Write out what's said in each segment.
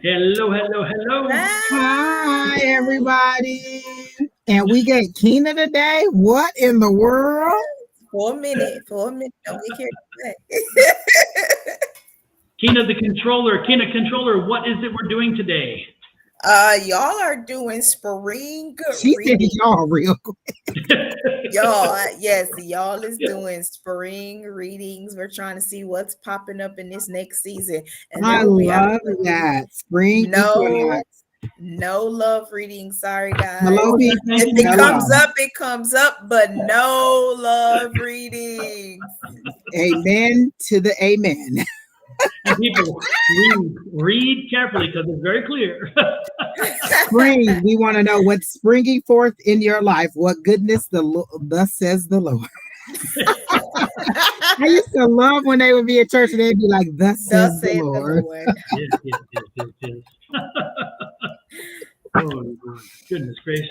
Hello, hello, hello. Hi, everybody. And we get Keena today. What in the world? For a minute. Don't get carried away. Keena, the controller. Keena, controller, what is it we're doing today? Y'all are doing spring She said reading. y'all real quick. Y'all is doing spring readings. We're trying to see what's popping up in this next season. And I love that. Spring equinox. No love reading. Sorry, guys. Hello, If it hello. comes up, it comes up, but no love readings. Amen to the amen. And people, read carefully because it's very clear. Spring, we want to know what's springing forth in your life. What goodness thus says the Lord. I used to love when they would be at church and they'd be like, thus says the Lord. Yes. Oh, goodness gracious.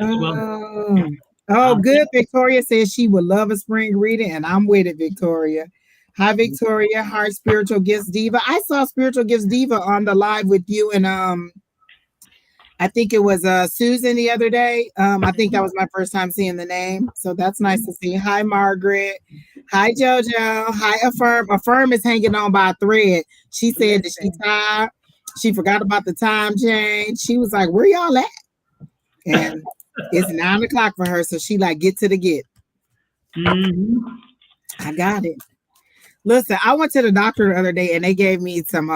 Good. Victoria says she would love a spring reading, and I'm with it, Victoria. Hi, Victoria. Hi, Spiritual Gifts Diva. I saw Spiritual Gifts Diva on the live with you and I think it was Susan the other day. I think that was my first time seeing the name. So that's nice to see. Hi, Margaret. Hi, JoJo. Hi, Affirm. Affirm is hanging on by a thread. She said that she tired. She forgot about the time change. She was like, where y'all at? And it's 9 o'clock for her. So she like, get to the get. Mm-hmm. I got it. Listen, I went to the doctor the other day and they gave me some,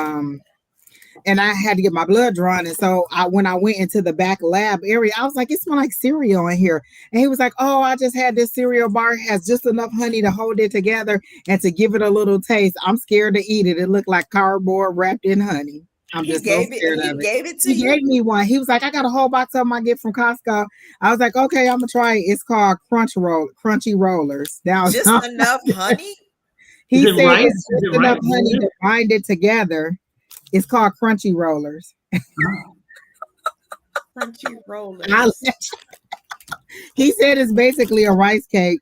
and I had to get my blood drawn. And so when I went into the back lab area, I was like, it smells like cereal in here. And he was like, oh, I just had this cereal bar. It has just enough honey to hold it together and to give it a little taste. I'm scared to eat it. It looked like cardboard wrapped in honey. I'm just so scared of it. He gave it to you? He gave me one. He was like, I got a whole box of them I get from Costco. I was like, okay, I'm going to try it. It's called Crunchy Rollers. Now, just enough honey? He said it's just enough honey to bind it together. It's called Crunchy Rollers. Crunchy Rollers. He said it's basically a rice cake.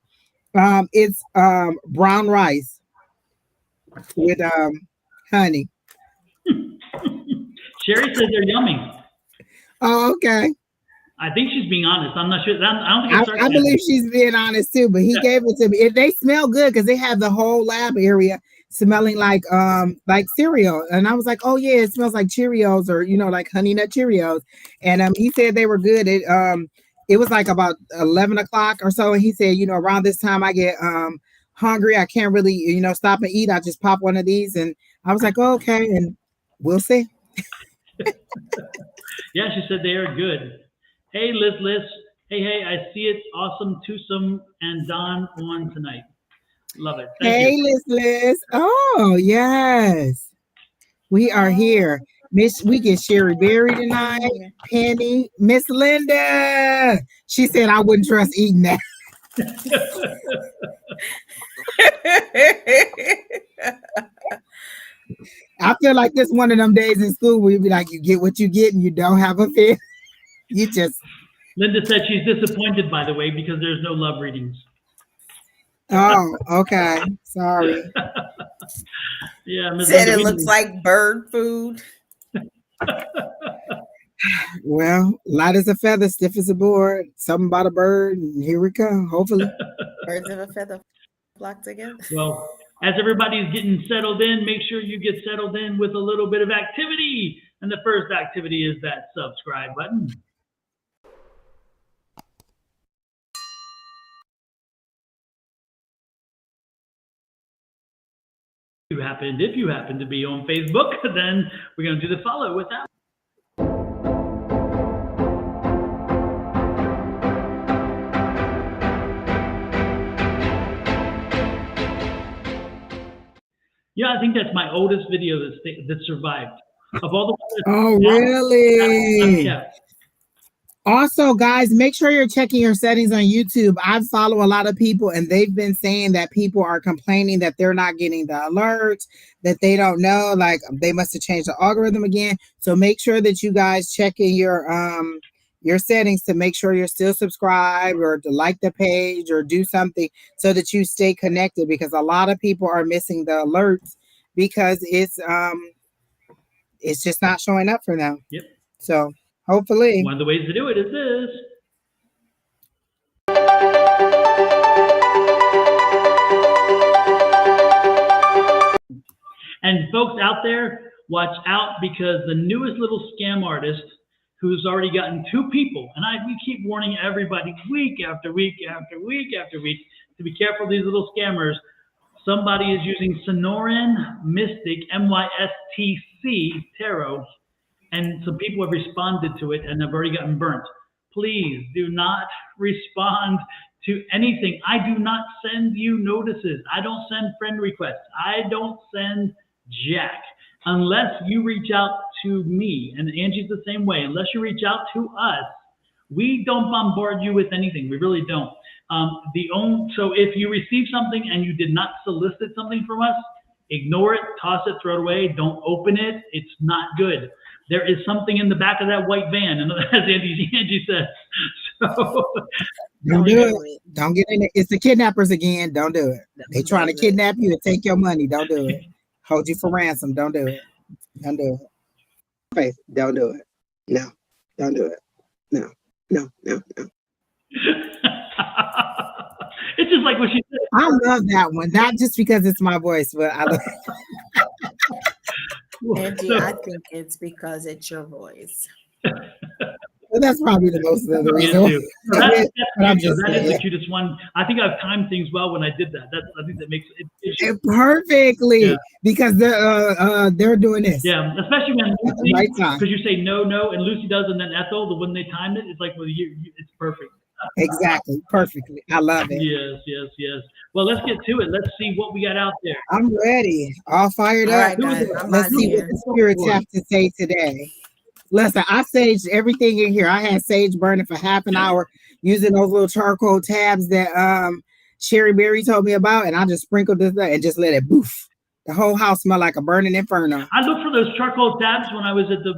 It's brown rice with honey. Sherry says they're yummy. Oh, okay. I think she's being honest. I'm not sure. I don't think I believe she's being honest too, but he gave it to me. They smell good because they have the whole lab area smelling like cereal. And I was like, oh yeah, it smells like Cheerios or like Honey Nut Cheerios. And he said they were good. It was like about 11 o'clock or so. And he said, around this time I get hungry. I can't really, stop and eat. I just pop one of these. And I was like, oh, okay, and we'll see. Yeah, she said they are good. Hey, Liz. Hey, I see it. Awesome, Twosome and Don on tonight. Love it. Thank you. Liz. Oh, yes. We are here. We get Sherry Berry tonight. Penny. Miss Linda. She said I wouldn't trust eating that. I feel like this one of them days in school where you be like, you get what you get and you don't have a fear. You just. Linda said she's disappointed, by the way, because there's no love readings. Oh, okay. Sorry. Yeah, Ms. Said Linda, it looks like bird food. Well, light as a feather, stiff as a board. Something about a bird, and here we come. Hopefully, birds of a feather flock together. Well, as everybody's getting settled in, make sure you get settled in with a little bit of activity. And the first activity is that subscribe button. If you happen to be on Facebook, then we're going to do the follow with that. Yeah, I think that's my oldest video that survived. Of all the really? Yeah. Also, guys, make sure you're checking your settings on YouTube. I follow a lot of people, and they've been saying that people are complaining that they're not getting the alerts, that they don't know, like they must have changed the algorithm again. So make sure that you guys check in your settings to make sure you're still subscribed or to like the page or do something so that you stay connected, because a lot of people are missing the alerts because it's it's just not showing up for them. Yep. So hopefully. One of the ways to do it is this. And folks out there, watch out, because the newest little scam artist who's already gotten 2 people, and we keep warning everybody week after week after week after week to be careful of these little scammers. Somebody is using Sonoran Mystic, MYSTC Tarot, and some people have responded to it and have already gotten burnt. Please do not respond to anything. I do not send you notices. I don't send friend requests. I don't send jack unless you reach out to me. And Angie's the same way. Unless you reach out to us, we don't bombard you with anything. We really don't. So if you receive something and you did not solicit something from us, ignore it, toss it, throw it away. Don't open it. It's not good. There is something in the back of that white van, and as Angie said. So don't do it. Don't get in it. It's the kidnappers again. Don't do it. They trying to kidnap you and take your money. Don't do it. Hold you for ransom. Don't do it. Don't do it. Don't do it. No. Don't do it. No. No. No. No. It's just like what she said. I love that one, not just because it's my voice, but I love Angie, I think it's because it's your voice. Well, that's probably the most of the reason. That is the cutest one. I think I've timed things well when I did that. I think that makes it perfectly, because they're doing this. Yeah, especially when Lucy, right time, because you say no, and Lucy does, and then Ethel, when they timed it, it's like, well, it's perfect. Exactly, perfectly. I love it. Yes. Well, let's get to it. Let's see what we got out there. I'm ready. All fired up. Right, guys, let's see what the spirits have to say today. Listen, I saged everything in here. I had sage burning for half an hour using those little charcoal tabs that Sherry Berry told me about, and I just sprinkled this and just let it boof. The whole house smelled like a burning inferno. I looked for those charcoal tabs when I was at the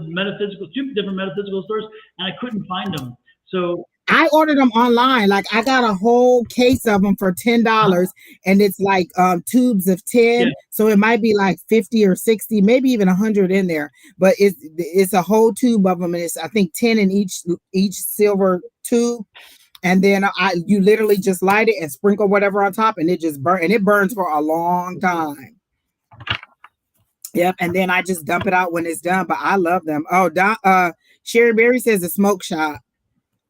two different metaphysical stores, and I couldn't find them. So I ordered them online. Like, I got a whole case of them for $10, and it's like tubes of 10. Yeah. So it might be like 50 or 60, maybe even 100 in there. But it's a whole tube of them, and it's, I think, 10 in each silver tube. And then you literally just light it and sprinkle whatever on top, and it just burns. And it burns for a long time. Yep. And then I just dump it out when it's done. But I love them. Oh, Sherry Berry says a smoke shop.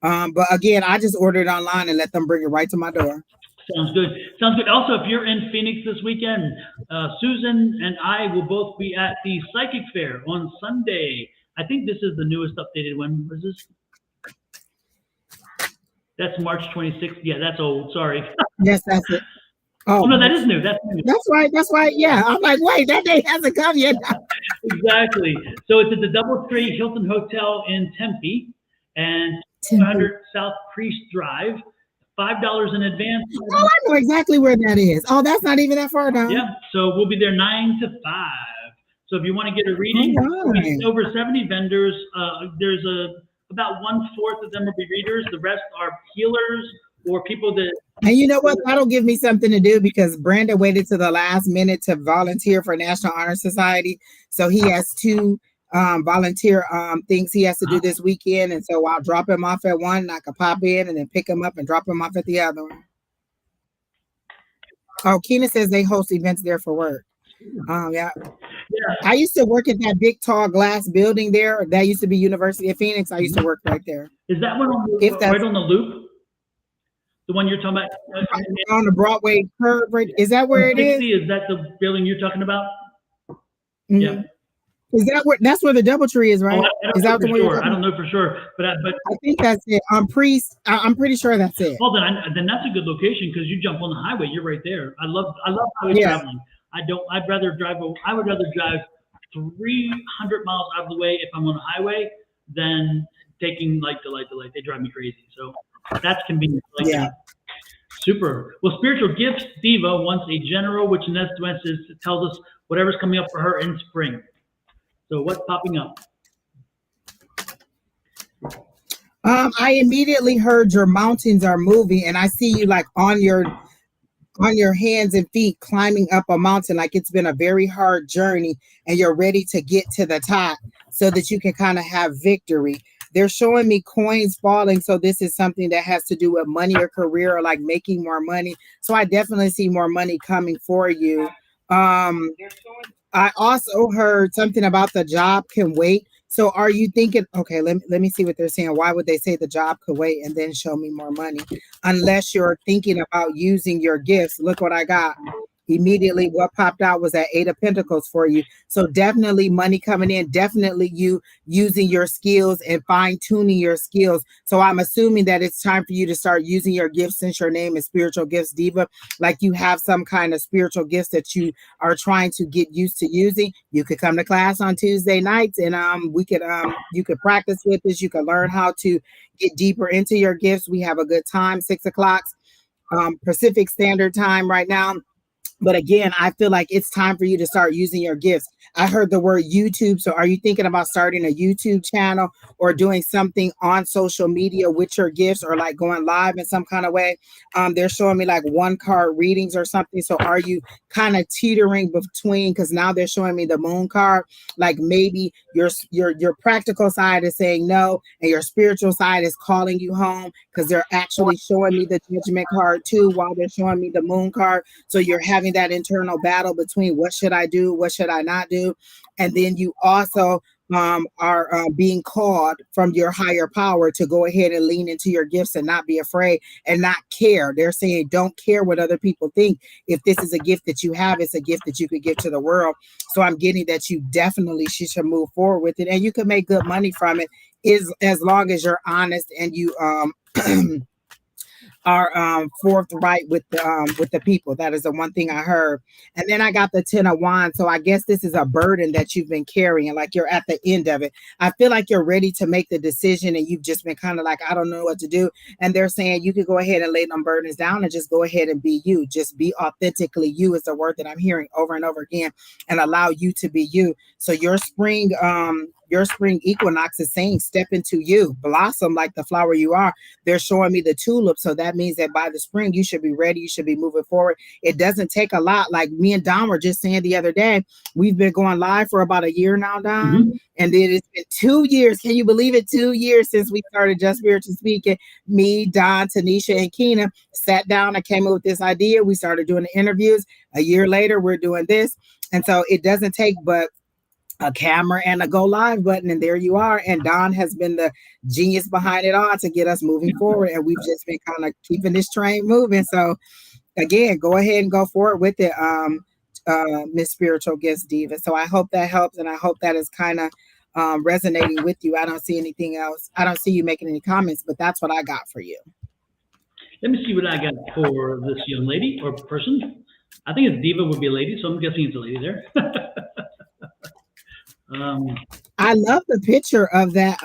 But again, I just ordered it online and let them bring it right to my door. Sounds good. Also, if you're in Phoenix this weekend, Susan and I will both be at the Psychic Fair on Sunday. I think this is the newest updated one. What is this? That's March 26th. Yeah, that's old. Sorry. Yes, that's it. Oh, no, that is new. That's new. That's right. Yeah. I'm like, wait, that day hasn't come yet. Exactly. So it's at the DoubleTree Hilton Hotel in Tempe, and 200 South Priest Drive, $5 in advance. Oh, I know exactly where that is. Oh, that's not even that far down. Yeah, so we'll be there 9 to 5. So if you want to get a reading, over 70 vendors. There's about 1/4 of them will be readers. The rest are healers or people that. And you know what? That'll give me something to do, because Brandon waited to the last minute to volunteer for National Honor Society. So he has 2 volunteer things he has to do this weekend, and so I'll drop him off at one, and I can pop in and then pick him up and drop him off at the other one. Oh, Keena says they host events there for work. Yeah. I used to work at that big tall glass building there. That used to be University of Phoenix. I used to work right there. Is that one right on the loop? The one you're talking about? On the Broadway curve, right? Is that where it is? Is that the building you're talking about? Mm-hmm. Yeah. Is that where? That's where the DoubleTree is, right? Is that the one? I don't know for sure, but I think that's it. I'm pretty sure that's it. Well, then that's a good location, because you jump on the highway, you're right there. I love highway traveling. I would rather drive 300 miles out of the way if I'm on the highway than taking light to light to light. They drive me crazy. So that's convenient. That. Super. Well, Spiritual Gifts Diva wants a general, which in essence tells us whatever's coming up for her in spring. So what's popping up? I immediately heard your mountains are moving, and I see you like on on your hands and feet climbing up a mountain, like it's been a very hard journey and you're ready to get to the top so that you can kind of have victory. They're showing me coins falling, so this is something that has to do with money or career or like making more money. So I definitely see more money coming for you. I also heard something about the job can wait. So are you thinking, okay, let me see what they're saying. Why would they say the job could wait and then show me more money? Unless you're thinking about using your gifts. Look what I got. Immediately what popped out was that 8 of Pentacles for you. So definitely money coming in, definitely you using your skills and fine-tuning your skills. So I'm assuming that it's time for you to start using your gifts, since your name is Spiritual Gifts Diva. Like you have some kind of spiritual gifts that you are trying to get used to using. You could come to class on Tuesday nights and you could practice with this. You could learn how to get deeper into your gifts. We have a good time, 6 o'clock Pacific Standard Time right now. But again, I feel like it's time for you to start using your gifts. I heard the word YouTube. So are you thinking about starting a YouTube channel or doing something on social media with your gifts, or like going live in some kind of way? They're showing me like 1-card readings or something. So are you kind of teetering between, because now they're showing me the Moon card, like maybe your practical side is saying no and your spiritual side is calling you home, because they're actually showing me the Judgment card too while they're showing me the Moon card. So you're having that internal battle between what should I do, what should I not do? And then you also are being called from your higher power to go ahead and lean into your gifts and not be afraid and not care. They're saying don't care what other people think. If this is a gift that you have, it's a gift that you could give to the world. So I'm getting that you definitely should move forward with it, and you can make good money from it, is as long as you're honest and you are forthright with the people. That is the one thing I heard. And then I got the 10 of Wands. So I guess this is a burden that you've been carrying, like you're at the end of it. I feel like you're ready to make the decision and you've just been kind of like, I don't know what to do. And they're saying you could go ahead and lay them burdens down and just go ahead and be you. Just be authentically you is the word that I'm hearing over and over again, and allow you to be you. So your spring equinox is saying step into you, blossom like the flower you are. They're showing me the tulip. So that means that by the spring, you should be ready. You should be moving forward. It doesn't take a lot. Like me and Don were just saying the other day, we've been going live for about a year now, Don. Mm-hmm. And then it's been 2 years. Can you believe it? 2 years since we started Just Spiritual Speaking. Me, Don, Tanisha, and Keena sat down and came up with this idea. We started doing the interviews. A year later, we're doing this. And so it doesn't take but a camera and a go live button, and there you are. And Don has been the genius behind it all to get us moving forward, and we've just been kind of keeping this train moving. So again, go ahead and go forward with it, Miss Spiritual Gifts Diva. So I hope that helps, and I hope that is kind of resonating with you. I don't see anything else. I don't see you making any comments, but that's what I got for you. Let me see what I got for this young lady or person. I think it's Diva would be a lady, so I'm guessing it's a lady there. I love the picture of that.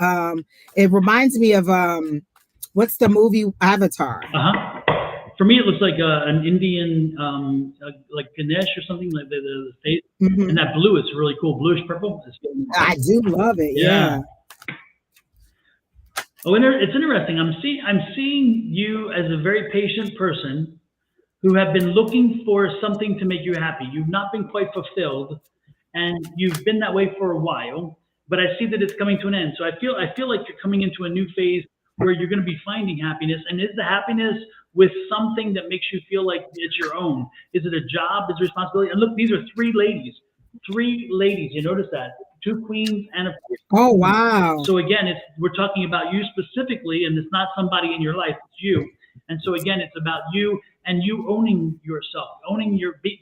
It reminds me of what's the movie Avatar? For me, it looks like an Indian, like Ganesh or something, like the face. Mm-hmm. And that blue is really cool, bluish purple. I do love it. Yeah. Oh, and it's interesting. I'm seeing you as a very patient person who have been looking for something to make you happy. You've not been quite fulfilled. And you've been that way for a while, but I see that it's coming to an end. So I feel like you're coming into a new phase where you're going to be finding happiness. And is the happiness with something that makes you feel like it's your own? Is it a job? Is it a responsibility? And look, these are 3 ladies. 3 ladies. You notice that? 2 queens and a queen. Oh, wow. So again, we're talking about you specifically, and it's not somebody in your life. It's you. And so again, it's about you and you owning yourself,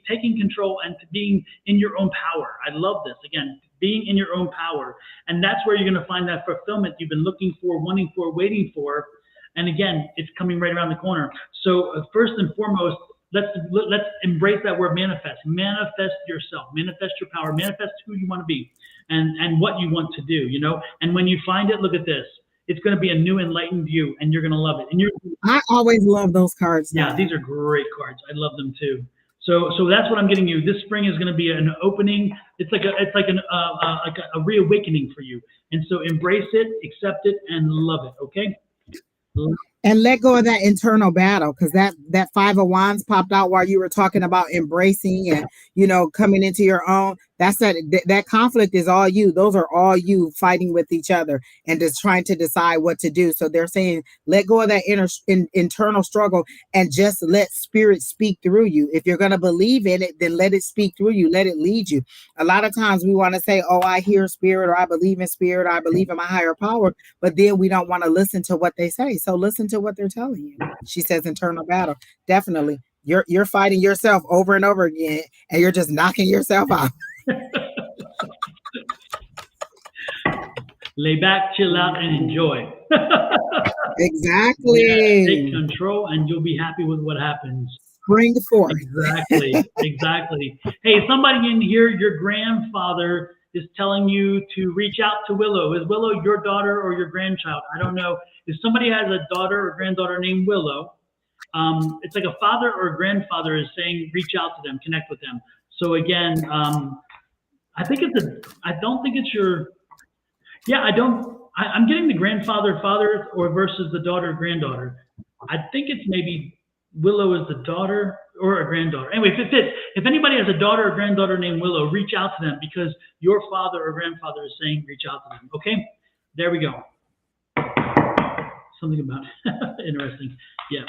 taking control and being in your own power. I love this. Again, being in your own power. And that's where you're going to find that fulfillment you've been looking for, wanting for, waiting for. And again, it's coming right around the corner. So first and foremost, let's embrace that word manifest. Manifest yourself, manifest your power, manifest who you want to be and what you want to do, And when you find it, look at this. It's going to be a new enlightened you, and you're going to love it. And I always love those cards. Yeah, these are great cards. I love them too. So that's what I'm getting you. This spring is going to be an opening. It's like a reawakening for you. And so embrace it, accept it, and love it. Okay. And let go of that internal battle, because that Five of Wands popped out while you were talking about embracing and coming into your own. That's that conflict is all you. Those are all you fighting with each other and just trying to decide what to do. So they're saying let go of that internal struggle and just let spirit speak through you. If you're going to believe in it, then let it speak through you. Let it lead you. A lot of times we want to say, oh, I hear spirit, or I believe in spirit, or I believe in my higher power. But then we don't want to listen to what they say. So listen to what they're telling you. She says internal battle. Definitely. You're fighting yourself over and over again, and you're just knocking yourself out. Lay back, chill out, and enjoy. Exactly. Yeah, take control, and you'll be happy with what happens. Bring forth. Exactly. Hey, somebody in here, your grandfather is telling you to reach out to Willow. Is Willow your daughter or your grandchild? I don't know. If somebody has a daughter or granddaughter named Willow, it's like a father or a grandfather is saying, reach out to them, connect with them. So again, I don't think it's your, I'm getting the grandfather, father, or versus the daughter or granddaughter. I think it's maybe Willow is the daughter or a granddaughter. Anyway, if anybody has a daughter or granddaughter named Willow, reach out to them, because your father or grandfather is saying reach out to them. Okay, there we go. Something about interesting. Yeah.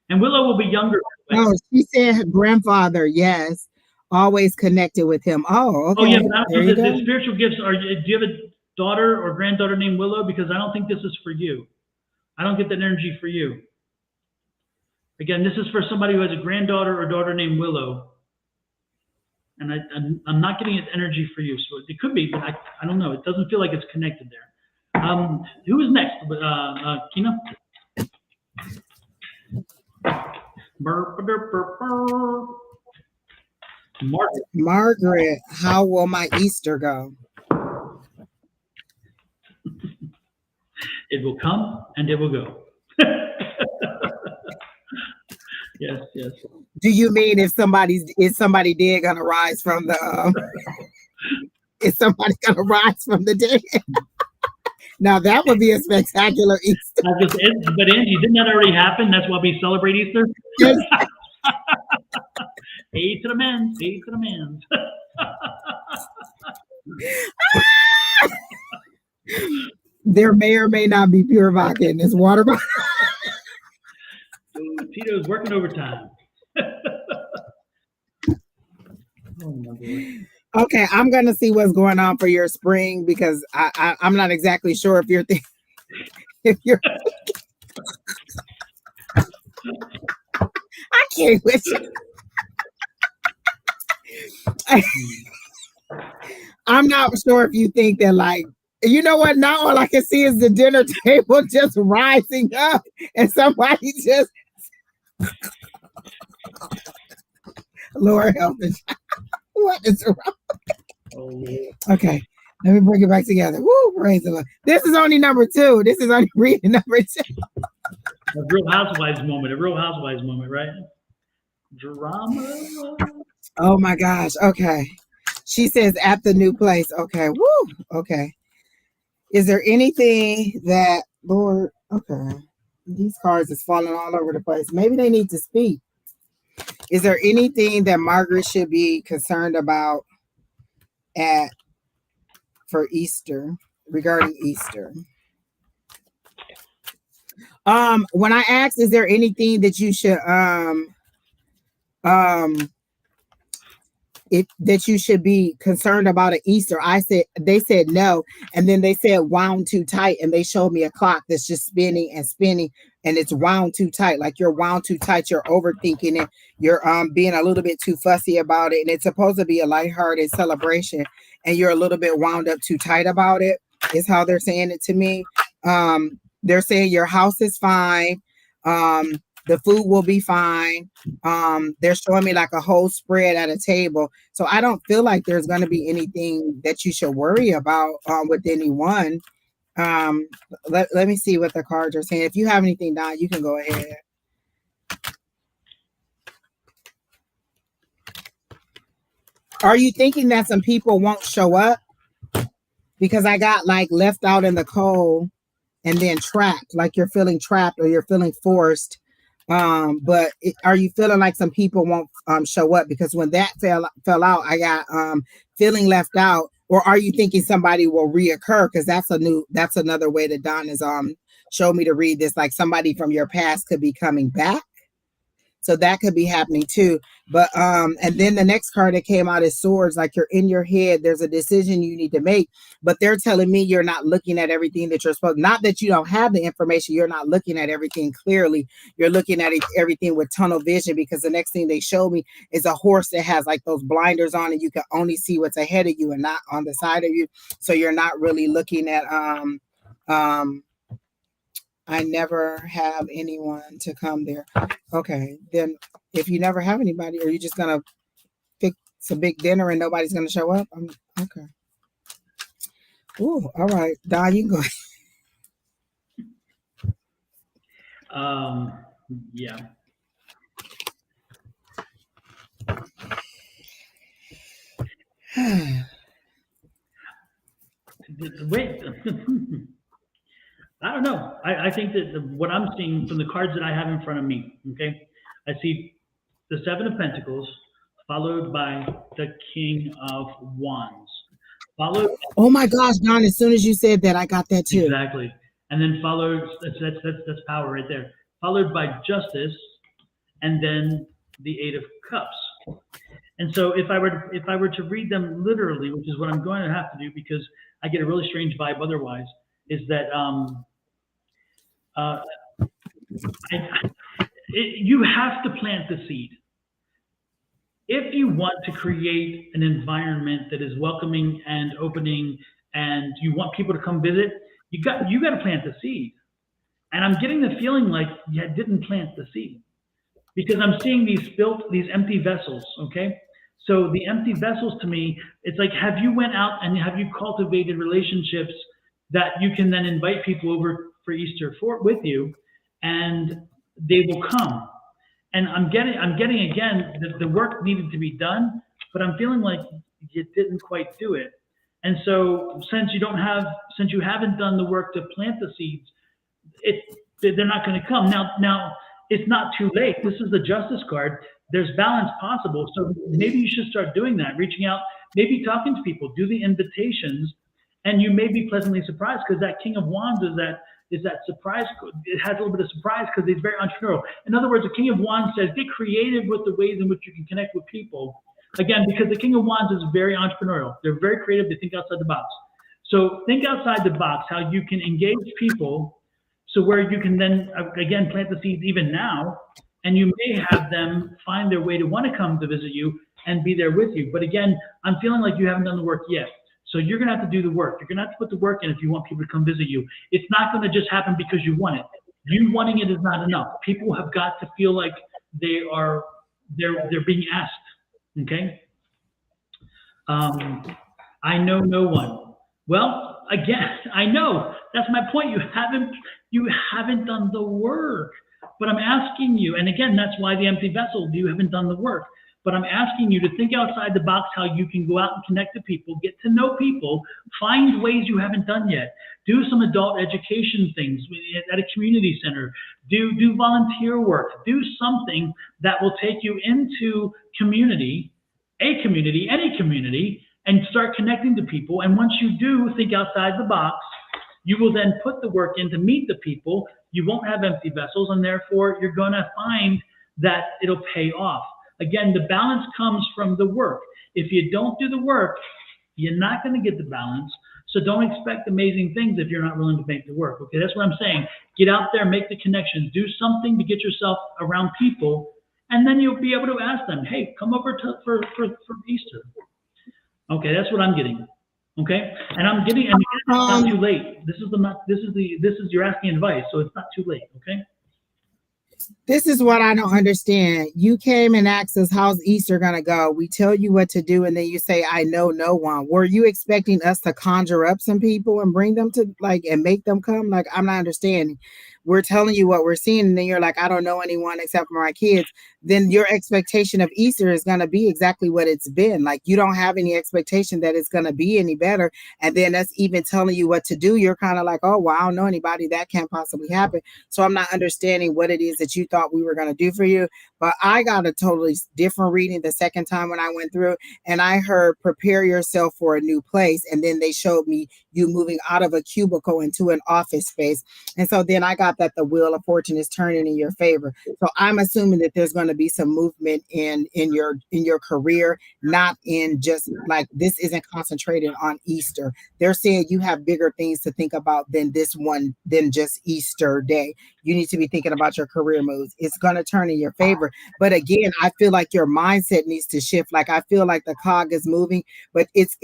And Willow will be younger. Oh, she said grandfather. Yes, always connected with him. Oh, okay. Oh yeah, but I don't know the spiritual gifts are. Do you have a daughter or granddaughter named Willow? Because I don't think this is for you. I don't get that energy for you. Again, this is for somebody who has a granddaughter or daughter named Willow. And I'm not getting its energy for you. So it could be, but I don't know. It doesn't feel like it's connected there. Who is next? Kina? Margaret, how will my Easter go? It will come and it will go. Yes. Do you mean is somebody dead gonna rise from the is somebody gonna rise from the dead? Now that would be a spectacular Easter. But Angie, didn't that already happen? That's why we celebrate Easter. Hey to the men, hey to the men. There may or may not be pure vodka in this water bottle. Ooh, Tito's working overtime. Oh my boy. Okay, I'm gonna see what's going on for your spring, because I'm not exactly sure if you're I can't with you. I'm not sure if you think that, like, you know what? Now all I can see is the dinner table just rising up, and somebody just, Lord help us. What is wrong? Oh, okay, let me bring it back together. Woo, praise the Lord. This is only number 2. This is only reading number 2. A Real Housewives moment, right? Drama. Oh my gosh. Okay. She says at the new place. Okay. Woo. Okay. Is there anything that, Lord? Okay. These cards is falling all over the place. Maybe they need to speak. Is there anything that Margaret should be concerned about for Easter, regarding Easter? When I asked, is there anything that you should that you should be concerned about at Easter, they said no, and then they said wound too tight, and they showed me a clock that's just spinning and spinning, and it's wound too tight, like you're wound too tight, you're overthinking it, you're being a little bit too fussy about it, and it's supposed to be a lighthearted celebration, and you're a little bit wound up too tight about it, is how they're saying it to me. They're saying your house is fine. The food will be fine. They're showing me like a whole spread at a table. So I don't feel like there's going to be anything that you should worry about with anyone. Let me see what the cards are saying. If you have anything, Don, you can go ahead. Are you thinking that some people won't show up? Because I got like left out in the cold. and then trapped, like you're feeling trapped or you're feeling forced. But are you feeling like some people won't show up? Because when that fell out, I got feeling left out. Or are you thinking somebody will reoccur? Because that's another way that Don is showed me to read this, like somebody from your past could be coming back. So that could be happening too. But and then the next card that came out is swords, like you're in your head. There's a decision you need to make, but they're telling me you're not looking at everything that you're supposed. Not that you don't have the information, you're not looking at everything clearly. You're looking at everything with tunnel vision, because the next thing they showed me is a horse that has like those blinders on, and you can only see what's ahead of you and not on the side of you. So you're not really looking at I never have anyone to come there. Okay, then if you never have anybody, are you just gonna fix a big dinner and nobody's gonna show up? Okay. Ooh, all right, Don, you can go. Yeah. Wait. I don't know. I think that what I'm seeing from the cards that I have in front of me, okay, I see the Seven of Pentacles, followed by the King of Wands, followed. Oh my gosh, Don! As soon as you said that, I got that too. Exactly, and then followed. That's power right there. Followed by Justice, and then the Eight of Cups. And so, if I were to read them literally, which is what I'm going to have to do because I get a really strange vibe otherwise, is that you have to plant the seed. If you want to create an environment that is welcoming and opening, and you want people to come visit, you got to plant the seed. And I'm getting the feeling like you didn't plant the seed, because I'm seeing these empty vessels. Okay, so the empty vessels to me, it's like, have you went out and have you cultivated relationships that you can then invite people over for Easter with you, and they will come. And I'm getting again that the work needed to be done, but I'm feeling like you didn't quite do it. And so since you haven't done the work to plant the seeds, they're not going to come. Now it's not too late. This is the Justice card. There's balance possible. So maybe you should start doing that, reaching out, maybe talking to people, do the invitations, and you may be pleasantly surprised, because that King of Wands is that surprise. It has a little bit of surprise because he's very entrepreneurial. In other words, the King of Wands says, get creative with the ways in which you can connect with people. Again, because the King of Wands is very entrepreneurial. They're very creative. They think outside the box. So think outside the box, how you can engage people, so where you can then, again, plant the seeds even now, and you may have them find their way to want to come to visit you and be there with you. But again, I'm feeling like you haven't done the work yet. So you're going to have to do the work. You're going to have to put the work in if you want people to come visit you. It's not going to just happen because you want it. You wanting it is not enough. People have got to feel like they're being asked. Okay. I know no one. Well, again, I know that's my point. You haven't done the work. But I'm asking you, and again, that's why the empty vessel. You haven't done the work. But I'm asking you to think outside the box, how you can go out and connect to people, get to know people, find ways you haven't done yet. Do some adult education things at a community center. Do volunteer work. Do something that will take you into community, any community, and start connecting to people. And once you do think outside the box, you will then put the work in to meet the people. You won't have empty vessels, and therefore you're going to find that it'll pay off. Again, the balance comes from the work. If you don't do the work, you're not going to get the balance. So don't expect amazing things if you're not willing to make the work. Okay, that's what I'm saying. Get out there, make the connections, do something to get yourself around people, and then you'll be able to ask them, hey, come over for Easter. Okay, that's what I'm getting. Okay, and I'm getting, and it's not too late. You're asking advice, so it's not too late. Okay. This is what I don't understand. You came and asked us, how's Easter going to go? We tell you what to do, and then you say, I know no one. Were you expecting us to conjure up some people and bring them to, and make them come? I'm not understanding. we're telling you what we're seeing, and then you're like, I don't know anyone except for my kids, then your expectation of Easter is going to be exactly what it's been. Like, you don't have any expectation that it's going to be any better. And then that's even telling you what to do. You're kind of like, oh, well, I don't know anybody. That can't possibly happen. So I'm not understanding what it is that you thought we were going to do for you. But I got a totally different reading the second time when I went through, and I heard prepare yourself for a new place. And then they showed me you moving out of a cubicle into an office space. And so then I got that the wheel of fortune is turning in your favor. So I'm assuming that there's going to be some movement in your career, not in just like, this isn't concentrated on Easter. They're saying you have bigger things to think about than just Easter day. You need to be thinking about your career moves. It's going to turn in your favor. But again, I feel like your mindset needs to shift. Like, I feel like the cog is moving, but it's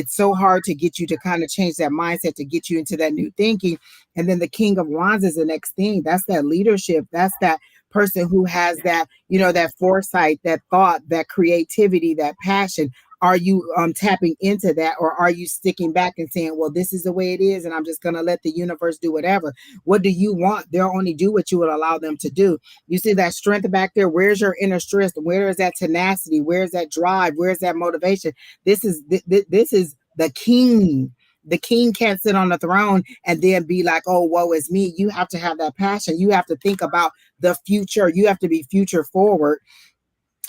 so hard to get you to kind of change that mindset, to get you into that new thinking. And then the King of Wands is the next thing. That's that leadership. That's that person who has that, that foresight, that thought, that creativity, that passion. Are you tapping into that, or are you sticking back and saying, well, this is the way it is, and I'm just going to let the universe do whatever? What do you want? They'll only do what you would allow them to do. You see that strength back there? Where's your inner strength? Where is that tenacity? Where's that drive? Where's that motivation? This is the king. The king can't sit on the throne and then be like, oh, woe is me. You have to have that passion. You have to think about the future. You have to be future forward.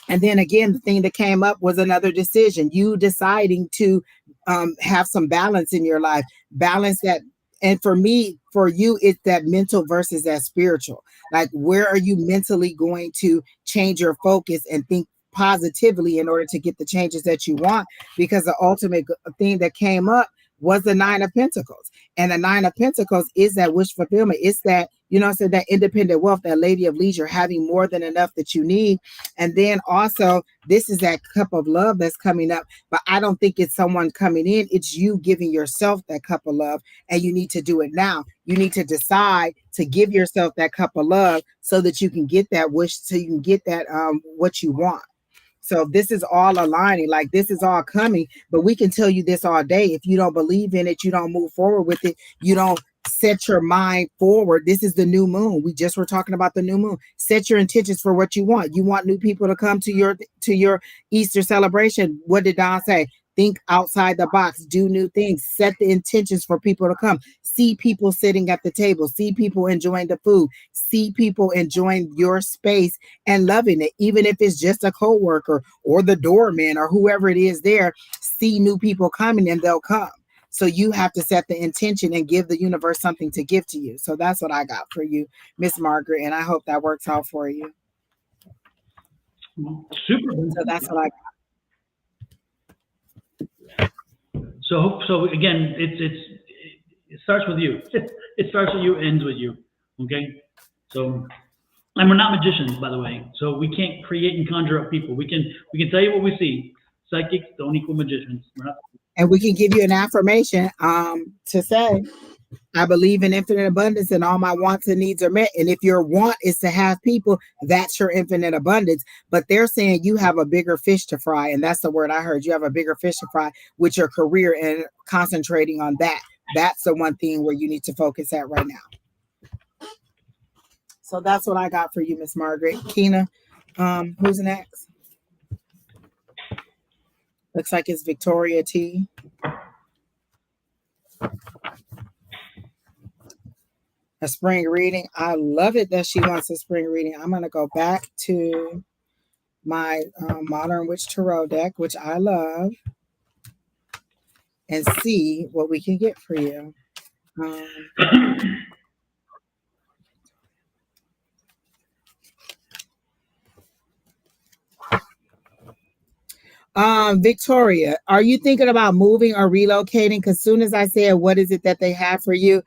And then again, the thing that came up was another decision. You deciding to have some balance in your life, balance that. And for me, for you, it's that mental versus that spiritual. Like, where are you mentally going to change your focus and think positively in order to get the changes that you want? Because the ultimate thing that came up was the Nine of Pentacles. And the Nine of Pentacles is that wish fulfillment. It's that, so that independent wealth, that lady of leisure, having more than enough that you need. And then also, this is that cup of love that's coming up. But I don't think it's someone coming in. It's you giving yourself that cup of love. And you need to do it now. You need to decide to give yourself that cup of love so that you can get that wish, so you can get that what you want. So this is all aligning, like this is all coming, but we can tell you this all day. If you don't believe in it, you don't move forward with it, you don't set your mind forward. This is the new moon. We just were talking about the new moon. Set your intentions for what you want. You want new people to come to your Easter celebration. What did Don say? Think outside the box, do new things, set the intentions for people to come, see people sitting at the table, see people enjoying the food, see people enjoying your space and loving it. Even if it's just a coworker or the doorman or whoever it is there, see new people coming and they'll come. So you have to set the intention and give the universe something to give to you. So that's what I got for you, Miss Margaret. And I hope that works out for you. Super. So that's what I got. So again, it starts with you. It starts with you, ends with you. Okay. So, and we're not magicians, by the way. So we can't create and conjure up people. We can tell you what we see. Psychics don't equal magicians. We're not. And we can give you an affirmation to say, I believe in infinite abundance and all my wants and needs are met. And if your want is to have people, that's your infinite abundance. But they're saying you have a bigger fish to fry. And that's the word I heard. You have a bigger fish to fry with your career and concentrating on that. That's the one thing where you need to focus at right now. So that's what I got for you, Miss Margaret. Kina, who's next? Looks like it's Victoria T. A spring reading. I love it that she wants a spring reading. I'm going to go back to my Modern Witch Tarot deck, which I love, and see what we can get for you. Victoria, are you thinking about moving or relocating? Because soon as I said, what is it that they have for you?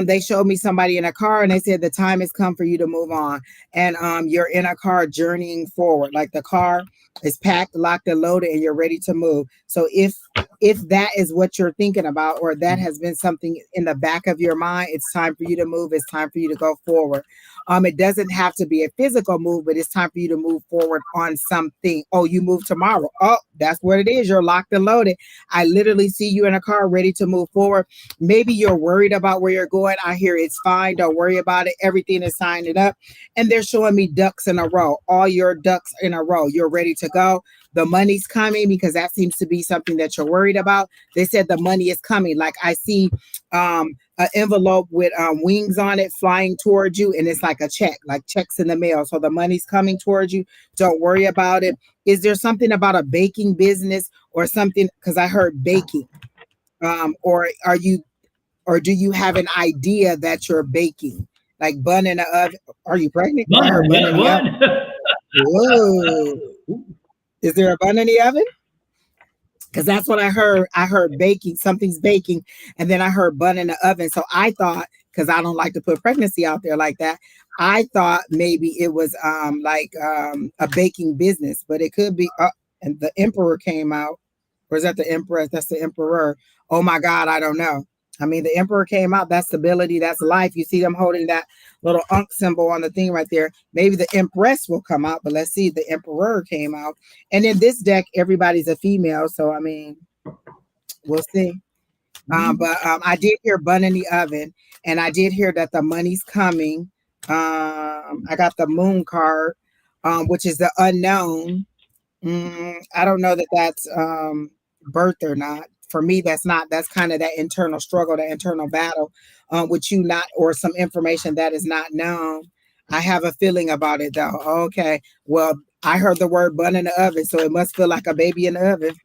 They showed me somebody in a car and they said the time has come for you to move on. And you're in a car journeying forward. Like the car is packed, locked, and loaded, and you're ready to move. So if if that is what you're thinking about, or that has been something in the back of your mind, it's time for you to move. It's time for you to go forward. It doesn't have to be a physical move, but it's time for you to move forward on something. Oh, you move tomorrow. Oh, that's what it is. You're locked and loaded. I literally see you in a car ready to move forward. Maybe you're worried about where you're going. I hear it's fine. Don't worry about it. Everything is signed up. And they're showing me ducks in a row. All your ducks in a row. You're ready to go. The money's coming, because that seems to be something that you're worried about. They said the money is coming. Like I see an envelope with wings on it flying towards you, and it's like a check, like checks in the mail. So the money's coming towards you. Don't worry about it. Is there something about a baking business or something? Because I heard baking. Or do you have an idea that you're baking? Like bun in the oven? Are you pregnant? I heard bun in the oven. Whoa. Is there a bun in the oven? Because that's what I heard. I heard baking, something's baking, and then I heard bun in the oven. So I thought, because I don't like to put pregnancy out there like that, I thought maybe it was a baking business, but it could be. And the emperor came out. Or is that the empress? That's the emperor. Oh my God, I don't know. I mean, the emperor came out. That's stability. That's life. You see them holding that little unk symbol on the thing right there. Maybe the empress will come out, but let's see. The emperor came out. And in this deck, everybody's a female. So, I mean, we'll see. But I did hear bun in the oven, and I did hear that the money's coming. I got the moon card, which is the unknown. I don't know that that's birth or not. For me, that's not. That's kind of that internal struggle, that internal battle with you not, or some information that is not known. I have a feeling about it though. Okay, well, I heard the word bun in the oven, so it must feel like a baby in the oven.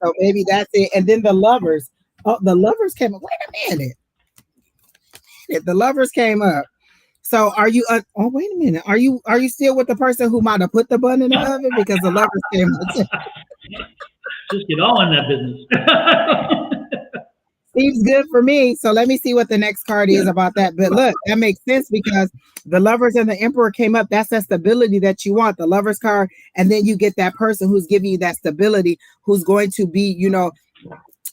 So maybe that's it. And then the lovers. Oh, the lovers came up. Wait a minute. The lovers came up. So are you? Oh, wait a minute. Are you still with the person who might have put the bun in the oven, because the lovers came up? Just get all in that business. Seems good for me. So let me see what the next card is about that. But look, that makes sense, because the lovers and the emperor came up. That's that stability that you want, the lovers card. And then you get that person who's giving you that stability, who's going to be,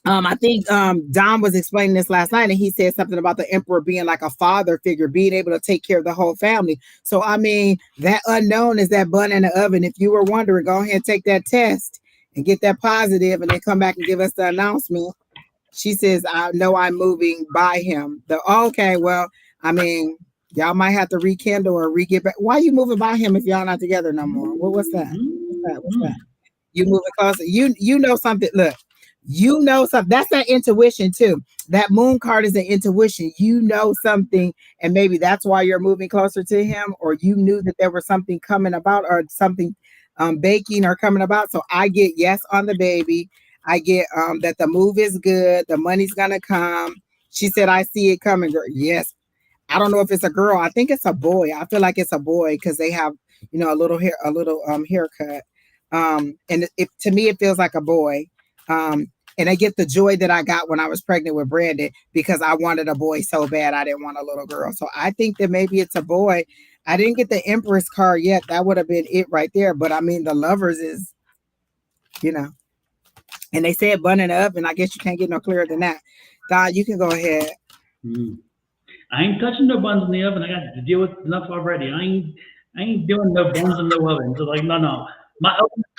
I think Don was explaining this last night, and he said something about the emperor being like a father figure, being able to take care of the whole family. So, I mean, that unknown is that bun in the oven. If you were wondering, go ahead and take that test and get that positive, and then come back and give us the announcement. She says, I know I'm moving by him. Okay, well, I mean, y'all might have to rekindle or re-get back. Why are you moving by him if y'all not together no more? What's that? What's that? You moving closer. You know something. Look, you know something. That's that intuition too. That moon card is an intuition. You know something, and maybe that's why you're moving closer to him, or you knew that there was something coming about, or something baking or coming about. So I get yes on the baby. I get that the move is good. The money's gonna come. She said, I see it coming, girl. Yes. I don't know if it's a girl. I think it's a boy. I feel like it's a boy, because they have, a little haircut. And to me, it feels like a boy. And I get the joy that I got when I was pregnant with Brandon, because I wanted a boy so bad. I didn't want a little girl. So I think that maybe it's a boy. I didn't get the Empress card yet. That would have been it right there. But I mean, the lovers is, and they said bun in the oven. I guess you can't get no clearer than that. Don, you can go ahead. I ain't touching no buns in the oven. I got to deal with enough already. I ain't doing no buns in no oven. So like, no.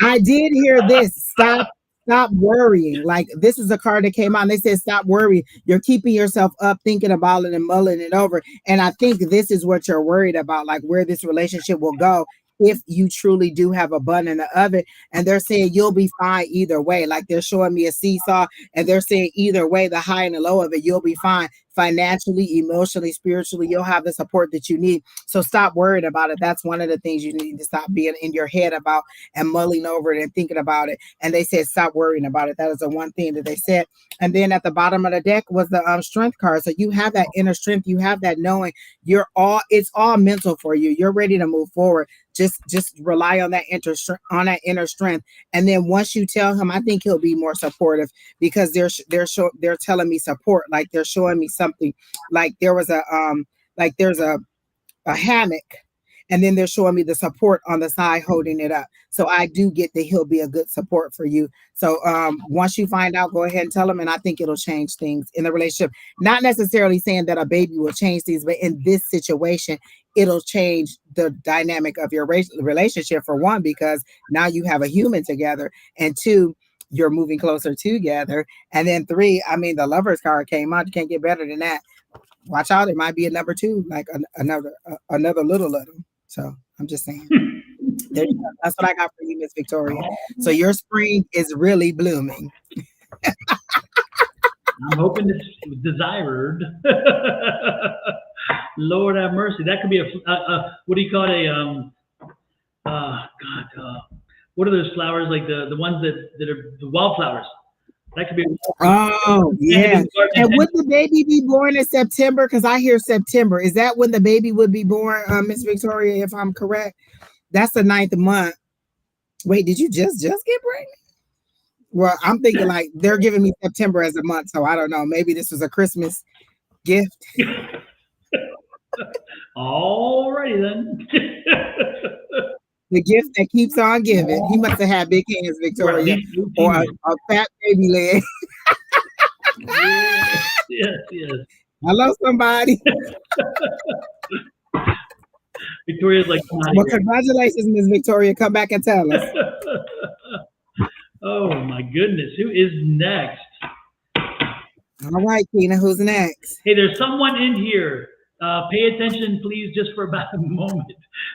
I did hear this. Stop worrying. Like, this is a card that came out, and they said, stop worrying. You're keeping yourself up, thinking about it and mulling it over. And I think this is what you're worried about, like where this relationship will go if you truly do have a bun in the oven. And they're saying you'll be fine either way. Like, they're showing me a seesaw, and they're saying either way, the high and the low of it, you'll be fine. Financially, emotionally, spiritually, you'll have the support that you need. So stop worrying about it. That's one of the things you need to stop being in your head about and mulling over it and thinking about it. And they said, stop worrying about it. That is the one thing that they said. And then at the bottom of the deck was the strength card. So you have that inner strength. You have that knowing. It's all mental for you. You're ready to move forward. Just rely on that inner strength. And then once you tell him, I think he'll be more supportive, because they're telling me support. Like, they're showing me something. Like, there's a hammock, And then they're showing me the support on the side holding it up. So I do get that he'll be a good support for you. So once you find out, go ahead and tell him. And I think it'll change things in the relationship. Not necessarily saying that a baby will change things, but in this situation, it'll change the dynamic of your relationship, for one, because now you have a human together, and two, you're moving closer together. And then three, I mean, the Lovers card came out. You can't get better than that. Watch out. It might be a number two, like another little. So I'm just saying. There you go. That's what I got for you, Miss Victoria. So your spring is really blooming. I'm hoping it's desired. Lord have mercy. That could be a what do you call it? What are those flowers, like the ones that are the wildflowers? That could be. Oh, yeah. And would the baby be born in September? Because I hear September. Is that when the baby would be born, Miss Victoria, if I'm correct? That's the 9th month. Wait, did you just get pregnant? Well, I'm thinking like they're giving me September as a month, so I don't know. Maybe this was a Christmas gift. Alrighty then. The gift that keeps on giving. He must have had big hands, Victoria, or a fat baby leg. Yes. Hello, somebody. Victoria's like, well, congratulations, Miss Victoria. Come back and tell us. Oh my goodness, who is next? All right, Tina, who's next? Hey, there's someone in here. Pay attention, please, just for about a moment.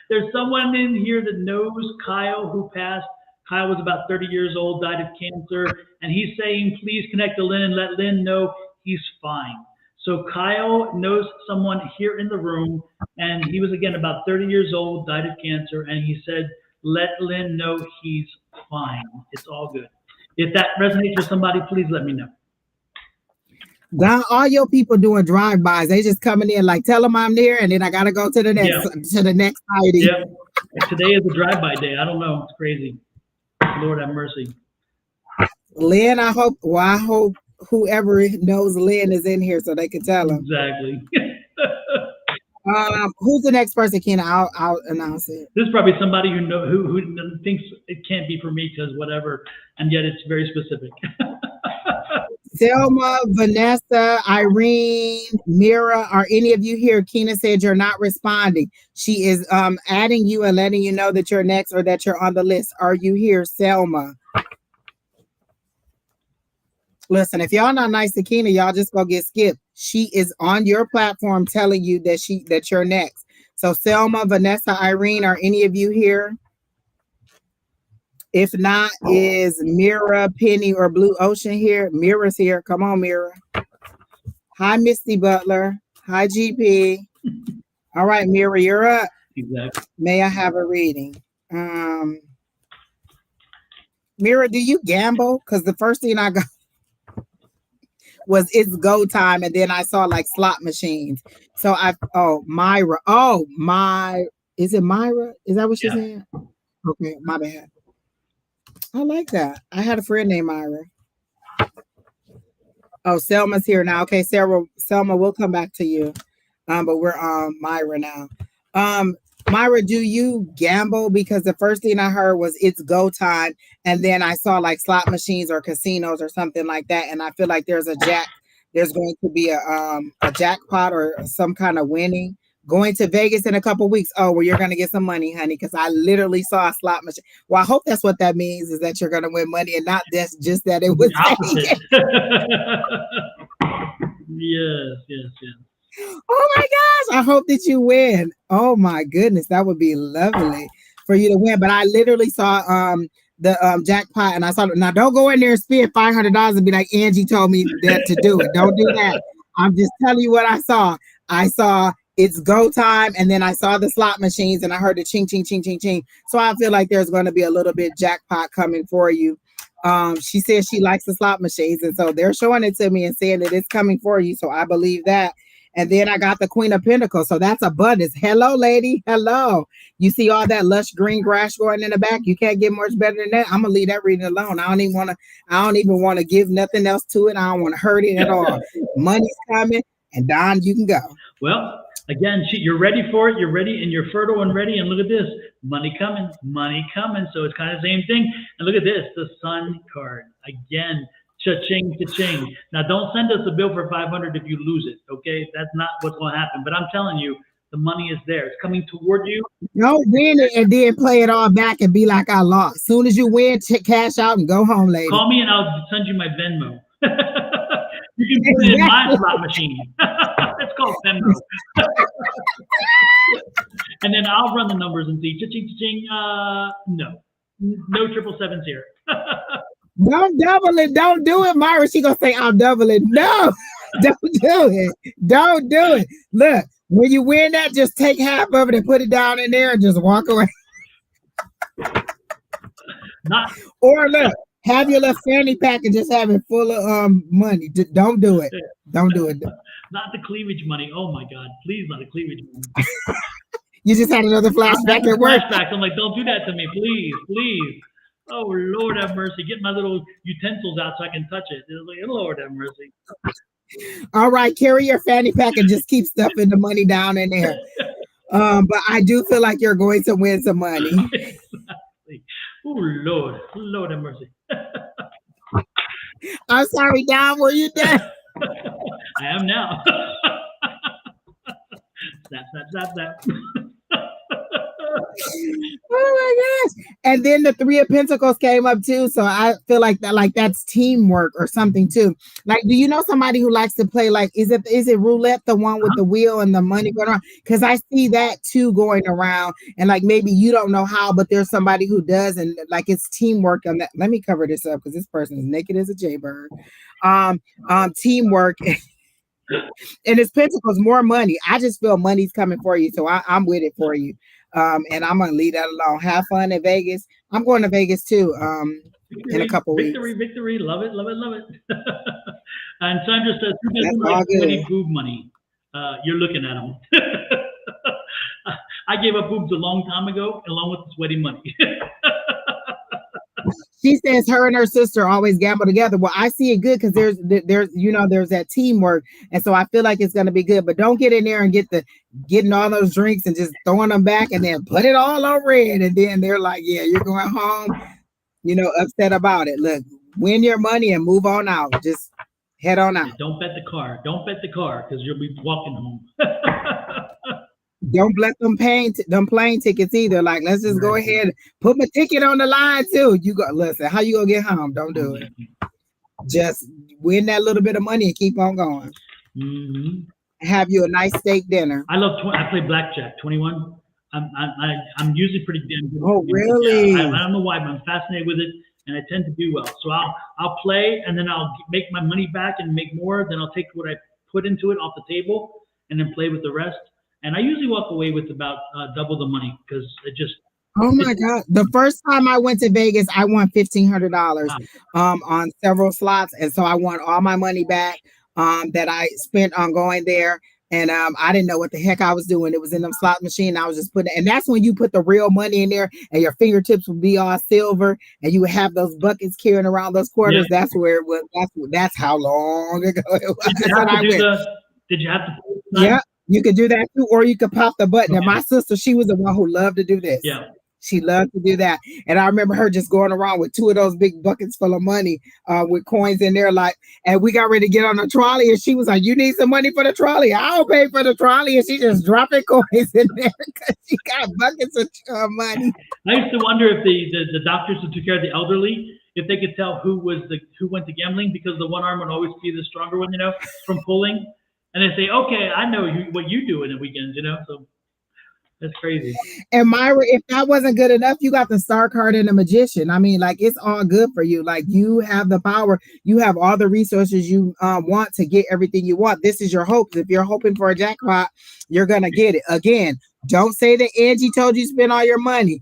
There's someone in here that knows Kyle, who passed. Kyle was about 30 years old, died of cancer, and he's saying, please connect to Lynn and let Lynn know he's fine. So Kyle knows someone here in the room, and he was, again, about 30 years old, died of cancer, and he said, let Lynn know he's fine. It's all good. If that resonates with somebody, please let me know. Don, all your people doing drive-bys. They just coming in like, tell them I'm there, and then I gotta go to the next ID. Yeah. Today is a drive-by day. I don't know. It's crazy. Lord have mercy. Lynn, I hope whoever knows Lynn is in here so they can tell him. Exactly. Who's the next person, Ken? I'll announce it. This is probably somebody who thinks it can't be for me because whatever, and yet it's very specific. Selma, Vanessa, Irene, Mira, are any of you here? Kina said you're not responding. She is adding you and letting you know that you're next or that you're on the list. Are you here, Selma? Listen, if y'all not nice to Kina, y'all just go get skipped. She is on your platform telling you that you're next. So Selma, Vanessa, Irene, are any of you here? If not, is Mira, Penny, or Blue Ocean here? Mira's here. Come on, Mira. Hi, Misty Butler. Hi, GP. All right, Mira, you're up. Exactly. May I have a reading? Mira, do you gamble? Because the first thing I got was it's go time, and then I saw like slot machines. So Myra. Is it Myra? Is that what she's saying? Okay, my bad. I like that. I had a friend named Myra. Oh, Selma's here now. Okay, Selma, we'll come back to you. But we're on Myra now. Myra, do you gamble? Because the first thing I heard was it's go time, and then I saw like slot machines or casinos or something like that, and I feel like there's going to be a jackpot or some kind of winning. Going to Vegas in a couple weeks. Oh, well, you're going to get some money, honey, because I literally saw a slot machine. Well, I hope that's what that means, is that you're going to win money and not just that it was Vegas. Yes. Oh, my gosh. I hope that you win. Oh, my goodness. That would be lovely for you to win. But I literally saw the jackpot, and I saw it. Now, don't go in there and spend $500 and be like, Angie told me that to do it. Don't do that. I'm just telling you what I saw. I saw it's go time, and then I saw the slot machines, and I heard the ching, ching, ching, ching, ching. So I feel like there's going to be a little bit jackpot coming for you. She says she likes the slot machines, and so they're showing it to me and saying that it's coming for you. So I believe that. And then I got the Queen of Pentacles. So that's abundance. Hello, lady. Hello. You see all that lush green grass going in the back? You can't get much better than that. I'm gonna leave that reading alone. I don't even want to give nothing else to it. I don't want to hurt it at all. Money's coming, and Don, you can go. Well, Again, you're ready for it. You're ready, and you're fertile and ready. And look at this, money coming, money coming. So it's kind of the same thing. And look at this, the Sun card again. Cha-ching, cha-ching. Now, don't send us a bill for 500 if you lose it. Okay, that's not what's going to happen. But I'm telling you, the money is there. It's coming toward you. Don't win it and then play it all back and be like I lost. Soon as you win, cash out and go home, lady. Call me and I'll send you my Venmo. You can put it in my slot machine. It's called Venmo. And then I'll run the numbers and see. Cha-ching, cha-ching. No triple sevens here. Don't double it. Don't do it, Myra. She gonna say I'll double it. No, don't do it. Don't do it. Look, when you win that, just take half of it and put it down in there and just walk away. Or look, have your little fanny pack and just have it full of money. Don't do it. Don't do it. Not the cleavage money. Oh my God, please, not the cleavage money. You just had another flashback at work. I'm like, don't do that to me, please, please. Oh, Lord have mercy. Get my little utensils out so I can touch it. It's like, Lord have mercy. All right, carry your fanny pack and just keep stuffing the money down in there. But I do feel like you're going to win some money. Exactly. Oh, Lord have mercy. I'm sorry, Don, were you there? I am now. Snap. Oh my gosh. And then the Three of Pentacles came up too. So I feel like that's teamwork or something too. Like, do you know somebody who likes to play, like, is it roulette, the one with the wheel and the money going around? Because I see that too going around, and like maybe you don't know how, but there's somebody who does, and like it's teamwork on that. Let me cover this up because this person is naked as a jaybird. Teamwork. And it's Pentacles, more money. I just feel money's coming for you. So I'm with it for you. And I'm going to leave that alone. Have fun in Vegas. I'm going to Vegas too in a couple weeks. Victory. Love it. And Sandra says, who doesn't That's like sweaty boob money? You're looking at them. I gave up boobs a long time ago, along with the sweaty money. She says her and her sister always gamble together. Well, I see it good because there's that teamwork, and so I feel like it's gonna be good. But don't get in there and getting all those drinks and just throwing them back and then put it all on red, and then they're like, "Yeah, you're going home," upset about it. Look, win your money and move on out. Just head on out. Don't bet the car. Don't bet the car because you'll be walking home. Don't let them plane tickets either. Like, let's just go ahead, put my ticket on the line too. You go, listen, how you gonna get home? Don't do it. Just win that little bit of money and keep on going. Mm-hmm. Have you a nice steak dinner. I play blackjack. 21. I'm usually pretty damn good. Oh, really? I don't know why, but I'm fascinated with it, and I tend to do well. So I'll play, and then I'll make my money back and make more. Then I'll take what I put into it off the table, and then play with the rest. And I usually walk away with about double the money because it just. Oh my God! The first time I went to Vegas, I won $1,500 on several slots, and so I won all my money back that I spent on going there. And I didn't know what the heck I was doing. It was in them slot machine. I was just putting, and that's when you put the real money in there, and your fingertips would be all silver, and you would have those buckets carrying around those quarters. Yeah. That's where it was. That's how long ago it was. Did you have to? Yeah. You could do that too, or you could pop the button. And my sister, she was the one who loved to do this. Yeah. She loved to do that. And I remember her just going around with two of those big buckets full of money with coins in there. Like, and we got ready to get on the trolley, and she was like, "You need some money for the trolley? I'll pay for the trolley." And she just dropping coins in there because she got buckets of money. I used to wonder if the doctors who took care of the elderly, if they could tell who went to gambling, because the one arm would always be the stronger one, from pulling. And they say, "Okay, I know what you do in the weekends," so that's crazy. And Myra, if that wasn't good enough, you got the Star card and the Magician. I mean, like, it's all good for you. Like, you have the power. You have all the resources you want to get everything you want. This is your hope. If you're hoping for a jackpot, you're going to get it. Again, don't say that Angie told you to spend all your money.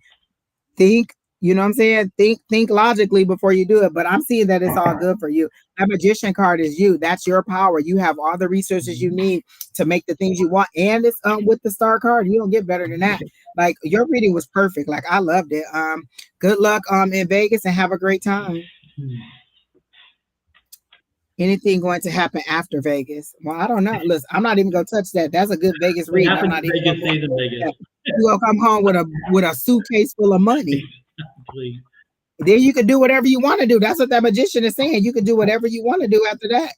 Think. You know what I'm saying? Think logically before you do it. But I'm seeing that it's all good for you. That Magician card is you. That's your power. You have all the resources you need to make the things you want. And it's with the Star card. You don't get better than that. Like, your reading was perfect. Like, I loved it. Good luck in Vegas and have a great time. Anything going to happen after Vegas? Well, I don't know. Listen, I'm not even gonna touch that. That's a good Vegas What reading. I'm happens not in even Vegas gonna stays in Vegas. You gonna come home with a suitcase full of money. Exactly. Then you can do whatever you want to do. That's what that magician is saying. You can do whatever you want to do after that.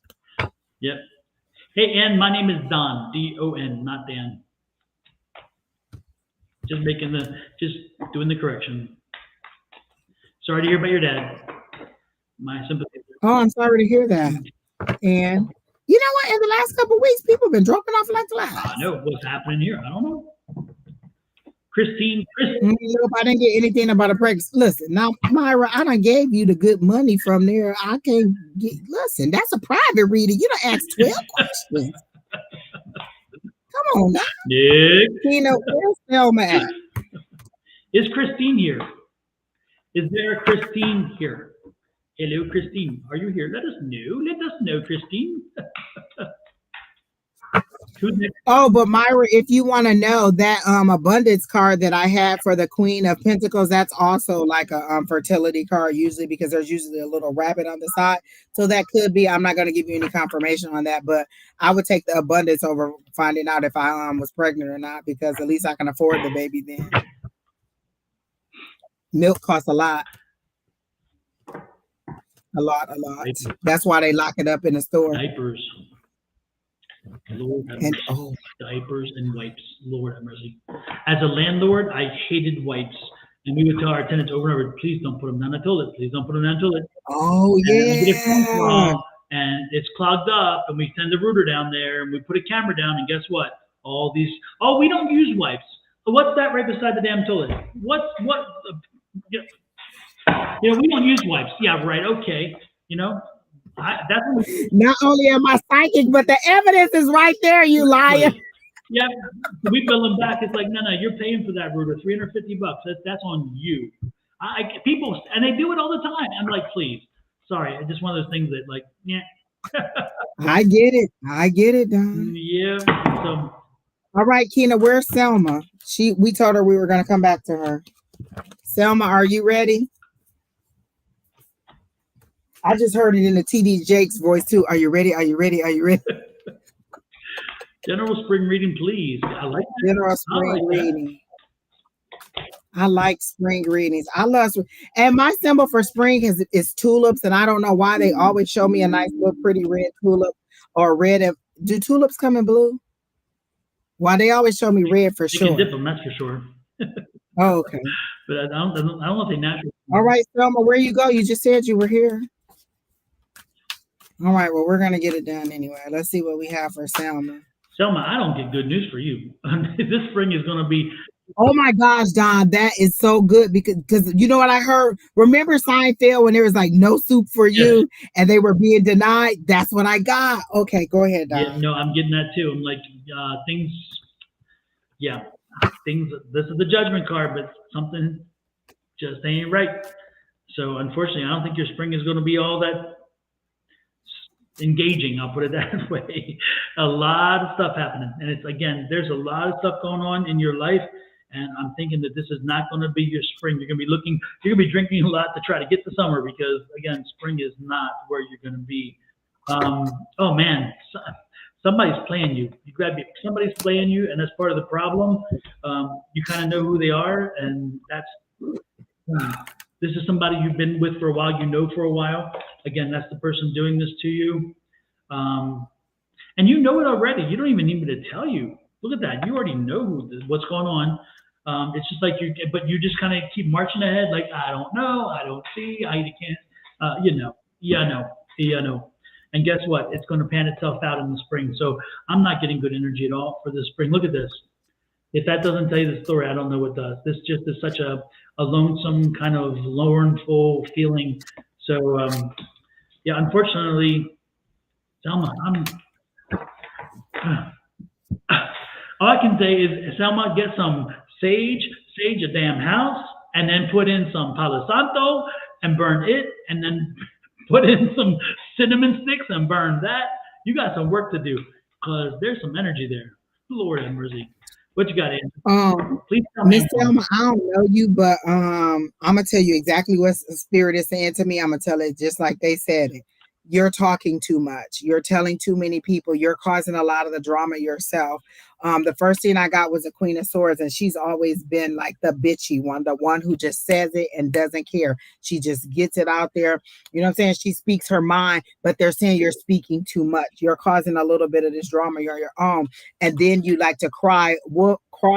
Yep. Hey, Ann, my name is Don, D-O-N, not Dan. Just doing the correction. Sorry to hear about your dad. My sympathy. Oh, I'm sorry to hear that. And you know what? In the last couple of weeks, people have been dropping off like flies. I know what's happening here. I don't know. Christine. Nope, I didn't get anything about a pregnancy. Listen, now, Myra, I done gave you the good money from there. I can't get, listen, that's a private reading. You done asked 12 questions. Come on now. Nick. Tina, where's Selma at? Is Christine here? Is there a Christine here? Hello, Christine. Are you here? Let us know. Let us know, Christine. Who's next? Oh, but Myra, if you want to know that abundance card that I had for the Queen of Pentacles, that's also like a fertility card usually, because there's usually a little rabbit on the side. So that could be, I'm not going to give you any confirmation on that, but I would take the abundance over finding out if I was pregnant or not, because at least I can afford the baby then. Milk costs a lot. A lot. That's why they lock it up in the store. Diapers. Lord have And mercy. Diapers and wipes. Lord have mercy. As a landlord, I hated wipes. And we would tell our tenants over and over, please don't put them down the toilet. Please don't put them down the toilet. Oh, and yeah. We get a phone call, and it's clogged up, and we send the rooter down there, and we put a camera down, and guess what? All these, we don't use wipes. What's that right beside the damn toilet? We don't use wipes. Yeah, right. Okay. Not only am I psychic, but the evidence is right there, you liar. Yeah, we bill them back. It's like, no, you're paying for that rooter, $350. That's on you. People, and they do it all the time. I'm like, please, sorry, it's just one of those things that, like, yeah. I get it, Don. Yeah. So. All right, Kina, where's Selma? We told her we were going to come back to her. Selma, are you ready? I just heard it in the TD Jake's voice too. Are you ready? Are you ready? Are you ready? General spring reading, please. I like that. General spring reading. I like spring readings. I love spring. And my symbol for spring is tulips, and I don't know why they always show me a nice little pretty red tulip or red. Do tulips come in blue? Why they always show me red for sure? You can dip them, that's for sure. Oh, okay. But I don't know if they naturally. All right, Selma, where you go? You just said you were here. All right, well, we're going to get it done anyway. Let's see what we have for Selma. Selma, I don't get good news for you. This spring is going to be. Oh, my gosh, Don, that is so good because you know what I heard? Remember Seinfeld when there was like no soup for you and they were being denied? That's what I got. Okay, go ahead, Don. Yeah, no, I'm getting that too. I'm like, things, this is the judgment card, but something just ain't right. So, unfortunately, I don't think your spring is going to be all that engaging, I'll put it that way. A lot of stuff happening, and it's, again, there's a lot of stuff going on in your life, and I'm thinking that this is not going to be your spring. You're going to be drinking a lot to try to get to summer, because again, spring is not where you're going to be. Oh man, somebody's playing you. Somebody's playing you, and that's part of the problem. You kind of know who they are, and this is somebody you've been with for a while, for a while. Again, that's the person doing this to you. And you know it already. You don't even need me to tell you. Look at that. You already know what's going on. It's just like but you just kind of keep marching ahead. Like, I don't know. I don't see. I can't, Yeah, I know. And guess what? It's going to pan itself out in the spring. So I'm not getting good energy at all for this spring. Look at this. If that doesn't tell you the story, I don't know what does. This just is such a lonesome, kind of mournful feeling. So, unfortunately, Selma, all I can say is, Selma, get some sage a damn house, and then put in some Palo Santo and burn it, and then put in some cinnamon sticks and burn that. You got some work to do, because there's some energy there. Lord have mercy. What you got, Andrew? Please tell me. Miss Selma, I don't know you, but I'm gonna tell you exactly what the spirit is saying to me. I'm gonna tell it just like they said it. you're talking too much. You're telling too many people. You're causing a lot of the drama yourself. The first thing I got was a Queen of Swords, and she's always been like the bitchy one, the one who just says it and doesn't care. She just gets it out there. You know what I'm saying? She speaks her mind, but they're saying you're speaking too much. You're causing a little bit of this drama. You're your own. And then you like to cry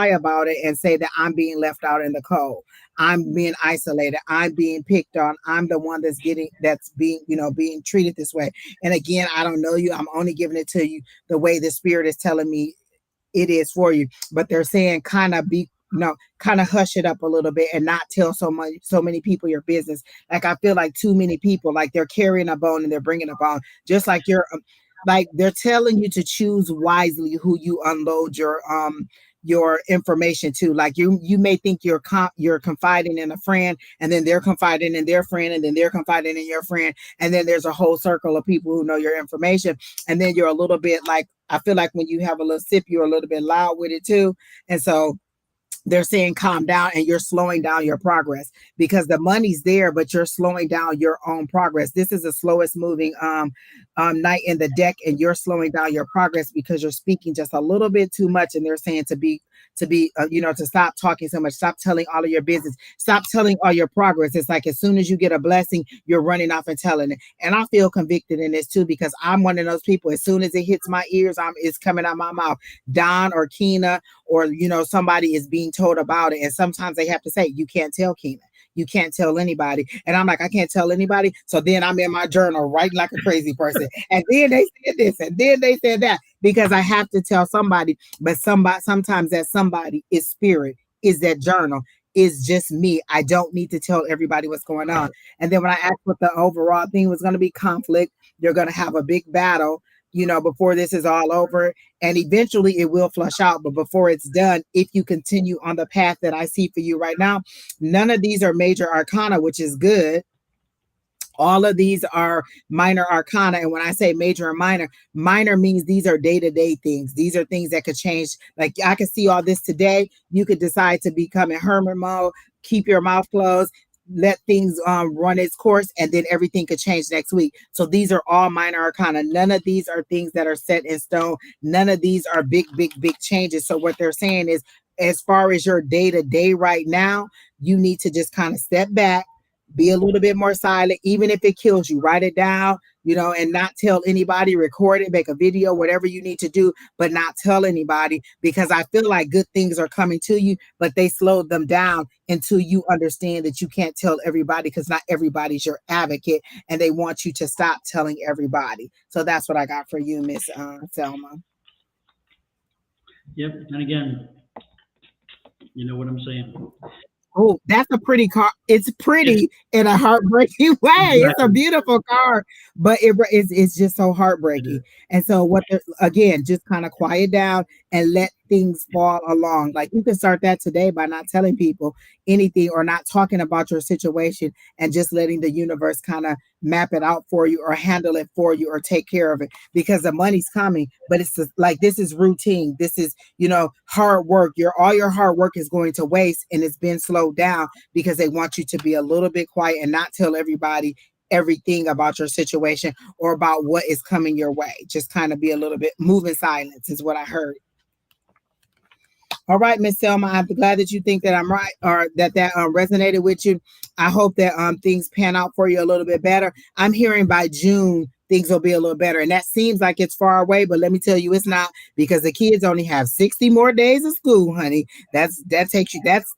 about it and say that I'm being left out in the cold. I'm being isolated. I'm being picked on. I'm the one that's being, being treated this way. And again, I don't know you. I'm only giving it to you the way the spirit is telling me it is for you. But they're saying kind of kind of hush it up a little bit and not tell so many people your business. Like I feel like too many people, like they're carrying a bone and they're bringing a bone, just like you're like they're telling you to choose wisely who you unload your information to. Like you may think you're confiding in a friend, and then they're confiding in their friend, and then they're confiding in your friend, and then there's a whole circle of people who know your information, and then you're a little bit like, I feel like when you have a little sip, you're a little bit loud with it too. And so they're saying calm down, and you're slowing down your progress because the money's there, but you're slowing down your own progress. This is the slowest moving night in the deck, and you're slowing down your progress because you're speaking just a little bit too much. And they're saying to stop talking so much, stop telling all of your business, stop telling all your progress. It's like as soon as you get a blessing, you're running off and telling it. And I feel convicted in this too, because I'm one of those people. As soon as it hits my ears, it's coming out my mouth. Don or Keena or somebody is being told about it, and sometimes they have to say, you can't tell Keena, you can't tell anybody. And I'm like, I can't tell anybody. So then I'm in my journal writing like a crazy person. And then they said this, and then they said that, because I have to tell somebody. But sometimes that somebody is spirit, is that journal, is just me. I don't need to tell everybody what's going on. And then when I asked what the overall thing was going to be, conflict, you're going to have a big battle, before this is all over. And eventually it will flush out. But before it's done, if you continue on the path that I see for you right now, none of these are major arcana, which is good. All of these are minor arcana. And when I say major and minor means these are day-to-day things. These are things that could change. Like I could see all this today. You could decide to become in hermit mode, keep your mouth closed, let things run its course, and then everything could change next week. So these are all minor arcana. None of these are things that are set in stone. None of these are big changes. So what they're saying is, as far as your day-to-day right now, you need to just kind of step back, be a little bit more silent. Even if it kills you, write it down, and not tell anybody, record it, make a video, whatever you need to do, but not tell anybody, because I feel like good things are coming to you, but they slowed them down until you understand that you can't tell everybody, because not everybody's your advocate, and they want you to stop telling everybody. So that's what I got for you, Miss Selma. Yep. And again, you know what I'm saying. Oh, that's a pretty card. It's pretty in a heartbreaking way. Exactly. It's a beautiful card, but it's just so heartbreaking. And so again, just kind of quiet down and let things fall along. Like you can start that today by not telling people anything or not talking about your situation, and just letting the universe kind of map it out for you or handle it for you or take care of it, because the money's coming, but it's just, like, this is routine. This is, hard work. All your hard work is going to waste, and it's been slowed down because they want you to be a little bit quiet and not tell everybody everything about your situation or about what is coming your way. Just kind of be a little bit, move in silence is what I heard. All right, Miss Selma, I'm glad that you think that I'm right, or that resonated with you. I hope that things pan out for you a little bit better. I'm hearing by June things will be a little better, and that seems like it's far away, but let me tell you, it's not, because the kids only have 60 more days of school, honey. That's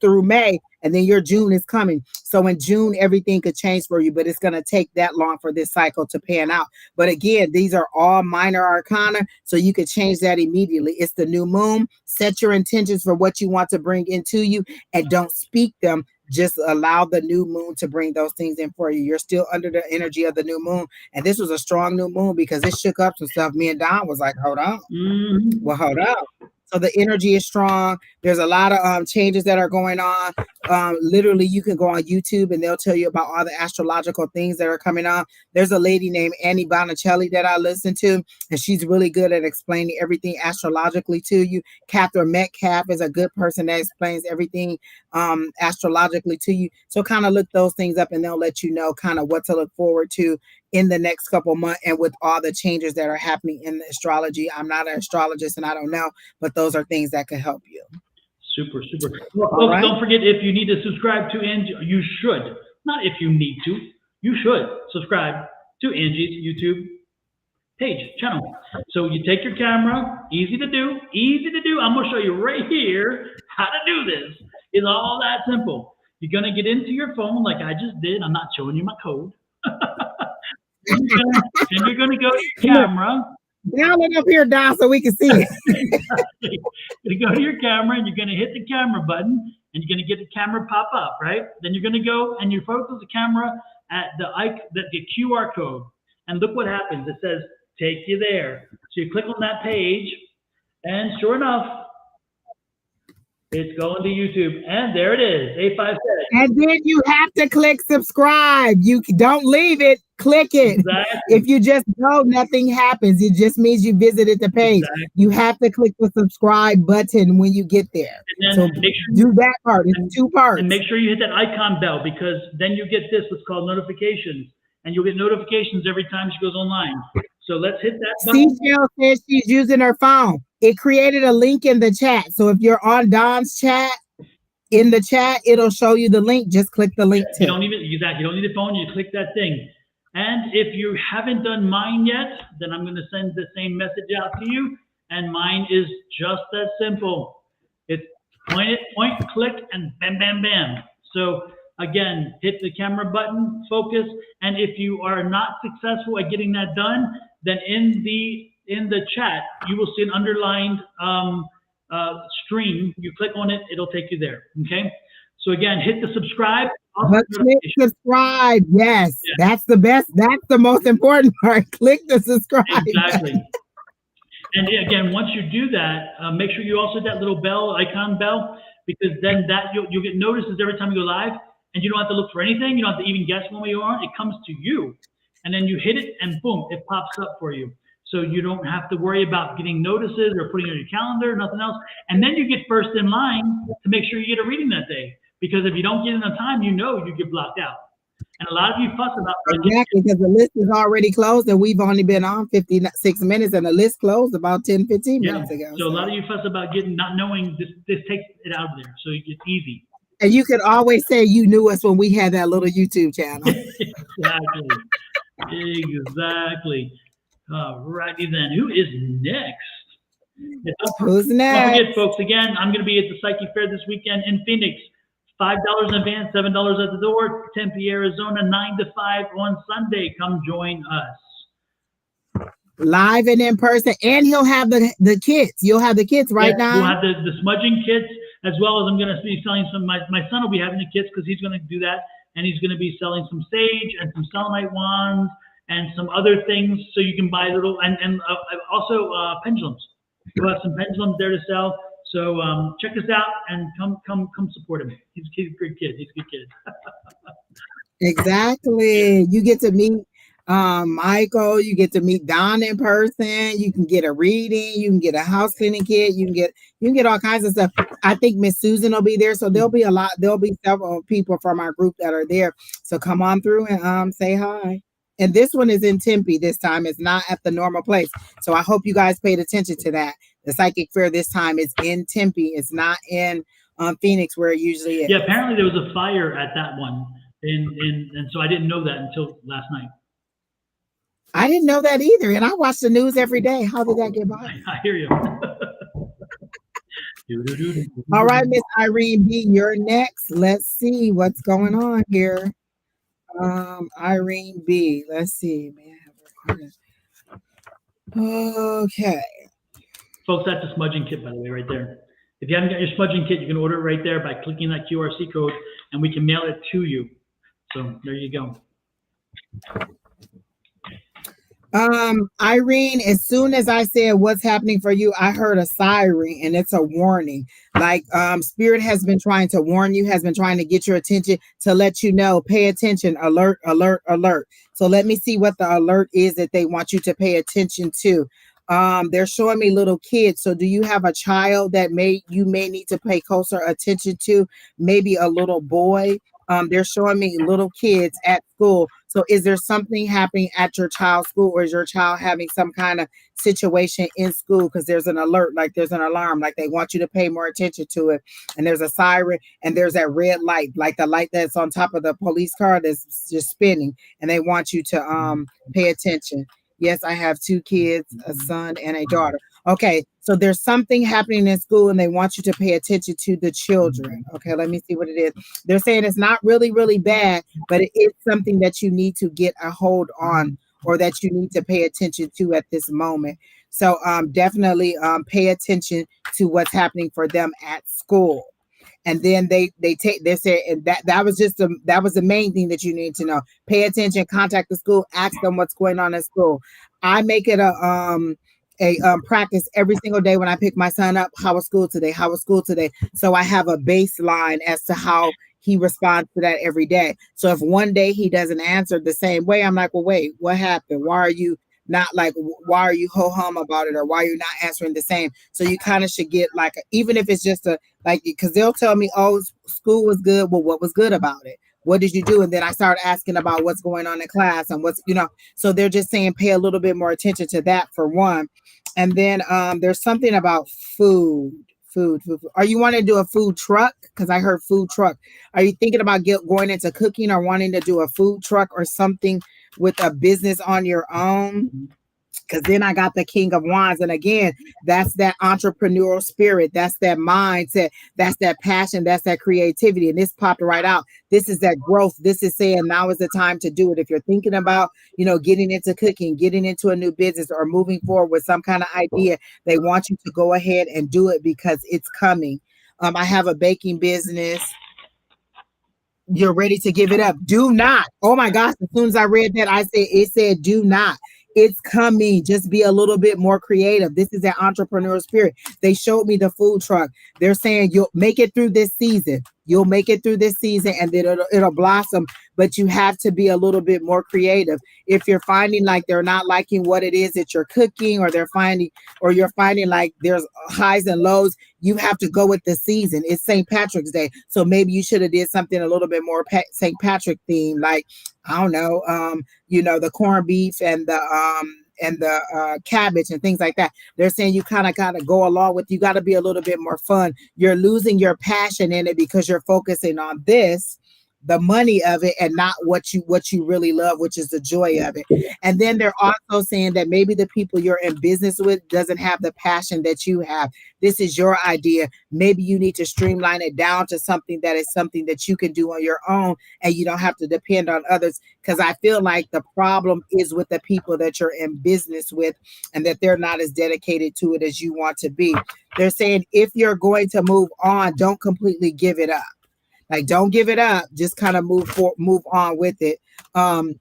through May, and then your June is coming. So in June, everything could change for you, but it's going to take that long for this cycle to pan out. But again, these are all minor arcana, so you could change that immediately. It's the new moon. Set your intentions for what you want to bring into you, and don't speak them. Just allow the new moon to bring those things in for you. You're still under the energy of the new moon. And this was a strong new moon because it shook up some stuff. Me and Don was like, hold on. Mm-hmm. Well, hold up. So the energy is strong. There's a lot of changes that are going on. Literally, you can go on YouTube and they'll tell you about all the astrological things that are coming on. There's a lady named Annie Bonicelli that I listen to, and she's really good at explaining everything astrologically to you. Catherine Metcalf is a good person that explains everything astrologically to you. So kind of look those things up, and they'll let you know kind of what to look forward to in the next couple months and with all the changes that are happening in the astrology. I'm not an astrologist and I don't know, but those are things that could help you. Super, super. Well, All folks, right. don't forget, if you need to subscribe to Angie, you should. Not if you need to. You should subscribe to Angie's YouTube page, channel. So you take your camera, easy to do, easy to do. I'm going to show you right here how to do this. It's all that simple. You're going to get into your phone like I just did. I'm not showing you my code. And you're going to go to your camera. Down it up here, Don, so we can see it. Exactly. You're going to go to your camera and you're going to hit the camera button and you're going to get the camera pop up, right? Then you're going to go and you focus the camera at the QR code. And look what happens. It says, take you there. So you click on that page and sure enough, it's going to YouTube. And there it is, 857. And then you have to click subscribe. You don't leave it. Click it. Exactly. If you just go, nothing happens. It just means you visited the page. Exactly. You have to click the subscribe button when you get there. So make sure do that part. It's 2 parts. And make sure you hit that icon bell because then you get this, what's called notifications. And you'll get notifications every time she goes online. So let's hit that button. Seashell says she's using her phone. It created a link in the chat. So if you're on Don's chat, in the chat, it'll show you the link. Just click the link too. You don't need a phone. You click that thing. And if you haven't done mine yet, then I'm going to send the same message out to you. And mine is just that simple. It's point, click, and bam, bam, bam. So again, hit the camera button, focus. And if you are not successful at getting that done, then in the chat, you will see an underlined stream. You click on it, it'll take you there. Okay. So again, hit the subscribe. But click subscribe. Yes, yeah. That's the best. That's the most important part. Click the subscribe. Exactly. And again, once you do that, make sure you also hit that little icon bell, because then you'll get notices every time you go live, and you don't have to look for anything. You don't have to even guess when we are on. It comes to you, and then you hit it, and boom, it pops up for you. So you don't have to worry about getting notices or putting it on your calendar, nothing else. And then you get first in line to make sure you get a reading that day. Because if you don't get in on time, you get blocked out. And a lot of you fuss about exactly, because the list is already closed and we've only been on 56 minutes and the list closed about 10, 15 minutes ago. So a lot of you fuss about not knowing this takes it out of there. So it's easy. And you could always say you knew us when we had that little YouTube channel. Exactly. All righty then. Who is next? Who's next? Don't forget, folks, again, I'm going to be at the Psychic Fair this weekend in Phoenix. $5 in advance, $7 at the door, Tempe, Arizona, 9 to 5 on Sunday. Come join us. Live and in person. And he'll have the kits. You'll have the kits right now. We'll have the smudging kits, as well as I'm going to be selling some. My son will be having the kits because he's going to do that. And he's going to be selling some sage and some selenite wands and some other things. So you can buy little, and also pendulums. We'll have some pendulums there to sell. So check us out and come support him. He's a good kid. He's a good kid. Exactly. You get to meet Michael. You get to meet Don in person. You can get a reading. You can get a house cleaning kit. You can get all kinds of stuff. I think Miss Susan will be there. So there'll be several people from our group that are there. So come on through and say hi. And this one is in Tempe this time. It's not at the normal place. So I hope you guys paid attention to that. The Psychic Fair this time is in Tempe. It's not in Phoenix where it usually is. Yeah, apparently there was a fire at that one. And so I didn't know that until last night. I didn't know that either. And I watch the news every day. How did that get by? I hear you. All right, Miss Irene B., you're next. Let's see what's going on here. Irene B. Let's see. Okay. Folks, that's a smudging kit, by the way, right there. If you haven't got your smudging kit, you can order it right there by clicking that QRC code, and we can mail it to you. So there you go. Irene, as soon as I said what's happening for you, I heard a siren, and it's a warning. Like Spirit has been trying to warn you, has been trying to get your attention to let you know, pay attention, alert, alert, alert. So let me see what the alert is that they want you to pay attention to. They're showing me little kids. So do you have a child that you may need to pay closer attention to? Maybe a little boy. They're showing me little kids at school. So is there something happening at your child's school, or is your child having some kind of situation in school? Because there's an alert, like there's an alarm, like they want you to pay more attention to it. And there's a siren, and there's that red light, like the light that's on top of the police car that's just spinning, and they want you to pay attention. Yes, I have 2 kids, a son and a daughter. Okay, so there's something happening in school and they want you to pay attention to the children. Okay, let me see what it is. They're saying it's not really, really bad, but it is something that you need to get a hold on, or that you need to pay attention to at this moment. So definitely pay attention to what's happening for them at school. And then they say, and that was just that was the main thing that you need to know. Pay attention, contact the school, ask them what's going on at school. I make it a practice every single day when I pick my son up. How was school today? How was school today? So I have a baseline as to how he responds to that every day. So if one day he doesn't answer the same way, I'm like, well, wait, what happened? Why are you not like, why are you ho-hum about it, or why are you not answering the same? So you kind of should get like, even if it's just because they'll tell me, oh, school was good. Well, what was good about it? What did you do? And then I start asking about what's going on in class and what's, so they're just saying pay a little bit more attention to that for one. And then there's something about food. Are you wanting to do a food truck? Because I heard food truck. Are you thinking about going into cooking, or wanting to do a food truck or something with a business on your own? Because then I got the King of Wands. And again, that's that entrepreneurial spirit. That's that mindset. That's that passion. That's that creativity. And this popped right out. This is that growth. This is saying now is the time to do it. If you're thinking about, getting into cooking, getting into a new business, or moving forward with some kind of idea, they want you to go ahead and do it because it's coming. I have a baking business. You're ready to give it up. Do not. Oh my gosh. As soon as I read that, it said, do not. It's coming. Just be a little bit more creative. This is that entrepreneurial spirit. They showed me the food truck. They're saying you'll make it through this season. You'll make it through this season, and then it'll blossom. But you have to be a little bit more creative. If you're finding like they're not liking what it is that you're cooking, or you're finding like there's highs and lows, you have to go with the season. It's St. Patrick's Day, so maybe you should have did something a little bit more St. Patrick theme, like I don't know, the corned beef and the cabbage and things like that. They're saying you kind of got to go along with. You got to be a little bit more fun. You're losing your passion in it because you're focusing on the money of it, and not what you really love, which is the joy of it. And then they're also saying that maybe the people you're in business with doesn't have the passion that you have. This is your idea. Maybe you need to streamline it down to something that you can do on your own, and you don't have to depend on others. Because I feel like the problem is with the people that you're in business with, and that they're not as dedicated to it as you want to be. They're saying if you're going to move on, don't completely give it up. Like, don't give it up. Just kind of move on with it. And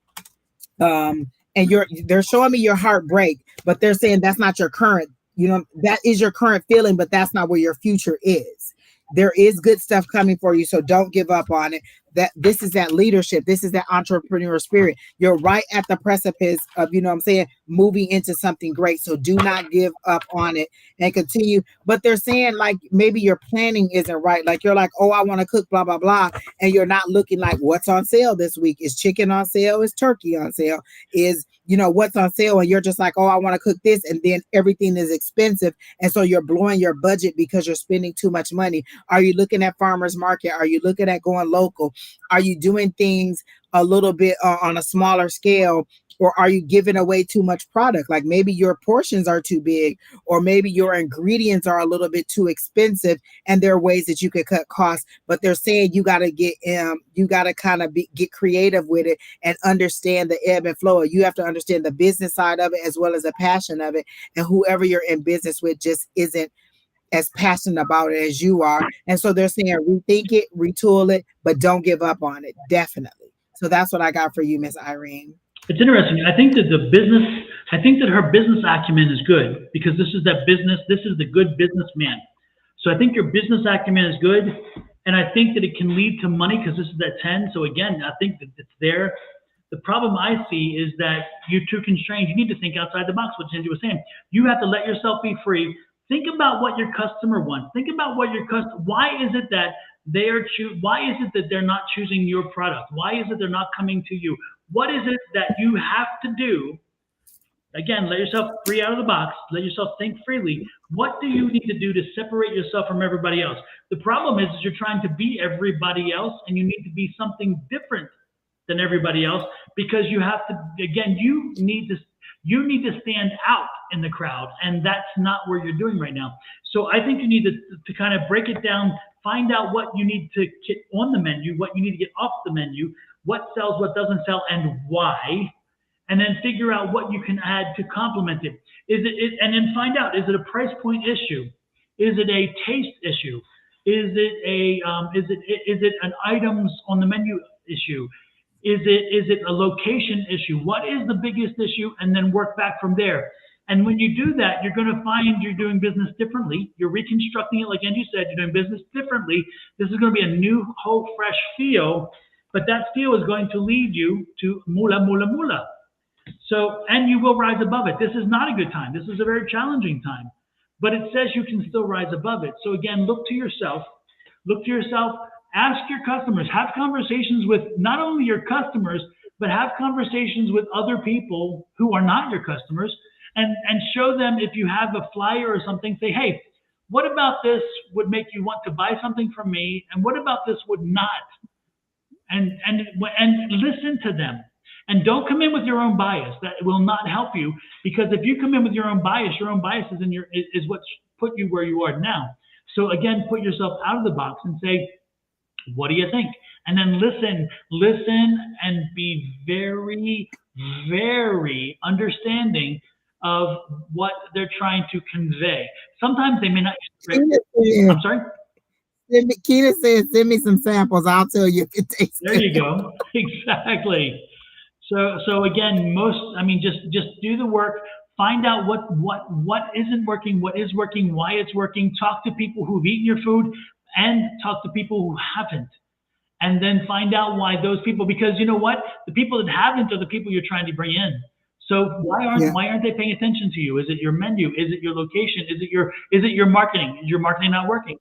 they're showing me your heart break, but they're saying that's not your current. That is your current feeling, but that's not where your future is. There is good stuff coming for you, so don't give up on it. That this is that leadership. This is that entrepreneurial spirit. You're right at the precipice of, moving into something great. So do not give up on it and continue. But they're saying like maybe your planning isn't right. Like you're like, oh, I want to cook, blah, blah, blah. And you're not looking like what's on sale this week. Is chicken on sale? Is turkey on sale? Is what's on sale? And you're just like, oh, I want to cook this. And then everything is expensive. And so you're blowing your budget because you're spending too much money. Are you looking at farmers market? Are you looking at going local? Are you doing things a little bit on a smaller scale? Or are you giving away too much product? Like maybe your portions are too big, or maybe your ingredients are a little bit too expensive, and there are ways that you could cut costs. But they're saying you got to get creative with it and understand the ebb and flow. You have to understand the business side of it as well as the passion of it. And whoever you're in business with just isn't as passionate about it as you are. And so they're saying rethink it, retool it, but don't give up on it. Definitely. So that's what I got for you, Miss Irene. It's interesting. I think that her business acumen is good, because this is the good businessman. So I think your business acumen is good, and I think that it can lead to money because this is that 10. So again, I think that it's there. The problem I see is that you're too constrained. You need to think outside the box, what Cindy was saying. You have to let yourself be free. Think about what your customer wants. Think about why is it that Why is it that they're not choosing your product? Why is it they're not coming to you? What is it that you have to do? Again, let yourself free out of the box. Let yourself think freely. What do you need to do to separate yourself from everybody else? The problem is you're trying to be everybody else, and you need to be something different than everybody else, because you have to, again, you need to stand out in the crowd, and that's not where you're doing right now. So I think you need to kind of break it down, find out what you need to get on the menu, what you need to get off the menu, what sells, what doesn't sell, and why, and then figure out what you can add to complement it. And then find out, is it a price point issue? Is it a taste issue? Is it an items on the menu issue? Is it a location issue? What is the biggest issue? And then work back from there. And when you do that, you're going to find you're doing business differently. You're reconstructing it, like Angie said, you're doing business differently. This is going to be a new, whole, fresh feel, but that feel is going to lead you to mula, mula, mula. So, and you will rise above it. This is not a good time. This is a very challenging time, but it says you can still rise above it. So again, look to yourself, ask your customers, have conversations with not only your customers, but have conversations with other people who are not your customers, and show them, if you have a flyer or something, say, hey, what about this would make you want to buy something from me? And what about this would not? And listen to them. And don't come in with your own bias. That will not help you, because if you come in with your own bias is what's put you where you are now. So again, put yourself out of the box and say, what do you think? And then listen, and be very, very understanding of what they're trying to convey. Sometimes they may not. I'm sorry? Keita says, send me some samples. I'll tell you if it tastes good. There you go. Exactly. So again, just do the work. Find out what isn't working, what is working, why it's working. Talk to people who've eaten your food, and talk to people who haven't. And then find out why those people, because you know what? The people that haven't are the people you're trying to bring in. So why aren't they paying attention to you? Is it your menu? Is it your location? Is it your marketing? Is your marketing not working?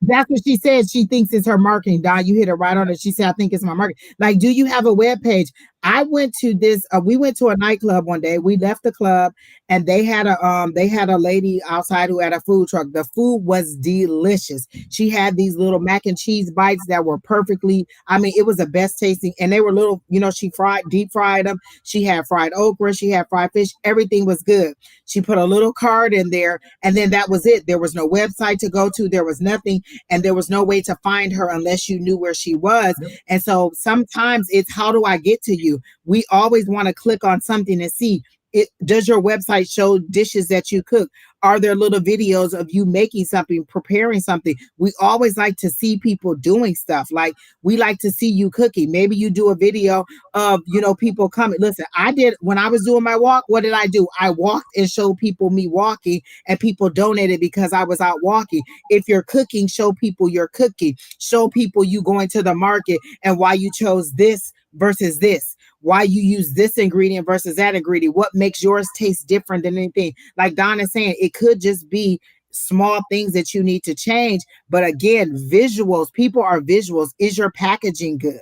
That's what she said. She thinks it's her marketing. Don, you hit it right on it. She said, I think it's my marketing. Like, do you have a web page? I went to this, we went to a nightclub one day. We left the club, and they had a lady outside who had a food truck. The food was delicious. She had these little mac and cheese bites that were it was the best tasting, and they were little, she deep fried them. She had fried okra, she had fried fish, everything was good. She put a little card in there, and then that was it. There was no website to go to, there was nothing, and there was no way to find her unless you knew where she was. Yep. And so sometimes it's, how do I get to you? We always want to click on something and see does your website show dishes that you cook? Are there little videos of you making something, preparing something? We always like to see people doing stuff. Like, we like to see you cooking. Maybe you do a video of, people coming. Listen, when I was doing my walk, what did I do? I walked and showed people me walking, and people donated because I was out walking. If you're cooking, show people you're cooking. Show people you going to the market and why you chose this versus this. Why you use this ingredient versus that ingredient. What makes yours taste different than anything? Like Don is saying, it could just be small things that you need to change. But again, visuals, people are visuals. Is your packaging good?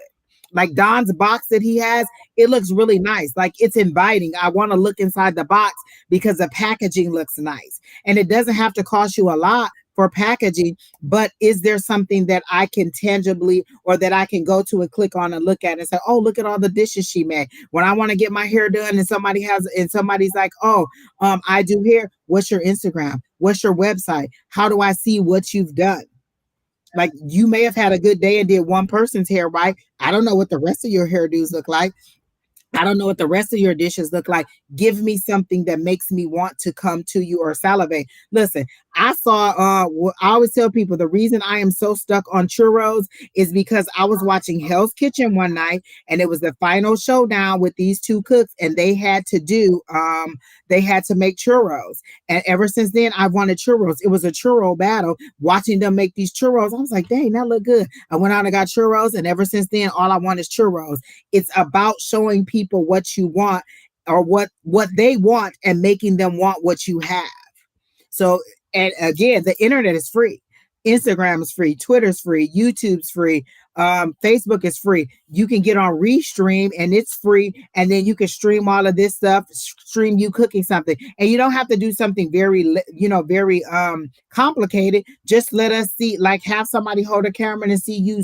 Like Don's box that he has, it looks really nice. Like, it's inviting. I want to look inside the box because the packaging looks nice. And it doesn't have to cost you a lot for packaging, but is there something that I can tangibly, or that I can go to and click on and look at and say, oh, look at all the dishes she made. When I want to get my hair done and somebody's like, oh, I do hair. What's your Instagram? What's your website? How do I see what you've done? Like, you may have had a good day and did one person's hair right. I don't know what the rest of your hairdos look like. I don't know what the rest of your dishes look like. Give me something that makes me want to come to you or salivate. Listen, I always tell people the reason I am so stuck on churros is because I was watching Hell's Kitchen one night, and it was the final showdown with these two cooks, and they had to make churros. And ever since then, I wanted churros. It was a churro battle. Watching them make these churros, I was like, dang, that look good. I went out and got churros, and ever since then, all I want is churros. It's about showing people what you want, or what they want, and making them want what you have. So, and again, the internet is free. Instagram is free, Twitter's free, YouTube's free, Facebook is free. You can get on Restream and it's free, and then you can stream all of this stuff, stream you cooking something, and you don't have to do something very, very complicated. Just let us see, like have somebody hold a camera and see you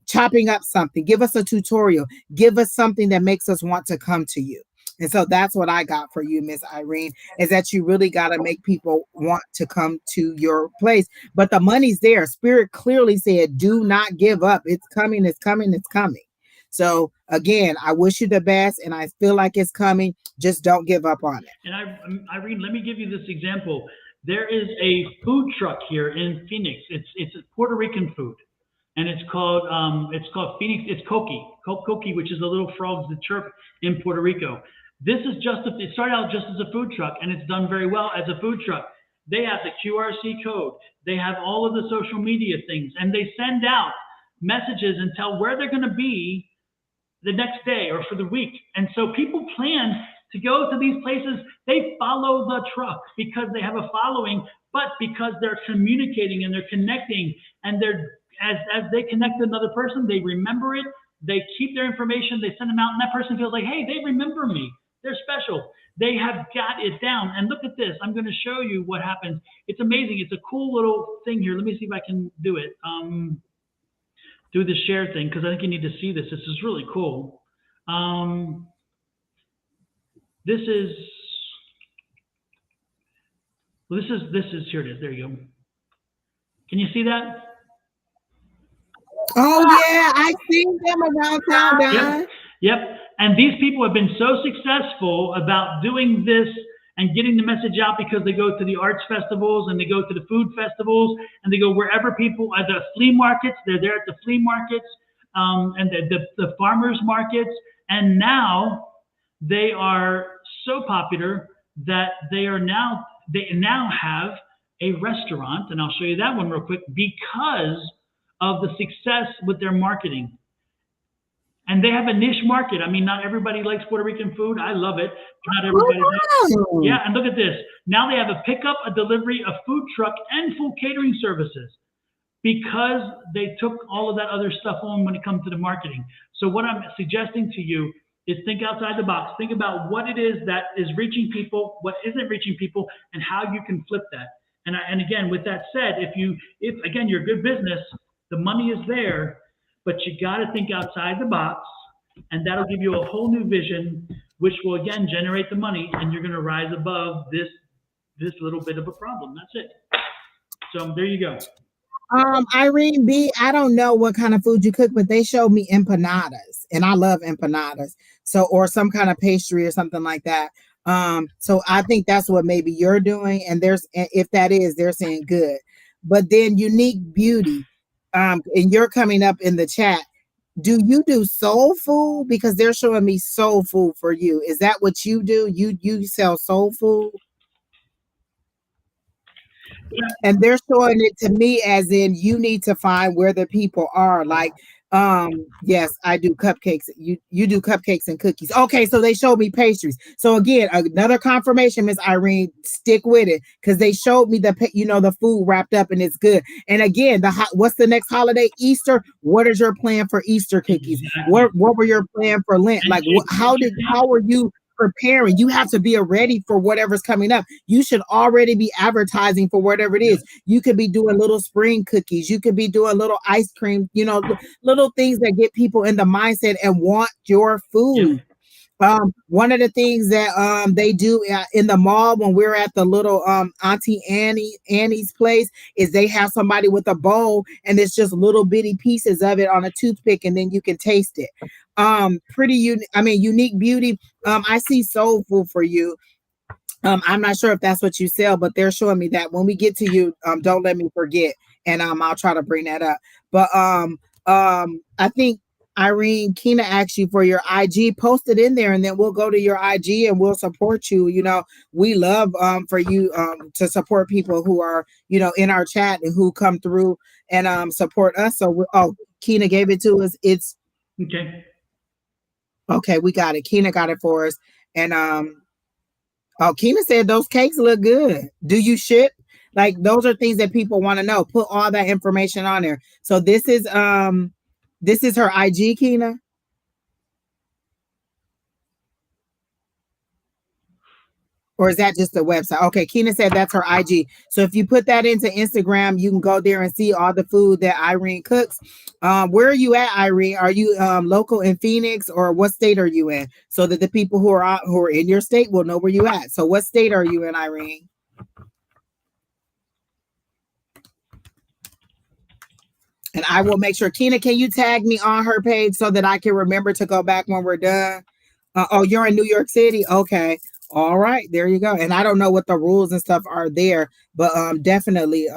chopping up something. Give us a tutorial. Give us something that makes us want to come to you. And so that's what I got for you, Miss Irene, is that you really got to make people want to come to your place. But the money's there. Spirit clearly said, do not give up. It's coming, it's coming, it's coming. So again, I wish you the best, and I feel like it's coming. Just don't give up on it. And Irene, let me give you this example. There is a food truck here in Phoenix. It's Puerto Rican food, and it's called Phoenix. It's coqui, which is the little frogs that chirp in Puerto Rico. This is it started out just as a food truck, and it's done very well as a food truck. They have the QRC code. They have all of the social media things, and they send out messages and tell where they're going to be the next day or for the week. And so people plan to go to these places. They follow the truck because they have a following, but because they're communicating and they're connecting, and as they connect to another person, they remember it. They keep their information. They send them out, and that person feels like, hey, they remember me. They're special. They have got it down. And look at this. I'm going to show you what happens. It's amazing. It's a cool little thing here. Let me see if I can do it. Do the share thing, because I think you need to see this. This is really cool. This is here it is. There you go. Can you see that? Oh yeah, I've seen them around town, Don. Yep. And these people have been so successful about doing this and getting the message out, because they go to the arts festivals and they go to the food festivals and they go wherever people at the flea markets. They're there at the flea markets and the farmers markets. And now they are so popular that they now have a restaurant, and I'll show you that one real quick, because of the success with their marketing. And they have a niche market. I mean, not everybody likes Puerto Rican food. I love it. Not everybody does. Yeah, and look at this. Now they have a pickup, a delivery, a food truck, and full catering services, because they took all of that other stuff on when it comes to the marketing. So what I'm suggesting to you is think outside the box. Think about what it is that is reaching people, what isn't reaching people, and how you can flip that. And again, with that said, if again, you're a good business, the money is there, but you got to think outside the box, and that'll give you a whole new vision, which will again generate the money, and you're going to rise above this little bit of a problem. That's it. So there you go. Irene B, I don't know what kind of food you cook, but they showed me empanadas, and I love empanadas. So, or some kind of pastry or something like that. So I think that's what maybe you're doing, and if that is, they're saying good. But then Unique Beauty, and you're coming up in the chat. Do you do soul food? Because they're showing me soul food for you. Is that what you do? You sell soul food? And they're showing it to me as in you need to find where the people are. Like, yes, I do cupcakes. You do cupcakes and cookies. Okay, so they showed me pastries. So again, another confirmation, Miss Irene, stick with it, because they showed me the food wrapped up and it's good. And again, what's the next holiday? Easter. What is your plan for Easter cookies? What were your plan for Lent? Like, how were you preparing? You have to be ready for whatever's coming up. You should already be advertising for whatever it is. You could be doing little spring cookies. You could be doing little ice cream, little things that get people in the mindset and want your food. One of the things that they do in the mall when we're at the little Auntie Annie's place is they have somebody with a bowl, and it's just little bitty pieces of it on a toothpick, and then you can taste it. Unique Beauty. I see soul food for you. I'm not sure if that's what you sell, but they're showing me that when we get to you, don't let me forget, and I'll try to bring that up. But I think Irene, Kina asked you for your IG. Post it in there, and then we'll go to your IG and we'll support you. We love for you to support people who are in our chat and who come through and support us. So Kina gave it to us. It's okay. We got it. Kina got it for us, and Kina said those cakes look good. Do you ship? Like those are things that people want to know. Put all that information on there. So this is her IG, Kina. Or is that just the website? Okay, Kina said that's her IG. So if you put that into Instagram, you can go there and see all the food that Irene cooks. Where are you at, Irene? Are you local in Phoenix, or what state are you in? So that the people who are in your state will know where you at. So what state are you in, Irene? And I will make sure. Kina, can you tag me on her page so that I can remember to go back when we're done? Oh, you're in New York City? Okay. All right, there you go. And I don't know what the rules and stuff are there, but definitely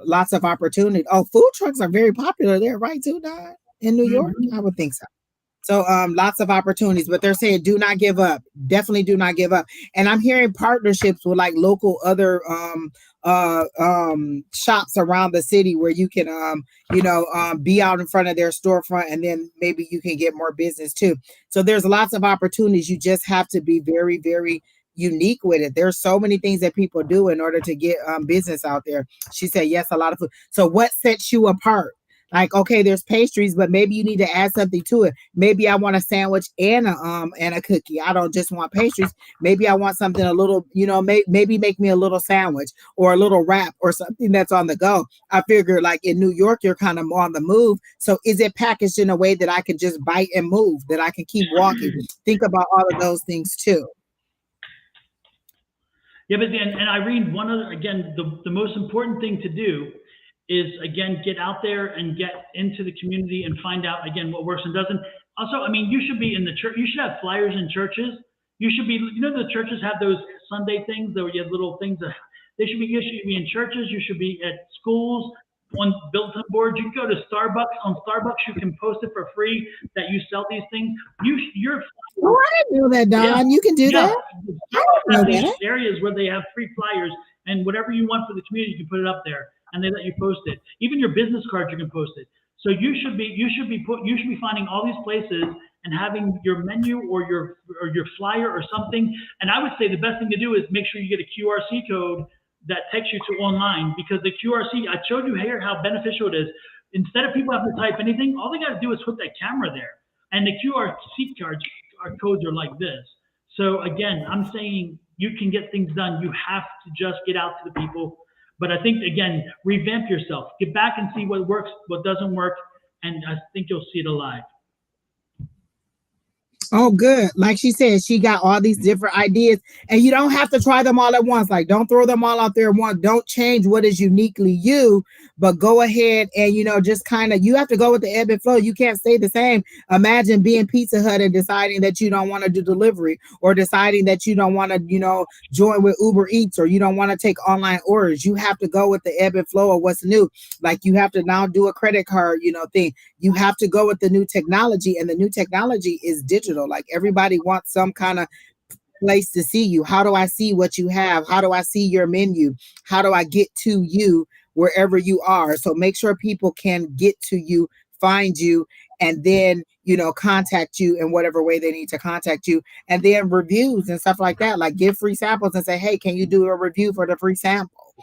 lots of opportunity. Oh, food trucks are very popular there, right, too, Don? In New York? I would think so. So lots of opportunities, but they're saying do not give up. Definitely do not give up. And I'm hearing partnerships with like local other shops around the city where you can be out in front of their storefront, and then maybe you can get more business too. So there's lots of opportunities. You just have to be very, very unique with it. There's so many things that people do in order to get business out there. She said yes, a lot of food. So what sets you apart? Like, okay, there's pastries, but maybe you need to add something to it. Maybe I want a sandwich and a cookie. I don't just want pastries. Maybe I want something a little, maybe make me a little sandwich or a little wrap or something that's on the go. I figure like in New York, you're kind of more on the move. So is it packaged in a way that I can just bite and move, that I can keep walking? Think about all of those things too. Yeah, but then, and Irene, one other, again, the most important thing to do is, again, get out there and get into the community and find out, again, what works and doesn't. Also, I mean, you should be in the church. You should have flyers in churches. You should be, the churches have those Sunday things where you have little things. You should be in churches. You should be at schools, on bulletin boards. You can go to Starbucks. On Starbucks, you can post it for free that you sell these things. You're. Oh, I didn't know that, Don. Yeah. You can do that. I don't know these areas where they have free flyers, and whatever you want for the community, you can put it up there, and they let you post it. Even your business cards, you can post it. So you should be finding all these places and having your menu or your flyer or something. And I would say the best thing to do is make sure you get a QRC code that takes you to online, because the QRC, I showed you here how beneficial it is. Instead of people having to type anything, all they got to do is put that camera there, and the QRC codes are like this. So again, I'm saying you can get things done. You have to just get out to the people. But I think, again, revamp yourself. Get back and see what works, what doesn't work, and I think you'll see it alive. Oh, good. Like she said, she got all these different ideas, and you don't have to try them all at once. Like, don't throw them all out there at once. Don't change what is uniquely you, but go ahead and, just kind of, you have to go with the ebb and flow. You can't stay the same. Imagine being Pizza Hut and deciding that you don't want to do delivery, or deciding that you don't want to, join with Uber Eats, or you don't want to take online orders. You have to go with the ebb and flow of what's new. Like, you have to now do a credit card, thing. You have to go with the new technology, and the new technology is digital. Like, everybody wants some kind of place to see you. How do I see what you have? How do I see your menu? How do I get to you wherever you are? So make sure people can get to you, find you, and then, contact you in whatever way they need to contact you. And then reviews and stuff like that. Like, give free samples and say, hey, can you do a review for the free sample?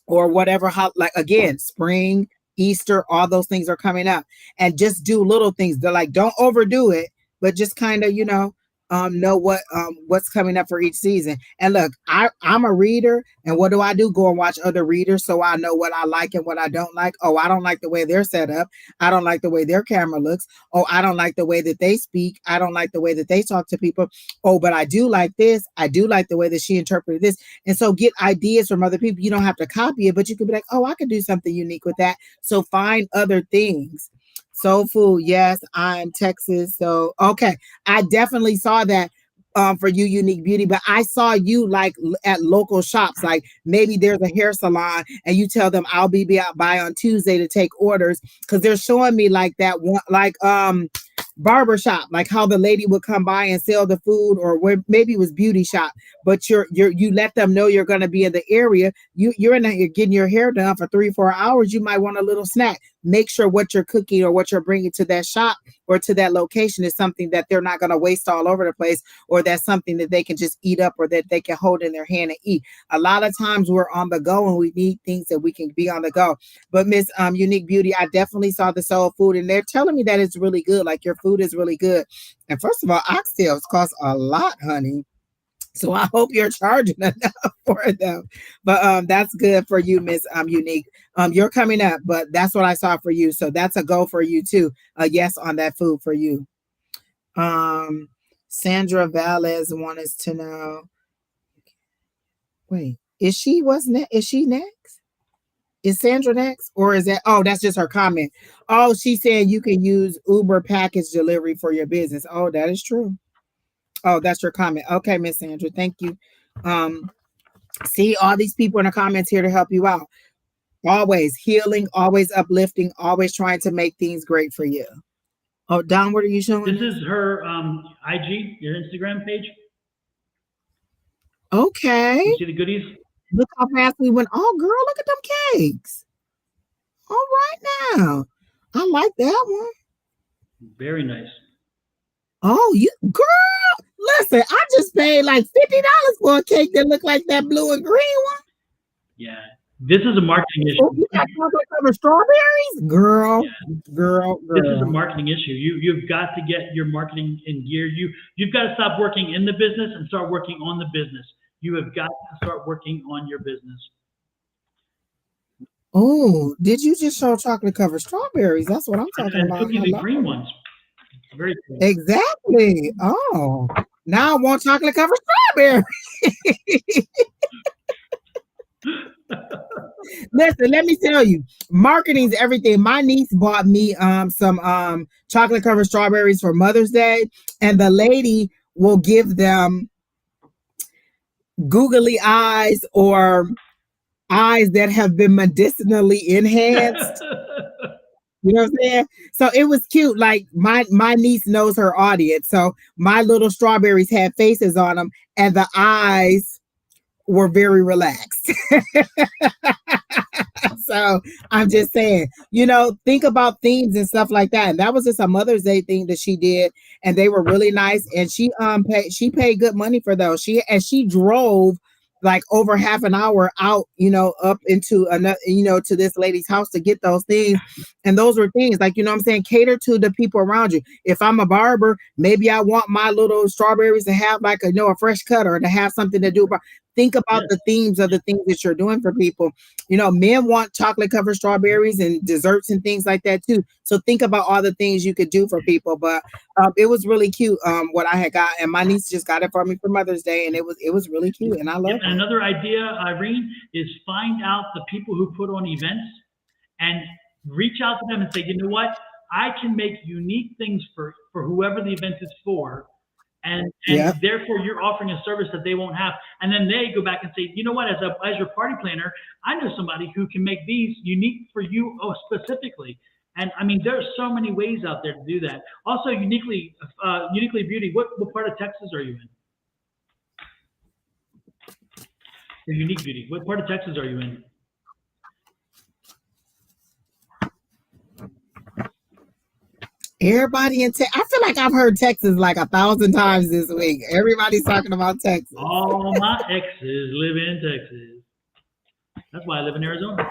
Or whatever, like, again, spring, Easter, all those things are coming up. And just do little things. They're like, don't overdo it, but just kind of, know what's coming up for each season. And look, I'm a reader, and what do? Go and watch other readers, so I know what I like and what I don't like. Oh, I don't like the way they're set up. I don't like the way their camera looks. Oh, I don't like the way that they speak. I don't like the way that they talk to people. Oh, but I do like this. I do like the way that she interpreted this. And so get ideas from other people. You don't have to copy it, but you could be like, oh, I could do something unique with that. So find other things. Soul food, yes, I'm Texas. So okay, I definitely saw that for you, Unique Beauty, but I saw you like at local shops. Like, maybe there's a hair salon and you tell them I'll be out by on Tuesday to take orders, because they're showing me like that one, like barber shop, like how the lady would come by and sell the food, or where maybe it was beauty shop, but you let them know you're going to be in the area. You're getting your hair done for 3-4 hours. You might want a little snack. Make sure what you're cooking or what you're bringing to that shop or to that location is something that they're not going to waste all over the place, or that's something that they can just eat up, or that they can hold in their hand and eat. A lot of times we're on the go and we need things that we can be on the go. But Miss Unique Beauty, I definitely saw the soul food, and they're telling me that it's really good. Like, your food is really good. And first of all, oxtails cost a lot, honey. So I hope you're charging enough for them. But that's good for you, Miss Unique. You're coming up, but that's what I saw for you. So that's a go for you too. Yes on that food for you. Sandra Valles wanted to know. Wait, is she next? Is Sandra next? Or is that, oh, that's just her comment. Oh, she said you can use Uber package delivery for your business. Oh, that is true. Oh, that's your comment. Okay, Miss Sandra, thank you. See all these people in the comments here to help you out. Always healing, always uplifting, always trying to make things great for you. Oh, Don, what are you showing? This is her IG, your Instagram page. Okay. You see the goodies? Look how fast we went. Oh, girl, look at them cakes. All right now. I like that one. Very nice. Oh, you girl, listen, I just paid like $50 for a cake that looked like that blue and green one. Yeah. This is a marketing issue. Oh, you got chocolate covered strawberries? Girl, yeah. girl. This is a marketing issue. You've got to get your marketing in gear. You've got to stop working in the business and start working on the business. You have got to start working on your business. Oh, did you just show chocolate covered strawberries? That's what I'm talking about. Cookies and green ones. Very cool. Exactly. Oh, now I want chocolate covered strawberries. Listen, let me tell you, marketing's everything. My niece bought me some chocolate covered strawberries for Mother's Day, and the lady will give them googly eyes or eyes that have been medicinally enhanced. You know what I'm saying? So it was cute. Like my niece knows her audience. So my little strawberries had faces on them, and the eyes were very relaxed. So I'm just saying, think about themes and stuff like that. And that was just a Mother's Day thing that she did, and they were really nice. And she paid good money for those. She drove like over half an hour out, up into another, to this lady's house to get those things. And those were things like, what I'm saying, cater to the people around you. If I'm a barber, maybe I want my little strawberries to have like a fresh cut, or to have something to do about. Think about the themes of the things that you're doing for people. Men want chocolate covered strawberries and desserts and things like that too. So think about all the things you could do for people. But it was really cute what I had got, and my niece just got it for me for Mother's Day, and it was really cute, and I love it. And another idea, Irene, is find out the people who put on events and reach out to them and say, you know what, I can make unique things for whoever the event is for. And therefore you're offering a service that they won't have. And then they go back and say, you know what, as your party planner, I know somebody who can make these unique for you specifically. And I mean, there's so many ways out there to do that. Also, Uniquely Beauty, what part of Texas are you in? Or Unique Beauty, what part of Texas are you in? Everybody in Texas. I feel like I've heard Texas like 1,000 times this week. Everybody's talking about Texas. All my exes live in Texas. That's why I live in Arizona.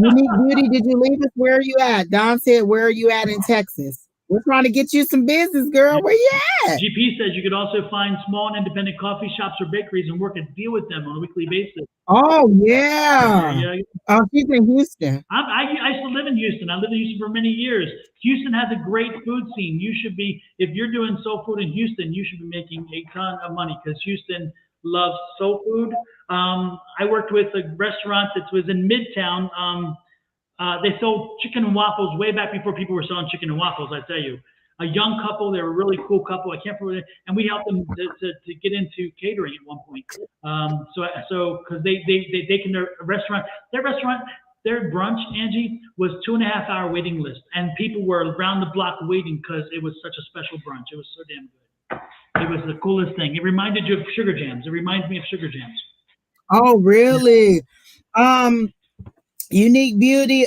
Unique Beauty, did you leave us? Where are you at? Don said, where are you at in Texas? We're trying to get you some business, girl. Where you at? GP says you could also find small and independent coffee shops or bakeries and work a deal with them on a weekly basis. Oh, yeah. Oh, she's in Houston. I used to live in Houston. I lived in Houston for many years. Houston has a great food scene. You should be, if you're doing soul food in Houston, you should be making a ton of money, because Houston loves soul food. I worked with a restaurant that was in Midtown. They sold chicken and waffles way back before people were selling chicken and waffles, I tell you. A young couple, they were a really cool couple. I can't remember, and we helped them to get into catering at one point. So because they can, their restaurant, Their brunch, Angie, was 2.5 hour waiting list, and people were around the block waiting because it was such a special brunch. It was so damn good. It was the coolest thing. It reminded you of Sugar Jams. It reminds me of Sugar Jams. Oh, really? Um, Unique Beauty.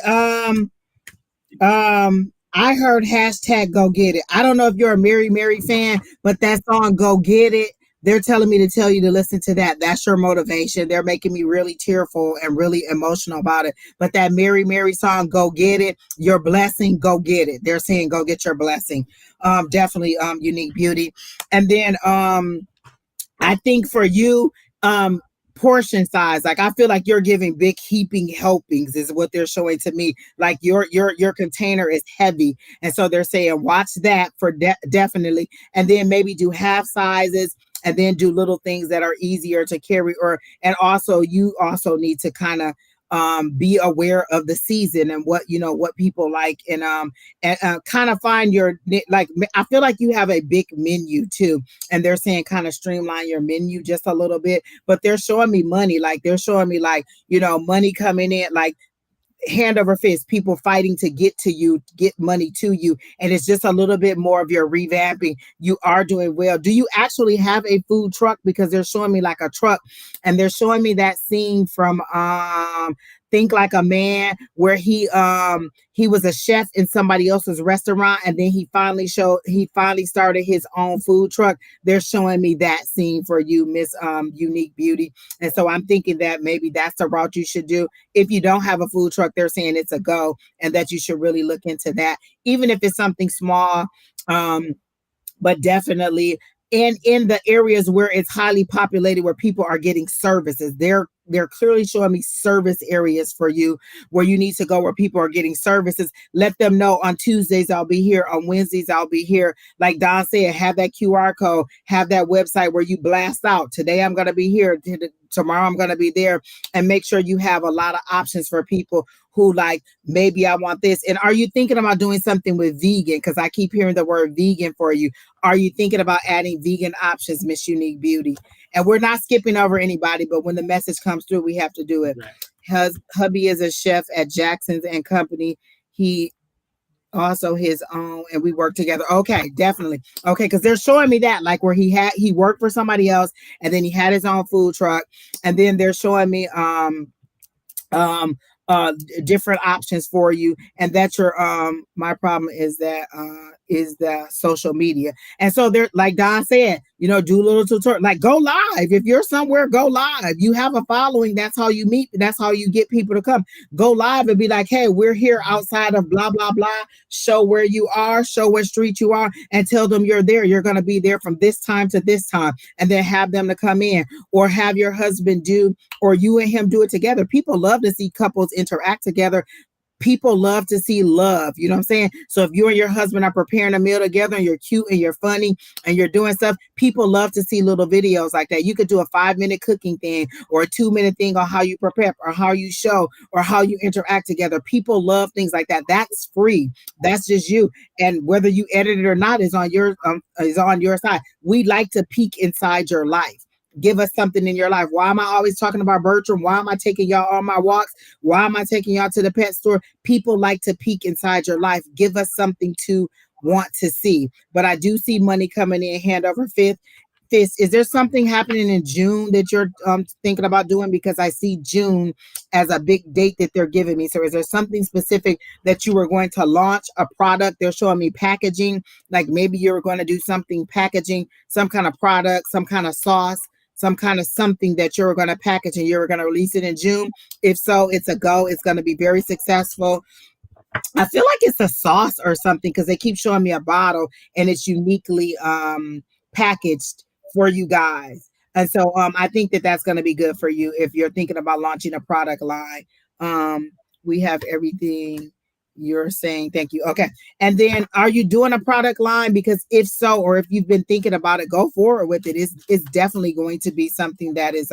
I heard hashtag go get it. I don't know if you're a Mary fan, but that song Go Get It, they're telling me to tell you to listen to that. That's your motivation. They're making me really tearful and really emotional about it. But that Mary song, Go Get It, your blessing, go get it. They're saying go get your blessing. Definitely Unique Beauty. And then I think for you, portion size, like I feel like you're giving big heaping helpings is what they're showing to me. Like your container is heavy, and so they're saying watch that for definitely, and then maybe do half sizes, and then do little things that are easier to carry. Or and also you also need to kind of be aware of the season and what what people like, and kind of find your, like, I feel like you have a big menu too, and they're saying kind of streamline your menu just a little bit. But they're showing me money, like they're showing me like money coming in, like hand over fist, people fighting to get to you, get money to you. And it's just a little bit more of your revamping. You are doing well. Do you actually have a food truck? Because they're showing me like a truck, and they're showing me that scene from Think Like a Man, where he was a chef in somebody else's restaurant, and then he finally started his own food truck. They're showing me that scene for you, Miss Unique Beauty. And so I'm thinking that maybe that's the route you should do. If you don't have a food truck, they're saying it's a go, and that you should really look into that, even if it's something small. But definitely in the areas where it's highly populated, where people are getting services, they're clearly showing me service areas for you, where you need to go, where people are getting services. Let them know on Tuesdays I'll be here, on Wednesdays I'll be here. Like Don said, have that QR code, have that website where you blast out, today I'm going to be here, tomorrow I'm going to be there, and make sure you have a lot of options for people who like, maybe I want this. And are you thinking about doing something with vegan? Because I keep hearing the word vegan for you. Are you thinking about adding vegan options, Miss Unique Beauty? And we're not skipping over anybody, but when the message comes through, we have to do it. Right. Hubby is a chef at Jackson's and Company. He also his own, and we work together. Okay, definitely. Okay, because they're showing me that, like, where he worked for somebody else, and then he had his own food truck, and then they're showing me different options for you. And that's your my problem is the social media. And so they're, like Don said, do a little tutorial, like go live. If you're somewhere, go live. You have a following, that's how you meet, that's how you get people to come. Go live and be like, hey, we're here outside of blah blah blah. Show where you are, show what street you are, and tell them you're there. You're going to be there from this time to this time, and then have them to come in, or have your husband do, or you and him do it together. People love to see couples interact together. People love to see love. You know what I'm saying? So if you and your husband are preparing a meal together, and you're cute and you're funny and you're doing stuff, people love to see little videos like that. You could do a 5-minute cooking thing, or a 2-minute thing on how you prepare, or how you show, or how you interact together. People love things like that. That's free. That's just you. And whether you edit it or not is on your side. We like to peek inside your life. Give us something in your life. Why am I always talking about Bertram? Why am I taking y'all on my walks? Why am I taking y'all to the pet store? People like to peek inside your life. Give us something to want to see. But I do see money coming in hand over fist. Is there something happening in June that you're thinking about doing? Because I see June as a big date that they're giving me. So is there something specific that you were going to launch, a product? They're showing me packaging, like maybe you're going to do something packaging, some kind of product, some kind of sauce, some kind of something that you're going to package, and you're going to release it in June. If so, it's a go. It's going to be very successful. I feel like it's a sauce or something, because they keep showing me a bottle, and it's uniquely packaged for you guys. And so I think that that's going to be good for you if you're thinking about launching a product line. We have everything you're saying. Thank you. Okay. And then, are you doing a product line? Because if so, or if you've been thinking about it, go forward with it. It's definitely going to be something that is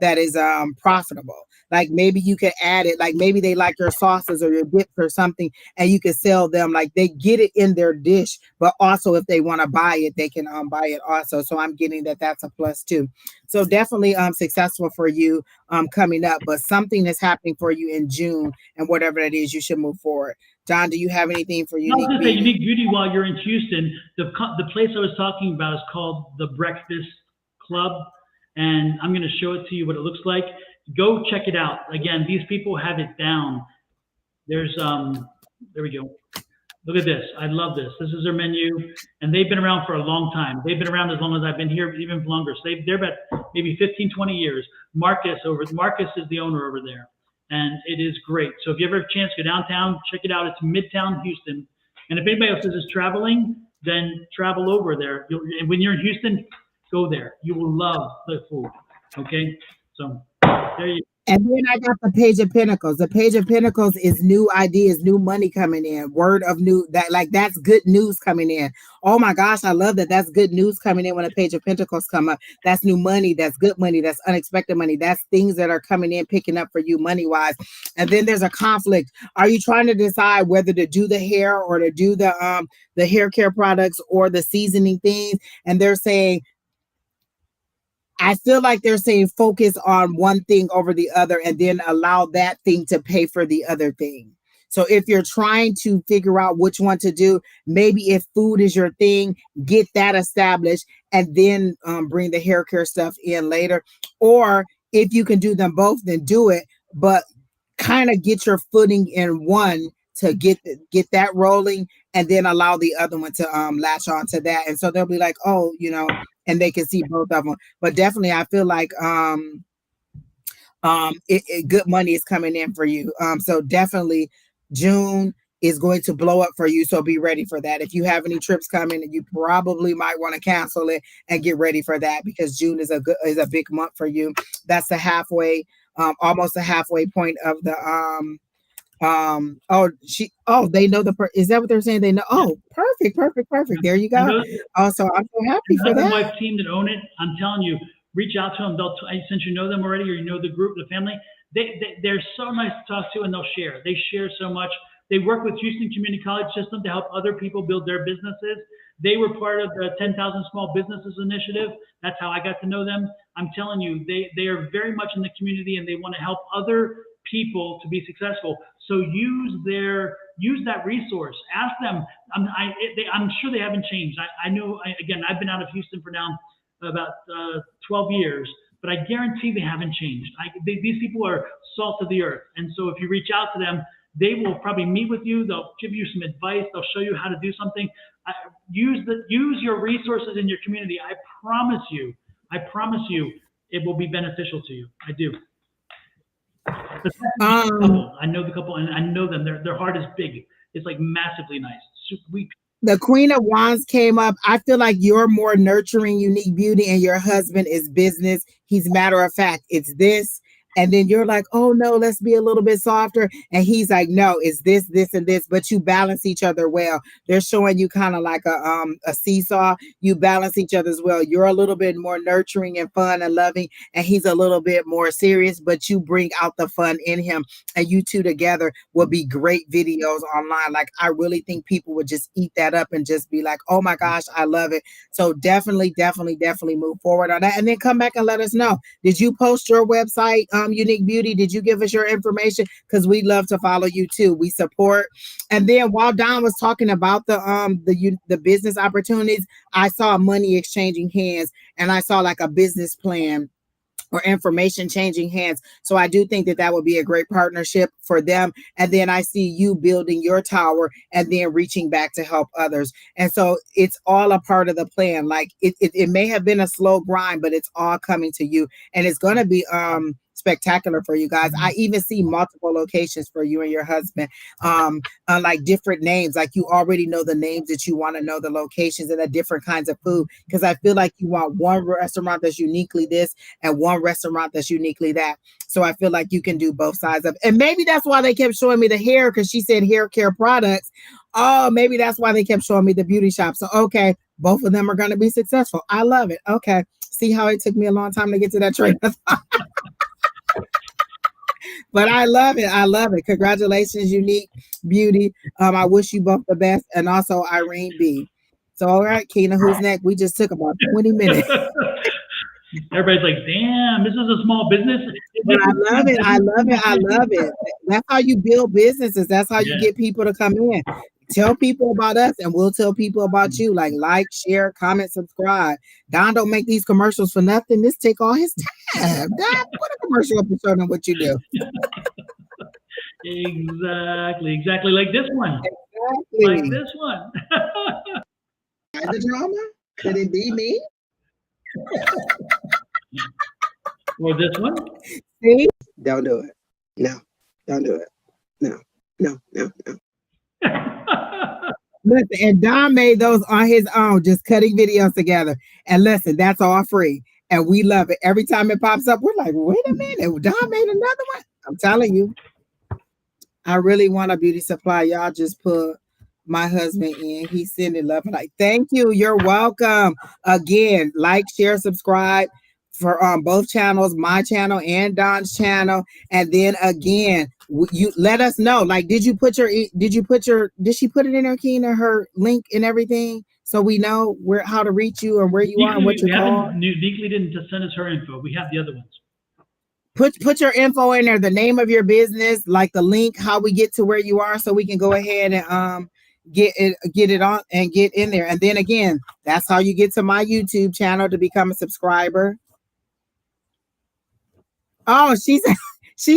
that is profitable. Like maybe you could add it, like maybe they like your sauces or your dips or something, and you can sell them, like they get it in their dish, but also if they want to buy it, they can buy it also. So I'm getting that that's a plus too. So definitely successful for you coming up, but something is happening for you in June, and whatever that is, you should move forward. Don, do you have anything for I was Unique going to say, Beauty? Unique Beauty, while you're in Houston, the place I was talking about is called the Breakfast Club, and I'm going to show it to you what it looks like. Go check it out. Again, these people have it down. There's there we go. Look at this. I love this. This is their menu, and they've been around for a long time. They've been around as long as I've been here, even longer. So they're about maybe 15, 20 years. Marcus is the owner over there, and it is great. So if you ever have a chance, go downtown, check it out. It's Midtown Houston. And if anybody else is traveling, then travel over there. When you're in Houston, go there. You will love the food. Okay, so there you. And then I got the Page of Pentacles. The Page of Pentacles is new ideas, new money coming in, word of new, that like that's good news coming in. Oh my gosh, I love that. That's good news coming in when a Page of Pentacles come up. That's new money, that's good money, that's unexpected money. That's things that are coming in, picking up for you money-wise. And then there's a conflict. Are you trying to decide whether to do the hair or to do the hair care products or the seasoning things? And they're saying, I feel like they're saying focus on one thing over the other and then allow that thing to pay for the other thing. So if you're trying to figure out which one to do, maybe if food is your thing, get that established and then bring the hair care stuff in later. Or if you can do them both, then do it. But kind of get your footing in one to get that rolling, and then allow the other one to latch on to that. And so they'll be like, oh, and they can see both of them. But definitely, I feel like good money is coming in for you. So definitely, June is going to blow up for you. So be ready for that. If you have any trips coming, you probably might want to cancel it and get ready for that, because June is a big month for you. That's the halfway, almost the halfway point of the they know is that what they're saying? They know. Oh, perfect. There you go. Also, I'm so happy for that. The wife team that own it, I'm telling you, reach out to them. Since you know them already, or you know the group, the family, they're so nice to talk to, and they'll share. They share so much. They work with Houston Community College System to help other people build their businesses. They were part of the 10,000 Small Businesses Initiative. That's how I got to know them. I'm telling you, they are very much in the community, and they want to help other people to be successful. So use that resource. Ask them. I'm sure they haven't changed. I know. Again, I've been out of Houston for now about 12 years, but I guarantee they haven't changed. These people are salt of the earth, and so if you reach out to them, they will probably meet with you. They'll give you some advice. They'll show you how to do something. Use your resources in your community. I promise you, it will be beneficial to you. I do. I know the couple, and I know them. Their heart is big. It's like massively nice. Super. The Queen of Wands came up. I feel like you're more nurturing, Unique Beauty, and your husband is business. He's matter of fact. It's this. And then you're like, oh no, let's be a little bit softer. And he's like, no, it's this, this, and this. But you balance each other well. They're showing you kind of like a seesaw. You balance each other as well. You're a little bit more nurturing and fun and loving, and he's a little bit more serious, but you bring out the fun in him. And you two together will be great videos online. Like, I really think people would just eat that up and just be like, oh my gosh, I love it. So definitely move forward on that. And then come back and let us know. Did you post your website? Unique Beauty, did you give us your information? Because we love to follow you too. We support. And then while Don was talking about the business opportunities, I saw money exchanging hands, and I saw like a business plan or information changing hands. So I do think that would be a great partnership for them. And then I see you building your tower and then reaching back to help others. And so it's all a part of the plan. Like it may have been a slow grind, but it's all coming to you, and it's going to be spectacular for you guys. I even see multiple locations for you and your husband, like different names. Like you already know the names that you want to know, the locations and the different kinds of food, because I feel like you want one restaurant that's uniquely this and one restaurant that's uniquely that. So I feel like you can do both sides of it. And maybe that's why they kept showing me the hair, because she said hair care products. Oh, maybe that's why they kept showing me the beauty shop. So okay, both of them are going to be successful. I love it. Okay, see how it took me a long time to get to that train of thought. But I love it. I love it. Congratulations, Unique Beauty. I wish you both the best, and also Irene B. So, all right, Keena, who's next? We just took about 20 minutes. Everybody's like, damn, this is a small business. But I love it. I love it. I love it. That's how you build businesses. That's how you Yeah. get people to come in. Tell people about us, and we'll tell people about you. Like, share, comment, subscribe. Don don't make these commercials for nothing. This take all his time. Don, put a commercial up and show them what you do. Exactly like this one. Exactly. Like this one. The drama? Could it be me? Or this one? See? Don't do it. No. Don't do it. No. Listen, and Don made those on his own, just cutting videos together. And listen, that's all free. And we love it. Every time it pops up, we're like, wait a minute, Don made another one. I'm telling you. I really want a beauty supply. Y'all just put my husband in. He's sending love and like, thank you. You're welcome. Again, like, share, subscribe for both channels, my channel and Don's channel. And then again, you let us know. Like, did she put it in her key, her link and everything? So we know how to reach you and where you are and what you're called. Uniquely didn't send us her info. We have the other ones. Put your info in there, the name of your business, like the link, how we get to where you are, so we can go ahead and get it on and get in there. And then again, that's how you get to my YouTube channel to become a subscriber. Oh, she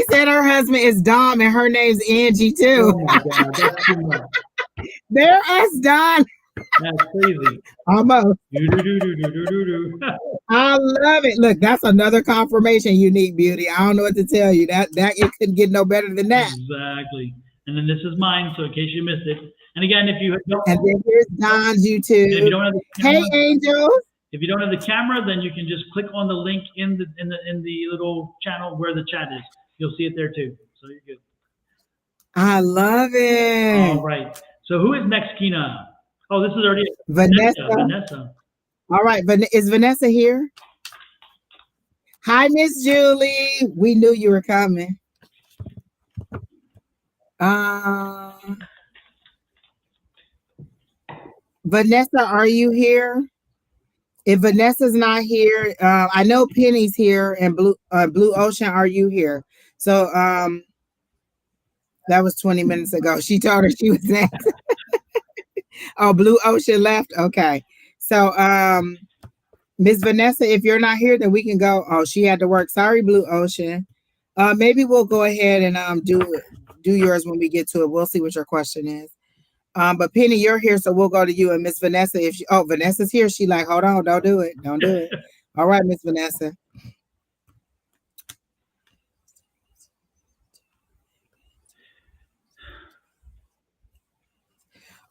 said her husband is Dom and her name's Angie too. Oh my God, that's too much. They're us, Don. That's crazy. Almost. I love it. Look, that's another confirmation, Unique Beauty. I don't know what to tell you. That it couldn't get no better than that. Exactly. And then this is mine, so in case you missed it. And again, if you don't, and then here's Don's YouTube. If you don't have the camera, hey, angels. If you don't have the camera, then you can just click on the link in the little channel where the chat is. You'll see it there too. So you're good. I love it. All right. So who is next, Keena? Oh, this is already Vanessa. All right, is Vanessa here? Hi, Miss Julie. We knew you were coming. Vanessa, are you here? If Vanessa's not here, I know Penny's here, and Blue Ocean, are you here? So that was 20 minutes ago. She told her she was next. Oh, Blue Ocean left. Okay. So Miss Vanessa, if you're not here, then we can go. Oh, she had to work. Sorry, Blue Ocean. Maybe we'll go ahead and do yours when we get to it. We'll see what your question is. But Penny, you're here, so we'll go to you. And Miss Vanessa, Vanessa's here. She like, hold on, don't do it. Don't do it. All right, Miss Vanessa.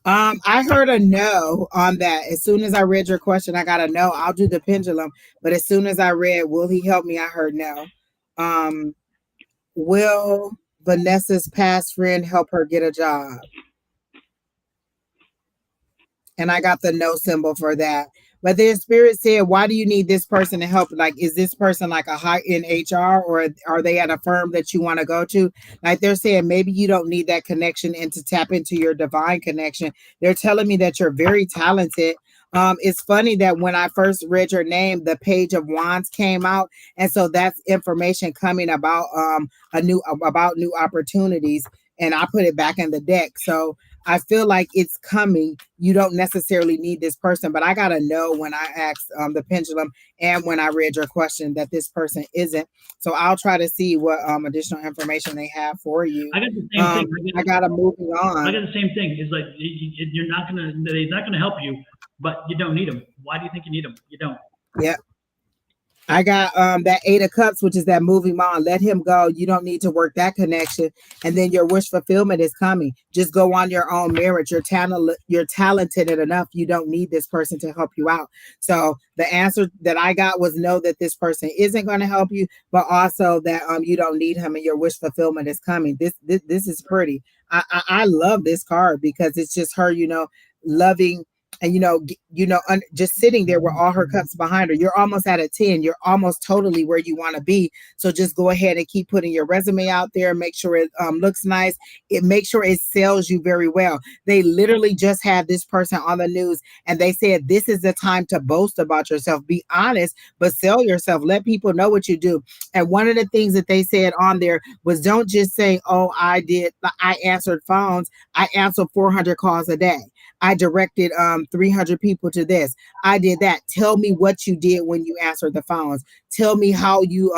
I heard a no on that. As soon as I read your question, I got a no. I'll do the pendulum. But as soon as I read, will he help me? I heard no. Will Vanessa's past friend help her get a job? And I got the no symbol for that. But then Spirit said, why do you need this person to help? Like, is this person like a high in HR, or are they at a firm that you want to go to? Like, they're saying maybe you don't need that connection and to tap into your divine connection. They're telling me that you're very talented. It's funny that when I first read your name, the Page of Wands came out. And so that's information coming about new opportunities. And I put it back in the deck. So I feel like it's coming. You don't necessarily need this person, but I got to know when I asked the pendulum and when I read your question that this person isn't. So I'll try to see what additional information they have for you. I got the same thing. I got to move on. I got the same thing. It's like they're not gonna help you, but you don't need them. Why do you think you need them? You don't. Yeah. I got that 8 of Cups, which is that moving on. Let him go. You don't need to work that connection. And then your wish fulfillment is coming. Just go on your own merit. You're talented enough. You don't need this person to help you out. So the answer that I got was no, that this person isn't going to help you, but also that you don't need him and your wish fulfillment is coming. This is pretty. I love this card because it's just her, loving and just sitting there with all her cups behind her. You're almost at a 10. You're almost totally where you want to be. So just go ahead and keep putting your resume out there. Make sure it looks nice. Make sure it sells you very well. They literally just had this person on the news, and they said this is the time to boast about yourself. Be honest, but sell yourself. Let people know what you do. And one of the things that they said on there was, don't just say, oh, I answered phones. I answered 400 calls a day. I directed 300 people to this. I did that. Tell me what you did when you answered the phones. Tell me how you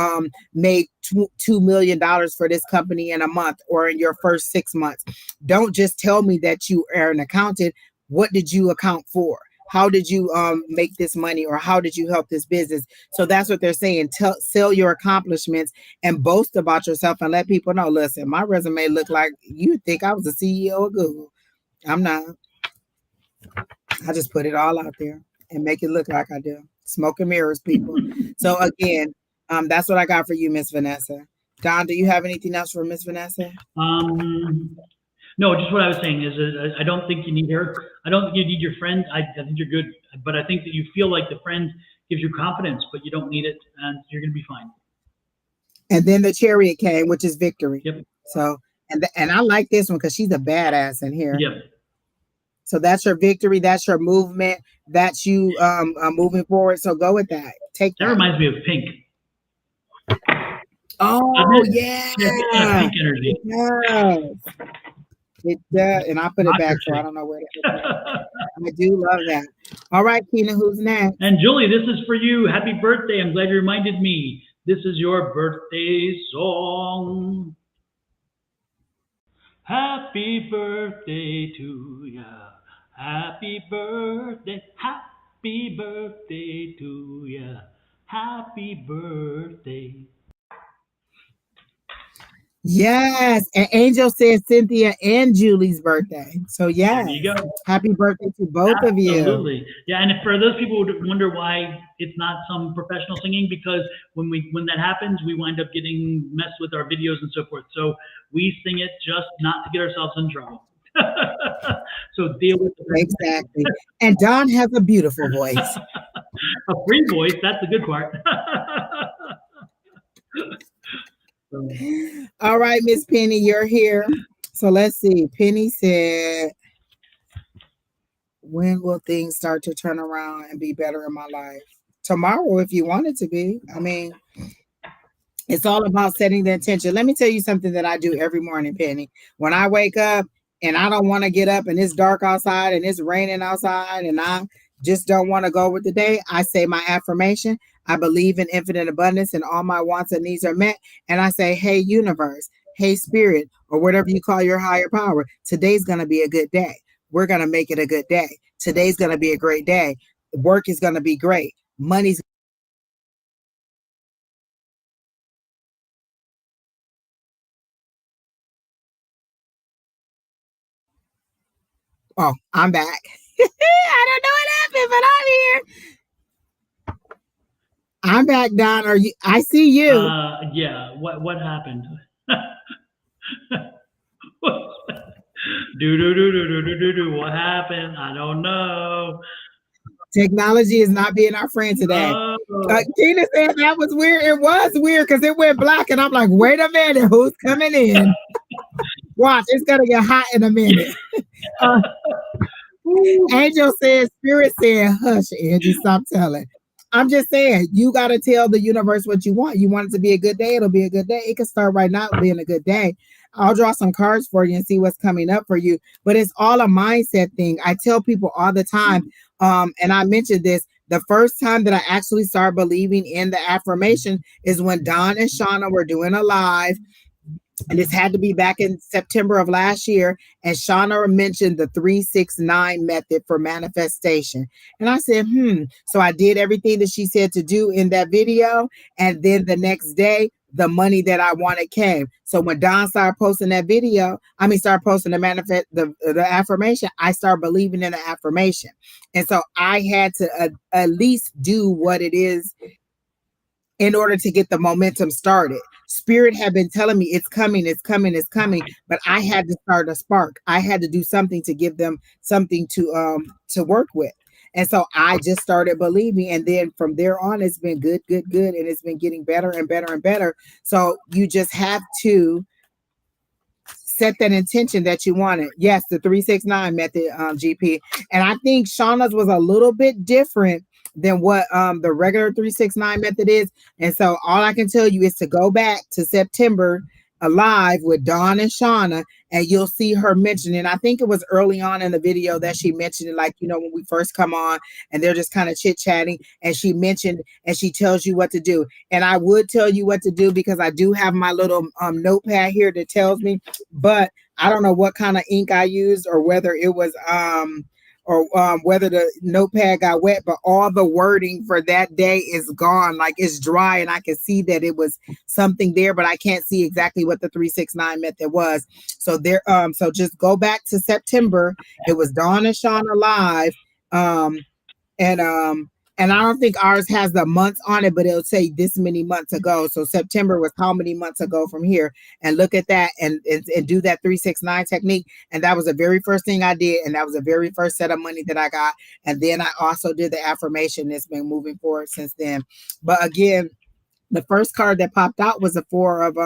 made $2 million for this company in a month or in your first 6 months. Don't just tell me that you are an accountant. What did you account for? How did you make this money, or how did you help this business? So that's what they're saying. Sell your accomplishments and boast about yourself and let people know, listen, my resume looked like you think I was the CEO of Google. I'm not. I just put it all out there and make it look like I do. Smoke and mirrors, people. So again, that's what I got for you, Miss Vanessa. Don, do you have anything else for Miss Vanessa? No, just what I was saying is I don't think you need her. I don't think you need your friend. I think you're good, but I think that you feel like the friend gives you confidence, but you don't need it, and you're going to be fine. And then the Chariot came, which is victory. Yep. So, and I like this one because she's a badass in here. Yep. So that's your victory. That's your movement. That's you moving forward. So go with that. Take that. That reminds me of Pink. Oh, yeah. Pink energy. It does. And I put it back, so I don't know where to put it. I do love that. All right, Keena, who's next? And Julie, this is for you. Happy birthday. I'm glad you reminded me. This is your birthday song. Happy birthday to ya. Happy birthday. Happy birthday to ya. Happy birthday. Yes, and Angel says Cynthia and Julie's birthday. So yes, there you go. Happy birthday to both of you. Absolutely, yeah. And for those people who wonder why it's not some professional singing, because when that happens, we wind up getting messed with our videos and so forth. So we sing it just not to get ourselves in trouble. So deal with it. Exactly. And Don has a beautiful voice. A free voice. That's the good part. All right, Miss Penny, you're here. So let's see. Penny said, when will things start to turn around and be better in my life? Tomorrow, if you want it to be. I mean, it's all about setting the intention. Let me tell you something that I do every morning, Penny. When I wake up and I don't want to get up and it's dark outside and it's raining outside and I just don't want to go with the day, I say my affirmation. I believe in infinite abundance and all my wants and needs are met. And I say, hey, universe, hey, spirit, or whatever you call your higher power, today's going to be a good day. We're going to make it a good day. Today's going to be a great day. Work is going to be great. Money's Oh, I'm back. I don't know what happened, but I'm here. I'm back, Don. Are you? I see you. Yeah. What happened? Do. What happened? I don't know. Technology is not being our friend today. Tina said that was weird. It was weird because it went black, and I'm like, wait a minute, who's coming in? Watch, it's gonna get hot in a minute. Angel said, Spirit said, hush, Angie, stop telling. I'm just saying, you got to tell the universe what you want. You want it to be a good day, it'll be a good day. It can start right now being a good day. I'll draw some cards for you and see what's coming up for you. But it's all a mindset thing. I tell people all the time, and I mentioned this, the first time that I actually started believing in the affirmation is when Don and Shauna were doing a live. And this had to be back in September of last year. And Shauna mentioned the 369 method for manifestation. And I said, So I did everything that she said to do in that video. And then the next day, the money that I wanted came. So when Don started posting that video, started posting the affirmation, I started believing in the affirmation. And so I had to at least do what it is in order to get the momentum started. Spirit had been telling me it's coming, it's coming, it's coming, but I had to start a spark. I had to do something to give them something to work with. And so I just started believing. And then from there on, it's been good, good, good. And it's been getting better and better and better. So you just have to set that intention that you wanted. Yes, the 369 method, GP. And I think Shauna's was a little bit different than what the regular 369 method is. And so all I can tell you is to go back to September Alive with Dawn and Shauna, and you'll see her mentioning. I think it was early on in the video that she mentioned it, like, you know, when we first come on and they're just kind of chit-chatting, and she mentioned and she tells you what to do. And I would tell you what to do because I do have my little notepad here that tells me, but I don't know what kind of ink I used or whether it was whether the notepad got wet, but all the wording for that day is gone. Like, it's dry, and I can see that it was something there, but I can't see exactly what the 369 method was. So there, so just go back to September. It was Dawn and Shauna live. And I don't think ours has the months on it, but it'll say this many months ago. So September was how many months ago from here, and look at that and do that 369 technique. And that was the very first thing I did. And that was the very first set of money that I got. And then I also did the affirmation. It's been moving forward since then. But again, the first card that popped out was a four of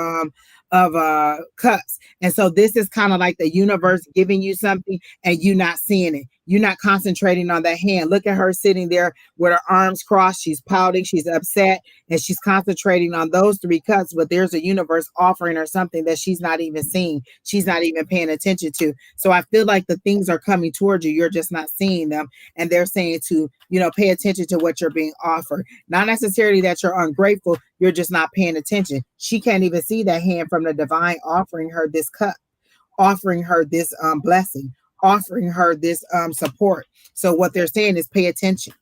cups. And so this is kind of like the universe giving you something and you not seeing it. You're not concentrating on that hand. Look at her sitting there with her arms crossed. She's pouting, she's upset, and she's concentrating on those three cups. But there's a universe offering her something that she's not even seeing. She's not even paying attention to. So I feel like the things are coming towards you. You're just not seeing them. And they're saying to, you know, pay attention to what you're being offered. Not necessarily that you're ungrateful. You're just not paying attention. She can't even see that hand from the divine offering her this cup, offering her this blessing, offering her this support. So what they're saying is pay attention,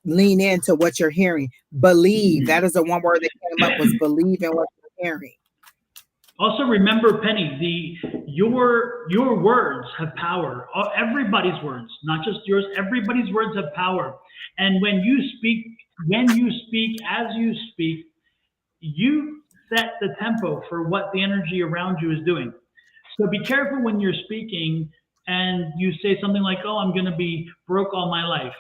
lean into what you're hearing, believe. That is the one word that came up, was believe in what you're hearing. Also remember, Penny, your words have power. Everybody's words, not just yours. Everybody's words have power. And when you speak, as you speak, you set the tempo for what the energy around you is doing. So be careful when you're speaking and you say something like, "Oh, I'm going to be broke all my life."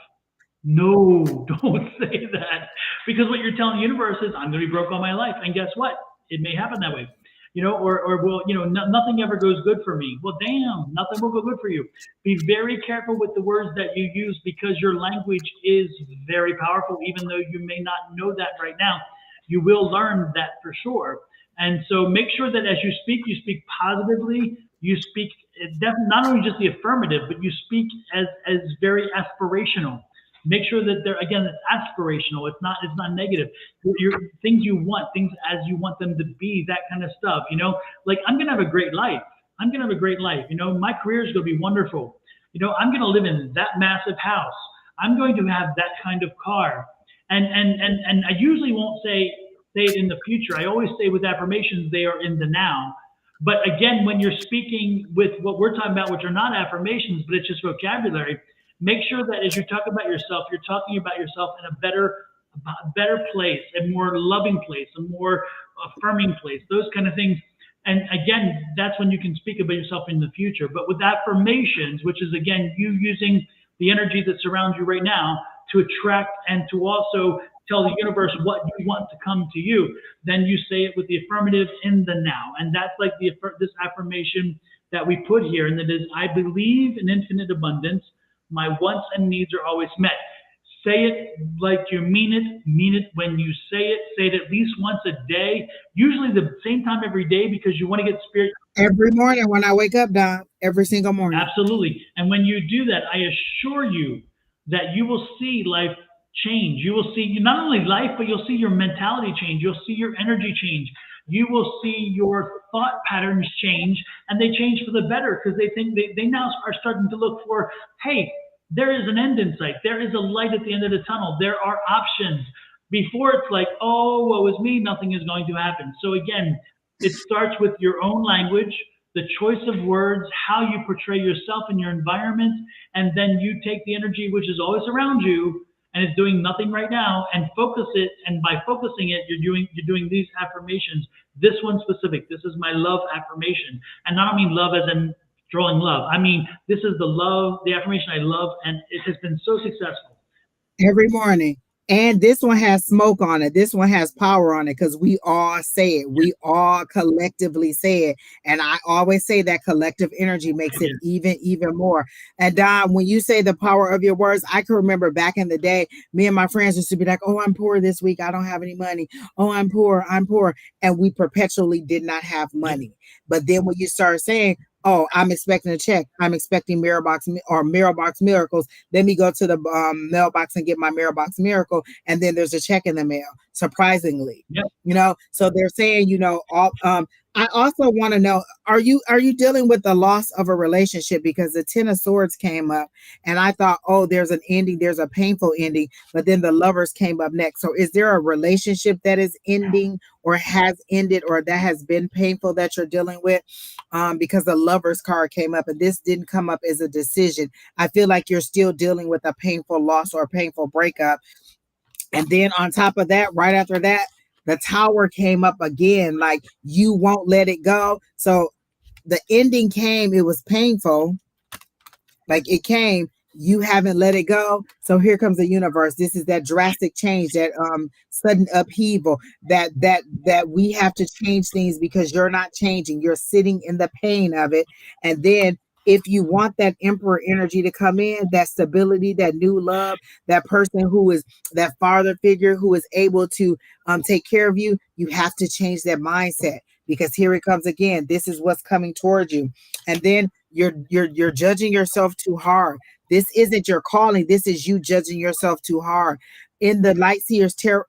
No, don't say that, because what you're telling the universe is, "I'm going to be broke all my life." And guess what? It may happen that way. You know, or well, you know, nothing ever goes good for me. Well, damn, nothing will go good for you. Be very careful with the words that you use, because your language is very powerful, even though you may not know that right now. You will learn that for sure. And so make sure that as you speak positively. You speak not only just the affirmative, but you speak as very aspirational. Make sure that they're, again, it's aspirational. It's not negative. Your things you want, things as you want them to be, that kind of stuff. You know, like, I'm gonna have a great life. I'm gonna have a great life. You know, my career is gonna be wonderful. You know, I'm gonna live in that massive house. I'm going to have that kind of car. And I usually won't say it in the future. I always say with affirmations, they are in the now. But again, when you're speaking with what we're talking about, which are not affirmations, but it's just vocabulary, make sure that as you talk about yourself, you're talking about yourself in a better place, a more loving place, a more affirming place, those kind of things. And again, that's when you can speak about yourself in the future. But with affirmations, which is, again, you using the energy that surrounds you right now to attract and to also tell the universe what you want to come to you, then you say it with the affirmative in the now. And that's like this affirmation that we put here, and that is, I believe in infinite abundance. My wants and needs are always met. Say it like you mean it. Mean it when you say it. Say it at least once a day, usually the same time every day, because you want to get spirit. Every morning when I wake up, Don, every single morning. Absolutely. And when you do that, I assure you that you will see life change. You will see not only life, but you'll see your mentality change. You'll see your energy change. You will see your thought patterns change, and they change for the better, because they think they now are starting to look for, hey, there is an end in sight. There is a light at the end of the tunnel. There are options. Before, it's like, oh, woe is me, nothing is going to happen. So again, it starts with your own language, the choice of words, how you portray yourself in your environment, and then you take the energy which is always around you, and it's doing nothing right now, and focus it. And by focusing it, you're doing these affirmations. This one specific. This is my love affirmation, and I don't mean love as in drawing love. I mean this is the affirmation I love, and it has been so successful. Every morning. And this one has smoke on it. This one has power on it because we all say it. We all collectively say it. And I always say that collective energy makes it even more. And Don, when you say the power of your words, I can remember back in the day, me and my friends used to be like, oh, I'm poor this week. I don't have any money. Oh, I'm poor. I'm poor. And we perpetually did not have money. But then when you start saying, oh, I'm expecting a check. I'm expecting mailbox miracles. Let me go to the mailbox and get my mailbox miracle. And then there's a check in the mail, surprisingly. Yep. You know, so they're saying, you know, all I also want to know, are you dealing with the loss of a relationship? Because the Ten of Swords came up and I thought, oh, there's an ending, there's a painful ending, but then the Lovers came up next. So is there a relationship that is ending or has ended or that has been painful that you're dealing with? Because the Lovers card came up and this didn't come up as a decision. I feel like you're still dealing with a painful loss or a painful breakup. And then on top of that, right after that, the Tower came up again, like you won't let it go. So the ending came, it was painful. Like it came, you haven't let it go. So here comes the universe. This is that drastic change, that sudden upheaval, that we have to change things because you're not changing. You're sitting in the pain of it. And then if you want that Emperor energy to come in, that stability, that new love, that person who is that father figure who is able to take care of you, you have to change that mindset because here it comes again. This is what's coming towards you. And then you're judging yourself too hard. This isn't your calling. This is you judging yourself too hard. In the Light Seers Tarot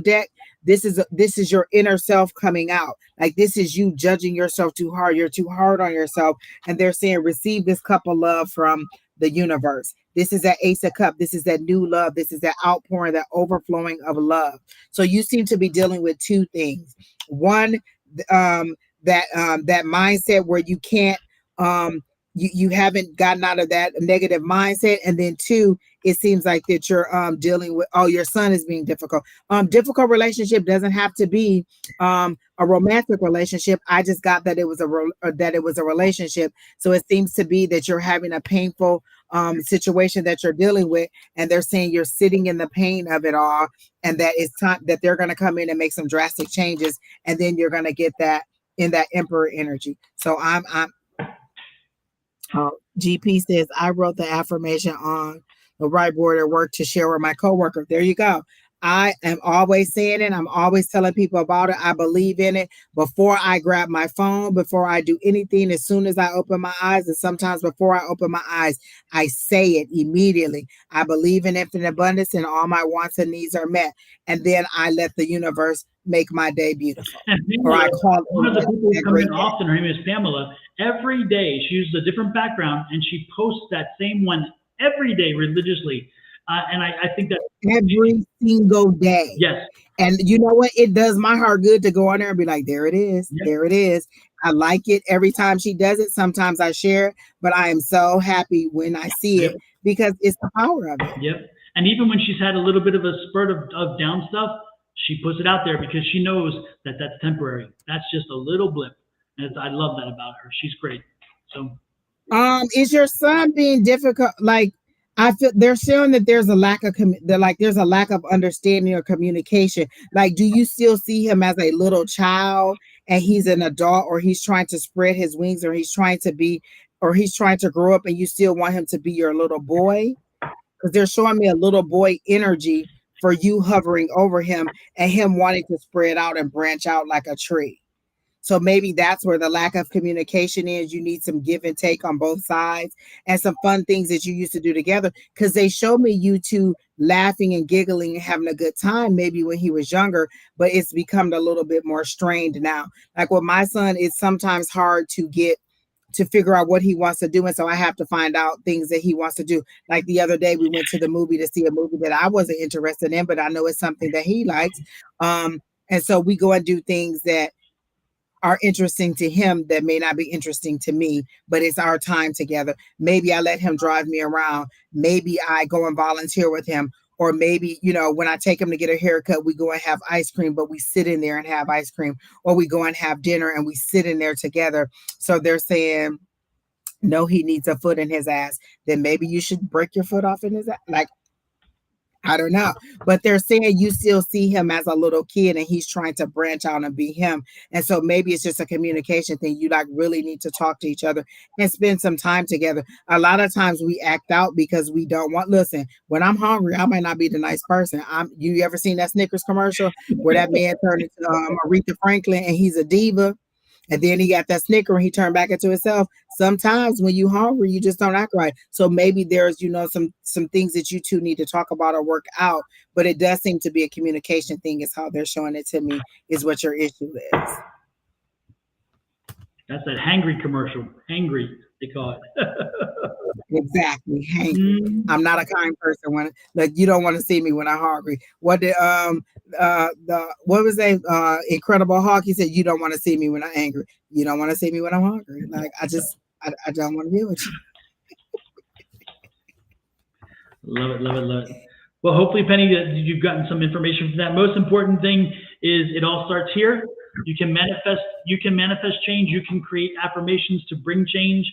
deck, this is your inner self coming out. Like this is you judging yourself too hard. You're too hard on yourself. And they're saying, receive this cup of love from the universe. This is that Ace of Cup. This is that new love. This is that outpouring, that overflowing of love. So you seem to be dealing with two things. One, that mindset where you can't, you haven't gotten out of that negative mindset. And then two, it seems like that you're dealing with, oh, your son is being difficult. Difficult relationship doesn't have to be a romantic relationship. I just got that it was a relationship. So it seems to be that you're having a painful situation that you're dealing with, and they're saying you're sitting in the pain of it all, and that it's time that they're going to come in and make some drastic changes, and then you're going to get that in that Emperor energy. So I'm GP says, I wrote the affirmation on the whiteboard at work to share with my coworker. There you go. I am always saying it. I'm always telling people about it. I believe in it. Before I grab my phone, before I do anything, as soon as I open my eyes, and sometimes before I open my eyes, I say it immediately. I believe in infinite abundance and all my wants and needs are met. And then I let the universe make my day beautiful. And Pamela, or I call one of the people who come in day. often, her name is Pamela. Every day she uses a different background and she posts that same one every day religiously. And I think that every single day. Yes. And you know what? It does my heart good to go on there and be like, there it is. Yep. There it is. I like it every time she does it. Sometimes I share it, but I am so happy when I see it because it's the power of it. Yep. And even when she's had a little bit of a spurt of down stuff, she puts it out there because she knows that that's temporary. That's just a little blip. And I love that about her. She's great. So, is your son being difficult? Like, I feel they're showing that there's a lack of there's a lack of understanding or communication. Like, do you still see him as a little child and he's an adult, or he's trying to spread his wings, or he's trying to grow up and you still want him to be your little boy? Because they're showing me a little boy energy for you hovering over him and him wanting to spread out and branch out like a tree. So maybe that's where the lack of communication is. You need some give and take on both sides and some fun things that you used to do together, because they show me you two laughing and giggling and having a good time maybe when he was younger, but it's become a little bit more strained now. Like with my son, it's sometimes hard to figure out what he wants to do. And so I have to find out things that he wants to do. Like the other day, we went to the movie to see a movie that I wasn't interested in, but I know it's something that he likes. And so we go and do things that are interesting to him that may not be interesting to me, but it's our time together. Maybe I let him drive me around. Maybe I go and volunteer with him, or maybe, you know, when I take him to get a haircut, we go and have ice cream, but we sit in there and have ice cream, or we go and have dinner and we sit in there together. So they're saying, no, he needs a foot in his ass. Then maybe you should break your foot off in his ass. Like, I don't know, but they're saying you still see him as a little kid and he's trying to branch out and be him. And so maybe it's just a communication thing. You like really need to talk to each other and spend some time together. A lot of times we act out because we don't want, listen, when I'm hungry, I might not be the nice person. You ever seen that Snickers commercial where that man turned into Aretha Franklin and he's a diva? And then he got that snicker and he turned back into himself. Sometimes when you hungry, you just don't act right. So maybe there's, you know, some things that you two need to talk about or work out. But it does seem to be a communication thing, is how they're showing it to me, is what your issue is. That's that hangry commercial. Hangry, they call it. Exactly. Hangry. I'm not a kind person when, like, you don't want to see me when I'm hungry. What did what was that Incredible Hulk? He said, you don't want to see me when I'm angry. You don't want to see me when I'm hungry. Like, I don't want to be with you. Love it, love it, love it. Well, hopefully, Penny, that you've gotten some information from that. Most important thing is it all starts here. You can manifest change. You can create affirmations to bring change.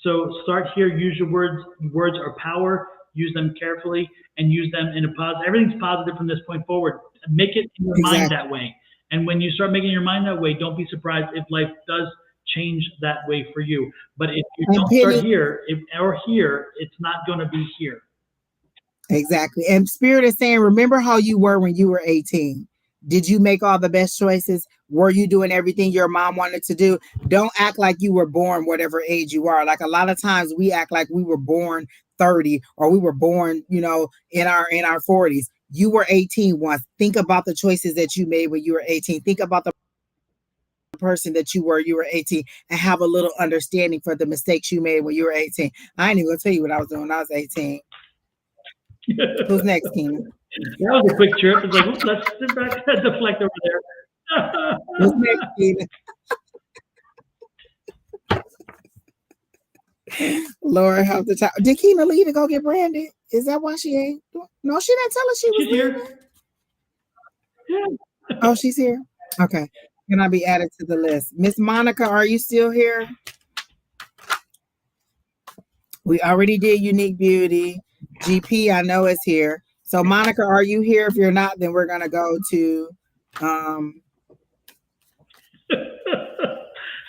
So start here. Use your words. Words are power. Use them carefully and use them in a positive. Everything's positive from this point forward. Make it in your mind that way. And when you start making your mind that way, don't be surprised if life does change that way for you. But if you don't start here or here, it's not going to be here. Exactly. And Spirit is saying, remember how you were when you were 18. Did you make all the best choices? Were you doing everything your mom wanted to do? Don't act like you were born whatever age you are. Like, a lot of times we act like we were born 30 or we were born, you know, in our 40s. You were 18 once. Think about the choices that you made when you were 18. Think about the person that you were 18, and have a little understanding for the mistakes you made when you were 18. I ain't even gonna tell you what I was doing when I was 18. Who's next, Keena? That was a quick trip. It's like, oops, let's sit back, deflect over there. Who's next, Keena? Lord help the child. Did Keena leave to go get branded? Is that why she ain't? No, she didn't tell us she was here. Yeah. Oh, she's here. Okay. Can I be added to the list? Miss Monica, are you still here? We already did Unique Beauty. GP, I know, is here. So, Monica, are you here? If you're not, then we're going to go to...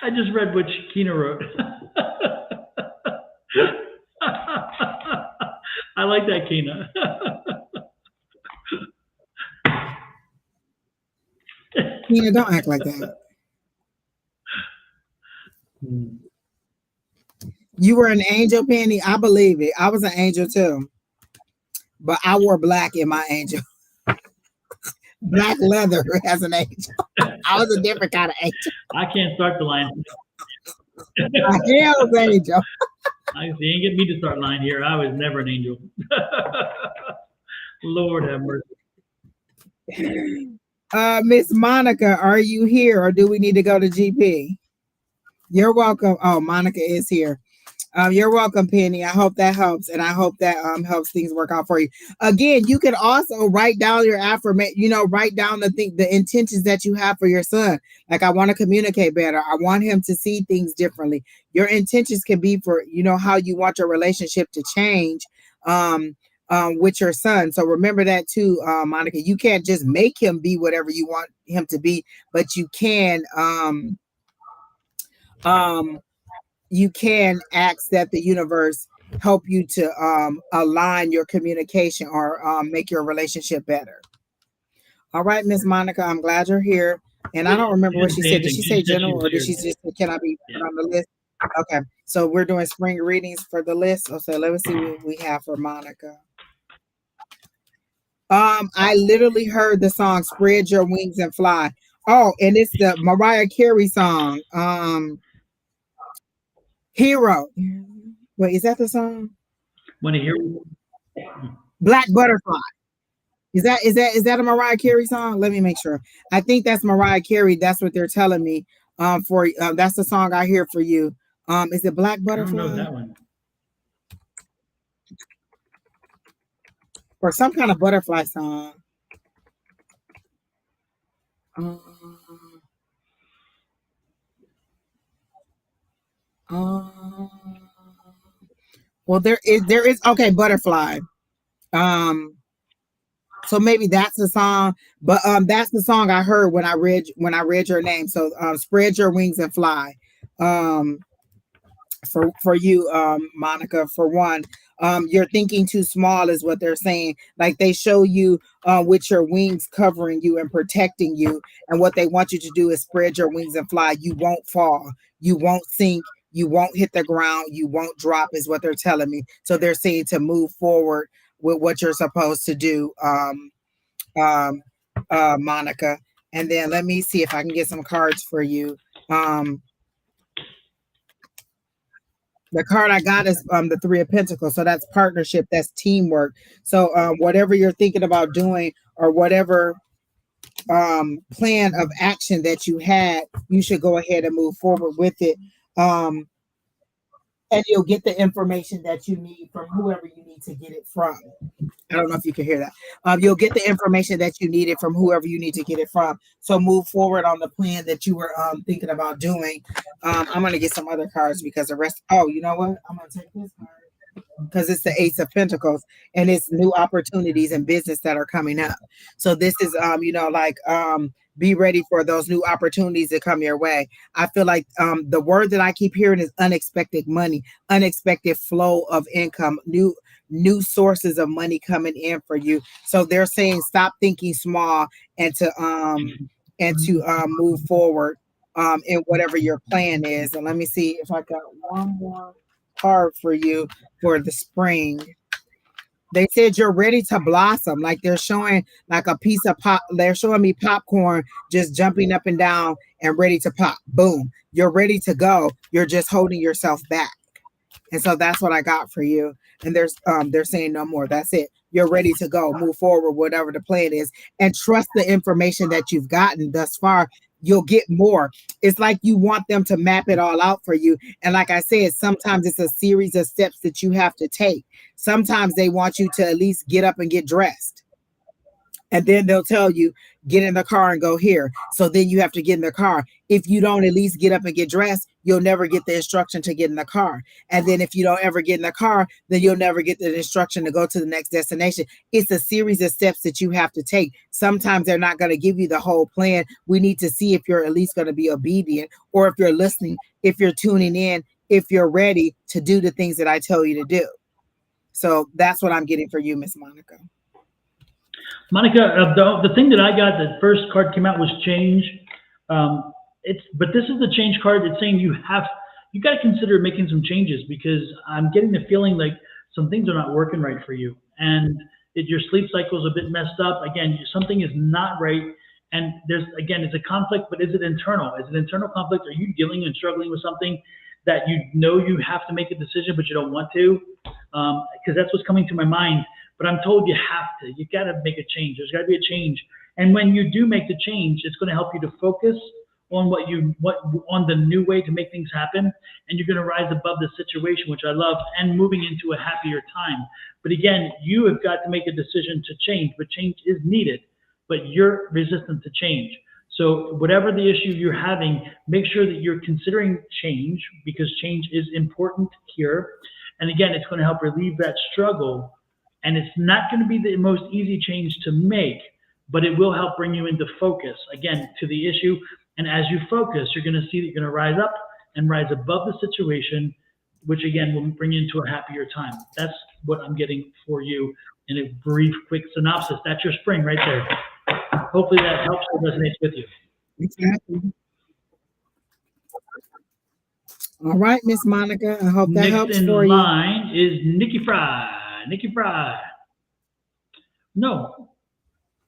I just read what Keena wrote. I like that, Keena. Keena, don't act like that. You were an angel, Penny? I believe it. I was an angel too. But I wore black in my angel. Black leather as an angel. I was a different kind of angel. I can't start the line. A hell's angel. You ain't get me to start line here. I was never an angel. Lord have mercy. Miss Monica, are you here, or do we need to go to GP? You're welcome. Oh, Monica is here. You're welcome, Penny. I hope that helps, and I hope that helps things work out for you. Again, you can also write down your affirmation. You know, write down the intentions that you have for your son. Like, I want to communicate better. I want him to see things differently. Your intentions can be for, you know, how you want your relationship to change with your son. So remember that too, Monica. You can't just make him be whatever you want him to be, but you can ask that the universe help you to align your communication or make your relationship better. All right, Miss Monica, I'm glad you're here. And I don't remember what she said. Did she say general, or did she just say, can I be put on the list? Okay, so we're doing spring readings for the list. So let me see what we have for Monica. I literally heard the song "Spread Your Wings and Fly." Oh, and it's the Mariah Carey song. Hero. Wait, is that the song? Want to hear? Black Butterfly. Is that a Mariah Carey song? Let me make sure. I think that's Mariah Carey. That's what they're telling me. That's the song I hear for you. Is it Black Butterfly? I don't know that one. or some kind of butterfly song. Um, um, well, there is okay, butterfly. So maybe that's the song, but that's the song I heard when I read your name. So spread your wings and fly. Um, for you, Monica, for one, you're thinking too small is what they're saying. Like they show you with your wings covering you and protecting you, and what they want you to do is spread your wings and fly. You won't fall, you won't sink, you won't hit the ground, you won't drop, is what they're telling me. So they're saying to move forward with what you're supposed to do, um, Monica. And then let me see if I can get some cards for you. The card I got is the Three of Pentacles. So that's partnership, that's teamwork. So whatever you're thinking about doing, or whatever plan of action that you had, you should go ahead and move forward with it. And you'll get the information that you need from whoever you need to get it from. I don't know if you can hear that. You'll get the information that you needed from whoever you need to get it from. So move forward on the plan that you were thinking about doing. I'm going to get some other cards because the rest. Oh, you know what? I'm going to take this card because it's the Ace of Pentacles, and it's new opportunities and business that are coming up. So this is, be ready for those new opportunities that come your way. I feel like the word that I keep hearing is unexpected money, unexpected flow of income, new sources of money coming in for you. So they're saying stop thinking small and to move forward in whatever your plan is. And let me see if I got one more card for you for the spring. They said you're ready to blossom. Like they're showing like a piece of pop. They're showing me popcorn just jumping up and down and ready to pop. Boom. You're ready to go. You're just holding yourself back. And so that's what I got for you. And they're saying no more. That's it. You're ready to go. Move forward, whatever the plan is, and trust the information that you've gotten thus far. You'll get more. It's like you want them to map it all out for you. And like I said, sometimes it's a series of steps that you have to take. Sometimes they want you to at least get up and get dressed. And then they'll tell you, get in the car and go here. So then you have to get in the car. If you don't at least get up and get dressed, you'll never get the instruction to get in the car. And then if you don't ever get in the car, then you'll never get the instruction to go to the next destination. It's a series of steps that you have to take. Sometimes they're not going to give you the whole plan. We need to see if you're at least going to be obedient, or if you're listening, if you're tuning in, if you're ready to do the things that I tell you to do. So that's what I'm getting for you, Miss Monica. Monica, the thing that I got, the first card came out was change. But this is the change card. It's saying you got to consider making some changes, because I'm getting the feeling like some things are not working right for you, and your sleep cycle is a bit messed up. Again, something is not right, and it's a conflict, but is it internal? Is it internal conflict? Are you dealing and struggling with something that you have to make a decision, but you don't want to? Because that's what's coming to my mind. But I'm told you have to. You got to make a change. There's got to be a change. And when you do make the change, it's going to help you to focus on on the new way to make things happen. And you're going to rise above the situation, which I love, and moving into a happier time. But again, you have got to make a decision to change, but change is needed. But you're resistant to change. So whatever the issue you're having, make sure that you're considering change, because change is important here. And again, it's going to help relieve that struggle. And it's not going to be the most easy change to make, but it will help bring you into focus, again, to the issue. And as you focus, you're going to see that you're going to rise up and rise above the situation, which again will bring you into a happier time. That's what I'm getting for you in a brief, quick synopsis. That's your spring right there. Hopefully that helps or resonates with you. Exactly. All right, Miss Monica. I hope that helps for you. Next in line is Nikki Fry. Nikki Fry. No.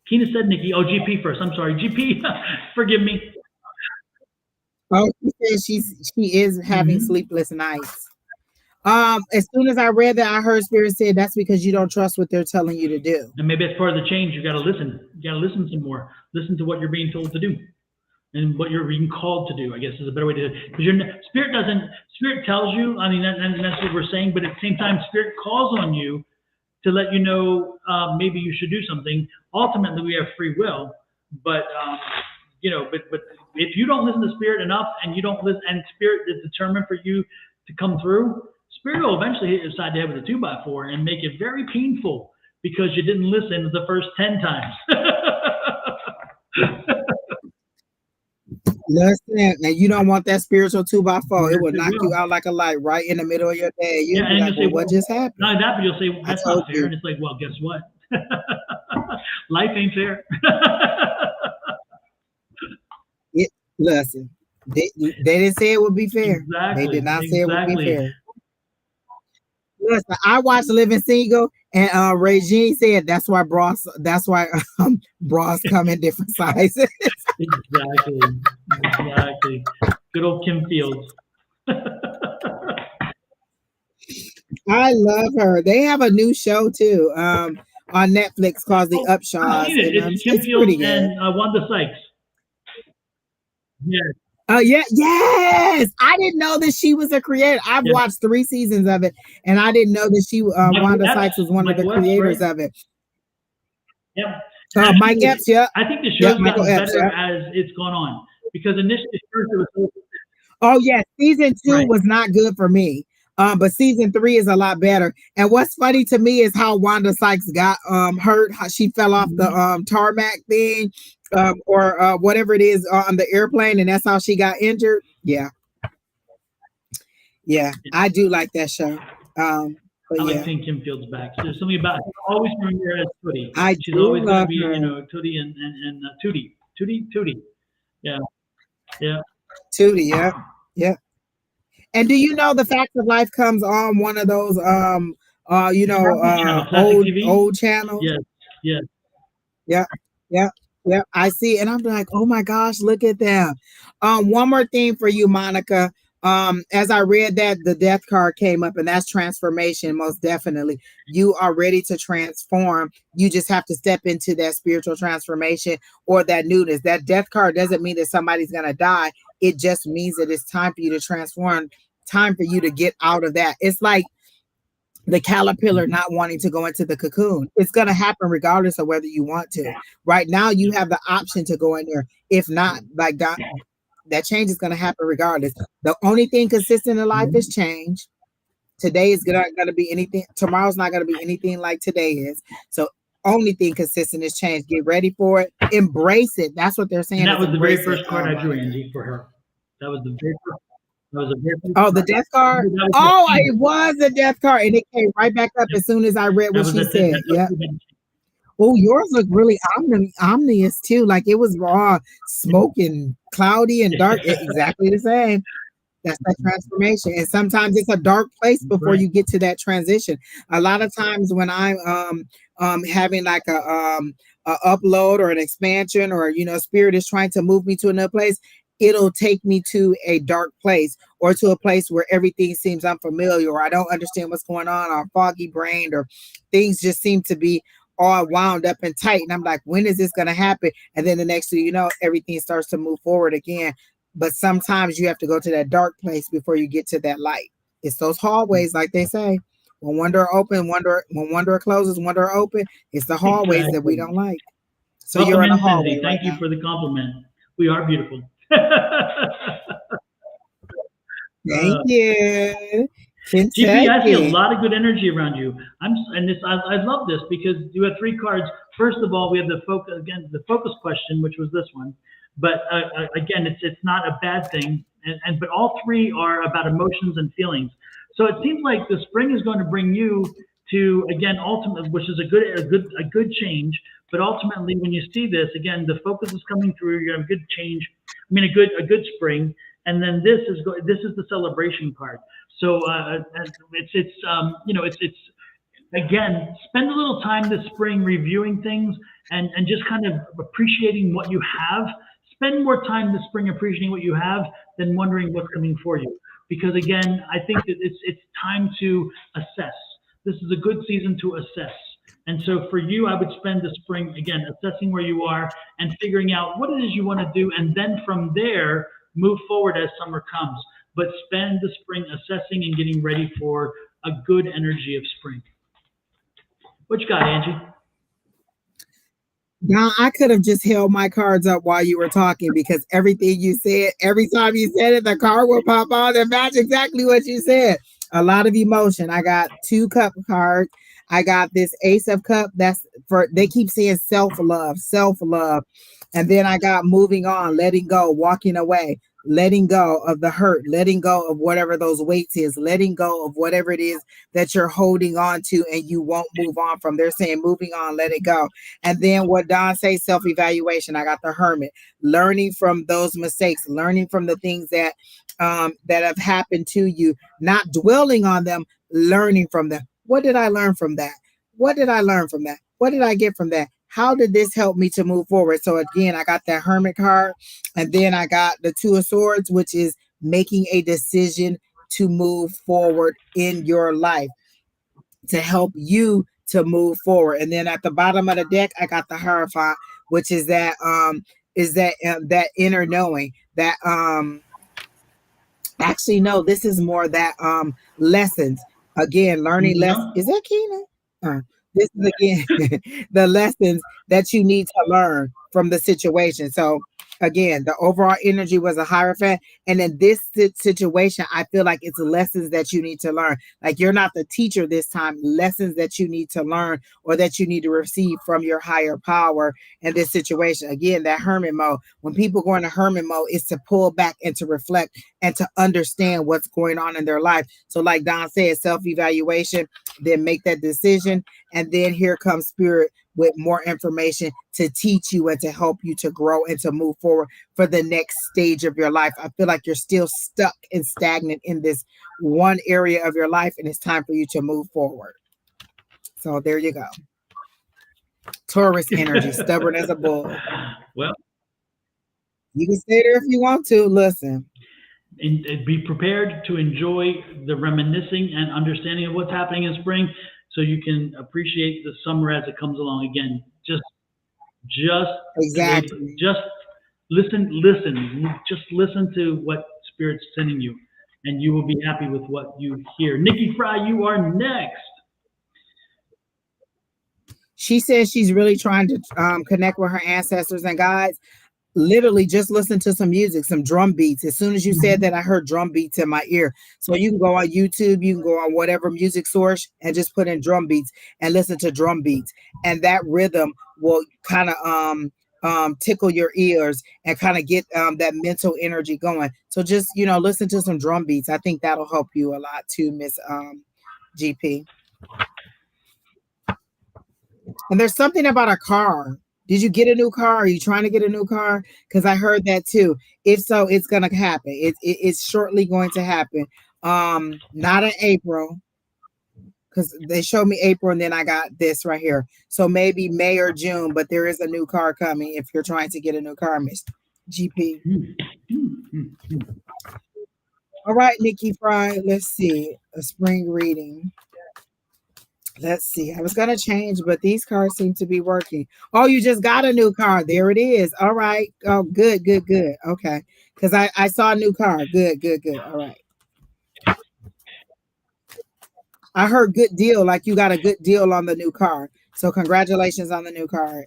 Kina said Nikki. Oh, GP first. I'm sorry. GP, forgive me. Oh, she says she is having sleepless nights. As soon as I read that, I heard Spirit say that's because you don't trust what they're telling you to do. And maybe that's part of the change. You got to listen. You got to listen some more. Listen to what you're being told to do, and what you're being called to do, I guess, is a better way to do it. Because Spirit tells you, I mean, and that's what we're saying, but at the same time, Spirit calls on you to let you know maybe you should do something. Ultimately, we have free will, but but if you don't listen to spirit enough, and you don't listen, and spirit is determined for you to come through, spirit will eventually hit your side of the head with a 2x4 and make it very painful because you didn't listen the first 10 times. Listen, and you don't want that spiritual 2x4. It will knock you out like a light right in the middle of your day. You'll be like, well, what just happened? Not that, but you'll say, that's not fair. And it's like, well, guess what? Life ain't fair. Listen, they didn't say it would be fair. Exactly. They did not say it would be fair. Listen, I watched Living Single, and Regine said that's why bras come in different sizes. Exactly. Good old Kim Fields. I love her. They have a new show too, on Netflix called The Upshaws. It's Kim Fields and Wanda Sykes. Yeah. Yes. I didn't know that she was a creator. I've watched 3 seasons of it, and I didn't know that she Wanda Sykes was one of the creators of it. Yeah. Mike Epps, yeah. I think the show's gotten better as it's gone on, because initially first it was. Oh yes, season 2 was not good for me. But season 3 is a lot better. And what's funny to me is how Wanda Sykes got hurt. How she fell off the tarmac thing, or whatever it is on the airplane, and that's how she got injured. Yeah, I do like that show. I like seeing Kim Fields back. There's something about her. I always remember her as Tootie. She's do always going to be, her. Tootie and Tootie. Yeah. Tootie, yeah. And do you know the Facts of Life comes on one of those old channels? Yes. Yeah. I see, and I'm like, oh my gosh, look at them. One more thing for you, Monica. As I read that, the death card came up, and that's transformation. Most definitely, you are ready to transform. You just have to step into that spiritual transformation or that newness. That death card doesn't mean that somebody's gonna die. It just means that it's time for you to transform, time for you to get out of that. It's like the caterpillar not wanting to go into the cocoon. It's going to happen regardless of whether you want to. Right now, you have the option to go in there. If not, like God, that change is going to happen regardless. The only thing consistent in life is change. Today is not going to be anything. Tomorrow's not going to be anything like today is. So only thing consistent is change. Get ready for it. Embrace it. That's what they're saying. And that was the very first card I drew, Angie, for her. That was the very first. The death card. It was a death card, and it came right back up as soon as I read what she said. Yeah. Oh, yours looked really ominous too. Like it was raw, smoking, cloudy, and dark. Exactly the same. That's that transformation. And sometimes it's a dark place before you get to that transition. A lot of times when I'm having like a upload or an expansion, or spirit is trying to move me to another place, it'll take me to a dark place, or to a place where everything seems unfamiliar, or I don't understand what's going on, or foggy brained, or things just seem to be all wound up and tight. And I'm like, when is this going to happen? And then the next thing you know, everything starts to move forward again. But sometimes you have to go to that dark place before you get to that light. It's those hallways, like they say. When one door open, when one door closes, one door open. It's the hallways that we don't like. So welcome, you're in a hallway. Thank you for the compliment. We are beautiful. Thank you. GP, I see a lot of good energy around you. I love this because you have 3 cards. First of all, we have the focus question, which was this one. But again, it's not a bad thing. But all 3 are about emotions and feelings. So it seems like the spring is going to bring you to, again, ultimate, which is a good change. But ultimately, when you see this, again, the focus is coming through. You have a good change. I mean, a good spring. And then this is the celebration card. So it's again, spend a little time this spring reviewing things and just kind of appreciating what you have. Spend more time this spring appreciating what you have than wondering what's coming for you. Because again, I think that it's time to assess. This is a good season to assess. And so for you, I would spend the spring, again, assessing where you are and figuring out what it is you want to do. And then from there, move forward as summer comes. But spend the spring assessing and getting ready for a good energy of spring. What you got, Angie? Now, I could have just held my cards up while you were talking because everything you said, every time you said it, the card will pop on and match exactly what you said. A lot of emotion. I got 2 cup cards. I got this Ace of Cup. That's for, they keep saying self love, self love. And then I got moving on, letting go, walking away, letting go of the hurt, letting go of whatever those weights is, letting go of whatever it is that you're holding on to and you won't move on from. They're saying moving on, let it go. And then what Don say, self-evaluation. I got the hermit, learning from those mistakes, learning from the things that have happened to you, not dwelling on them, learning from them. What did I learn from that? What did I learn from that? What did I get from that? How did this help me to move forward? So again, I got that hermit card, and then I got the 2 of Swords, which is making a decision to move forward in your life, to help you to move forward. And then at the bottom of the deck, I got the Hierophant, which is that that inner knowing that actually no, this is more that lessons. Again, learning lessons. Is that Keena? This is again the lessons that you need to learn from the situation. So again, the overall energy was a Hierophant. And in this situation, I feel like it's lessons that you need to learn. Like you're not the teacher this time, lessons that you need to learn or that you need to receive from your higher power in this situation. Again, that hermit mode. When people go into hermit mode, it's to pull back and to reflect and to understand what's going on in their life. So like Don said, self-evaluation, then make that decision. And then here comes spirit with more information to teach you and to help you to grow and to move forward for the next stage of your life. I feel like you're still stuck and stagnant in this one area of your life, and it's time for you to move forward. So there you go. Taurus energy, stubborn as a bull. Well, you can stay there if you want to. Listen. And be prepared to enjoy the reminiscing and understanding of what's happening in spring, so you can appreciate the summer as it comes along. Again, just exactly. Just listen, just listen to what Spirit's sending you, and you will be happy with what you hear. Nikki Fry, you are next. She says she's really trying to connect with her ancestors and guides. Literally just listen to some music, some drum beats. As soon as you said that, I heard drum beats in my ear. So you can go on YouTube, you can go on whatever music source and just put in drum beats and listen to drum beats. And that rhythm will kind of tickle your ears and kind of get that mental energy going. So just, listen to some drum beats. I think that'll help you a lot too, Miss GP. And there's something about a car. Did you get a new car? Are you trying to get a new car? Because I heard that too. If so, it's going to happen. It's shortly going to happen. Not in April, because they showed me April and then I got this right here. So maybe May or June, but there is a new car coming if you're trying to get a new car, Miss GP. All right, Nikki Fry. Let's see. A spring reading. Let's see. I was going to change, but these cards seem to be working. Oh, you just got a new car. There it is. All right. Oh, good. Okay. Because I saw a new car. Good. All right. I heard good deal, like you got a good deal on the new car. So congratulations on the new car.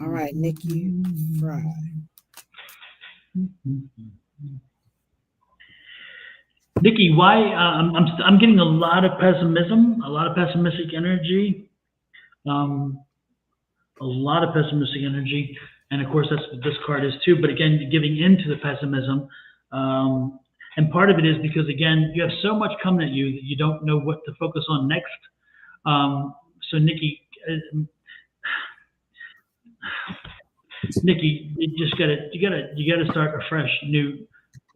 All right, Nikki Fry. Nikki, why? I'm getting a lot of pessimism, a lot of pessimistic energy, a lot of pessimistic energy, and of course that's what this card is too. But again, giving into the pessimism, and part of it is because again, you have so much coming at you that you don't know what to focus on next. So Nikki, you gotta start a fresh, new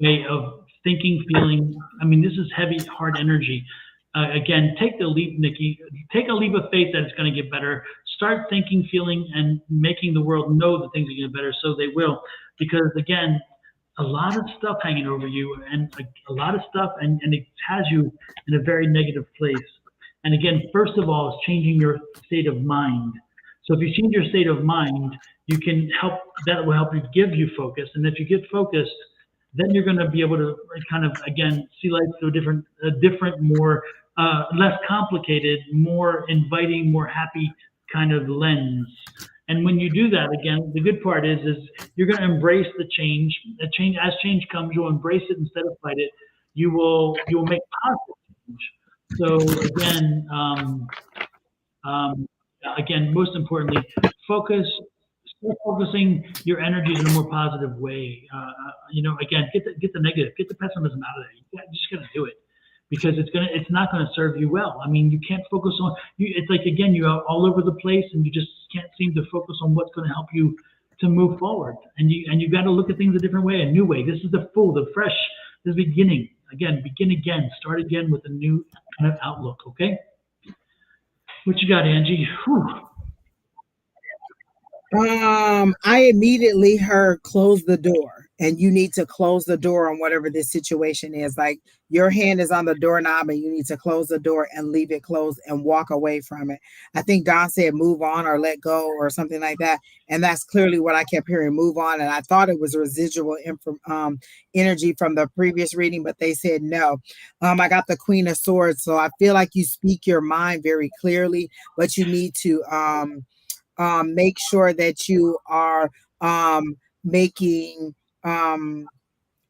way of thinking, feeling. I mean, this is heavy, hard energy. Again, take the leap, Nikki. Take a leap of faith that it's going to get better. Start thinking, feeling, and making the world know that things are going to get better, so they will. Because again, a lot of stuff hanging over you, and a lot of stuff, and it has you in a very negative place. And again, first of all, is changing your state of mind. So if you change your state of mind, you can help. That will help you give you focus. And if you get focused, then you're going to be able to kind of, again, see life through a different, more, less complicated, more inviting, more happy kind of lens. And when you do that, again, the good part is you're going to embrace the change. As change comes, you'll embrace it instead of fight it. You will make positive change. So again, most importantly, start focusing your energies in a more positive way. Again, get the negative, get the pessimism out of there. You just got to do it because it's not gonna serve you well. I mean, you can't focus on you. It's like, again, you're all over the place and you just can't seem to focus on what's going to help you to move forward. And you got to look at things a different way, a new way. This is the fresh, this is beginning. Again, begin again, start again with a new kind of outlook. Okay. What you got, Angie? Whew. I immediately heard close the door, and you need to close the door on whatever this situation is. Like your hand is on the doorknob and you need to close the door and leave it closed and walk away from it. I think Don said move on or let go or something like that. And that's clearly what I kept hearing, move on. And I thought it was residual energy from the previous reading, but they said no. I got the Queen of Swords. So I feel like you speak your mind very clearly, but you need to make sure that you are making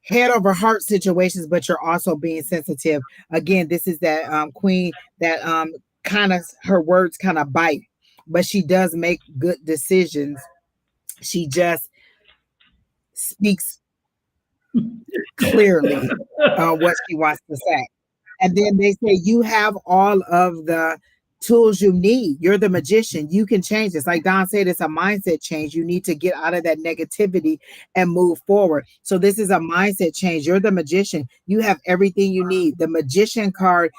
head over heart situations, but you're also being sensitive. Again, this is that queen that kind of, her words kind of bite, but she does make good decisions. She just speaks clearly what she wants to say. And then they say you have all of the tools you need. You're the magician. You can change this. Like Don said, it's a mindset change. You need to get out of that negativity and move forward. So this is a mindset change. You're the magician. You have everything you need. The magician card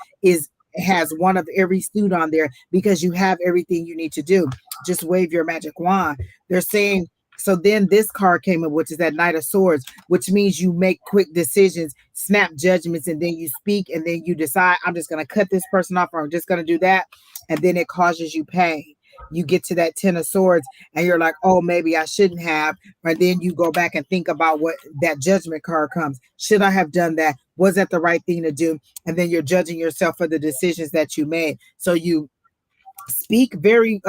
has one of every suit on there because you have everything you need to do. Just wave your magic wand. They're saying, so then this card came in, which is that Knight of Swords, which means you make quick decisions, snap judgments, and then you speak, and then you decide, I'm just going to cut this person off, or I'm just going to do that. And then it causes you pain. You get to that Ten of Swords and you're like, oh, maybe I shouldn't have. But then you go back and think about what that Judgment card comes. Should I have done that? Was that the right thing to do? And then you're judging yourself for the decisions that you made. So you speak very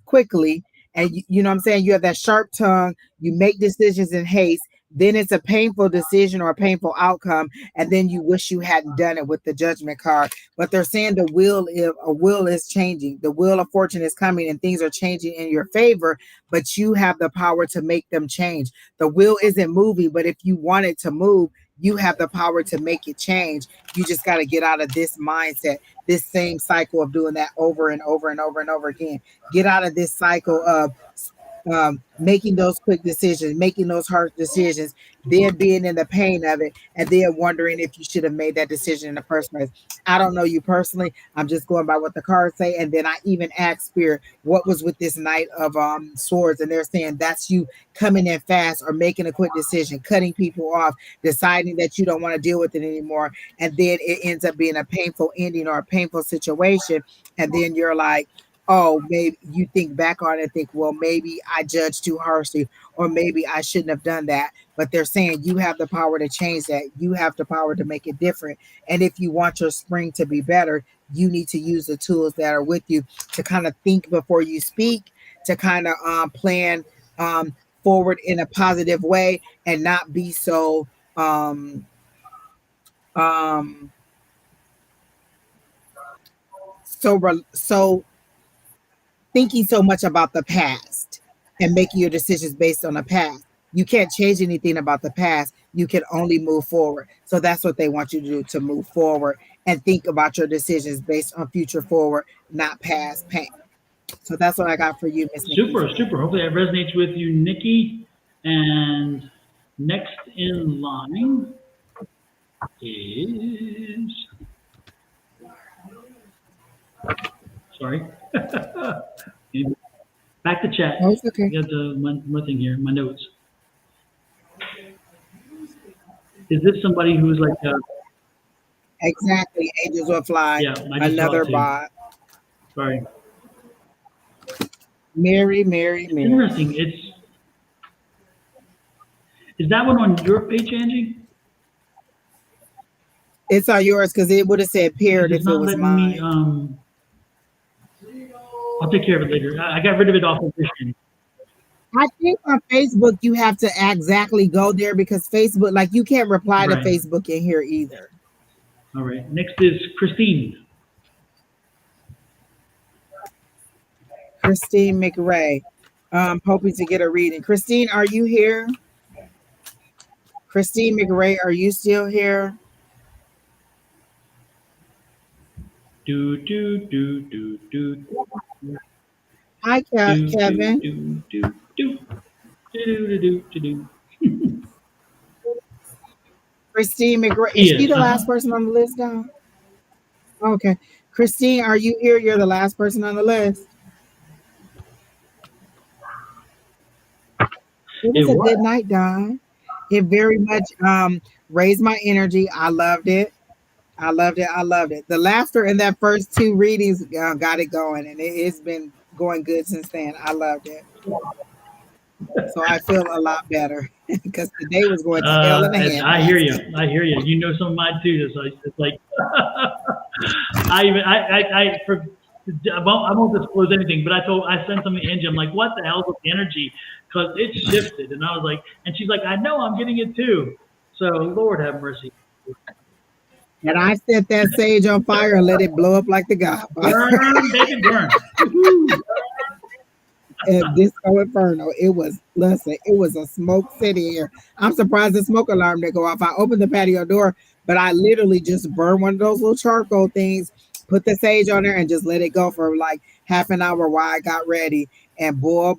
quickly, and you know what I'm saying, you have that sharp tongue, you make decisions in haste, then it's a painful decision or a painful outcome, and then you wish you hadn't done it with the Judgment card. But they're saying the wheel is changing, the wheel of fortune is coming, and things are changing in your favor, but you have the power to make them change. The wheel isn't moving, but if you want it to move, you have the power to make it change. You just got to get out of this mindset, this same cycle of doing that over and over and over and over again. Get out of this cycle of making those quick decisions, making those hard decisions, then being in the pain of it, and then wondering if you should have made that decision in the first place. I don't know you personally. I'm just going by what the cards say. And then I even asked Spirit, what was with this Knight of Swords? And they're saying that's you coming in fast or making a quick decision, cutting people off, deciding that you don't want to deal with it anymore. And then it ends up being a painful ending or a painful situation. And then you're like, oh, maybe you think back on it and think, well, maybe I judged too harshly, or maybe I shouldn't have done that. But they're saying you have the power to change that. You have the power to make it different. And if you want your spring to be better, you need to use the tools that are with you to kind of think before you speak, to kind of plan forward in a positive way, and not be so so thinking so much about the past and making your decisions based on the past. You can't change anything about the past. You can only move forward. So that's what they want you to do, to move forward and think about your decisions based on future forward, not past pain. So that's what I got for you, Miss Nikki. Super, super. Hopefully that resonates with you, Nikki. And next in line is, sorry. Back to chat. Oh, it's okay. I got one thing here, my notes. Is this somebody who's like exactly, Angels Will Fly? Yeah, another bot. Sorry. Mary. Interesting. Is that one on your page, Angie? It's on yours because it would have said Because paired it's if it not was letting me. mine. I'll take care of it later. I got rid of it off of vision. I think on Facebook you have to exactly go there because Facebook, like you can't reply to Right. Facebook in here either. All right. Next is Christine. Christine McRae. Hoping to get a reading. Christine, are you here? Christine McRae, are you still here? Do do do do do Hi, do do Kevin. do do do do do do do. Christine McRae. She Is she is. the last person on the list, Don? Okay. Christine, are you here? You're the last person on the list. It It was a was. good night, Don. It very much raised my energy. I loved it. I loved it. I loved it. The laughter in that first two readings got it going, and it's been going good since then. I loved it. So I feel a lot better because today was going to hell in a I hear handbasket. you. I hear you. You know some of mine too. It's like I even I for I won't disclose anything, but I sent something to Angie. I'm like, what the hell with the energy? Because it shifted, and I was like, and she's like, I know, I'm getting it too. So Lord have mercy. And I set that sage on fire and let it blow up like the Godfather. Burn, baby, burn. Woo-hoo. And Disco Inferno. It was, listen, it was a smoke city here. I'm surprised the smoke alarm didn't go off. I opened the patio door, but I literally just burned one of those little charcoal things, put the sage on there, and just let it go for like half an hour while I got ready. And boy,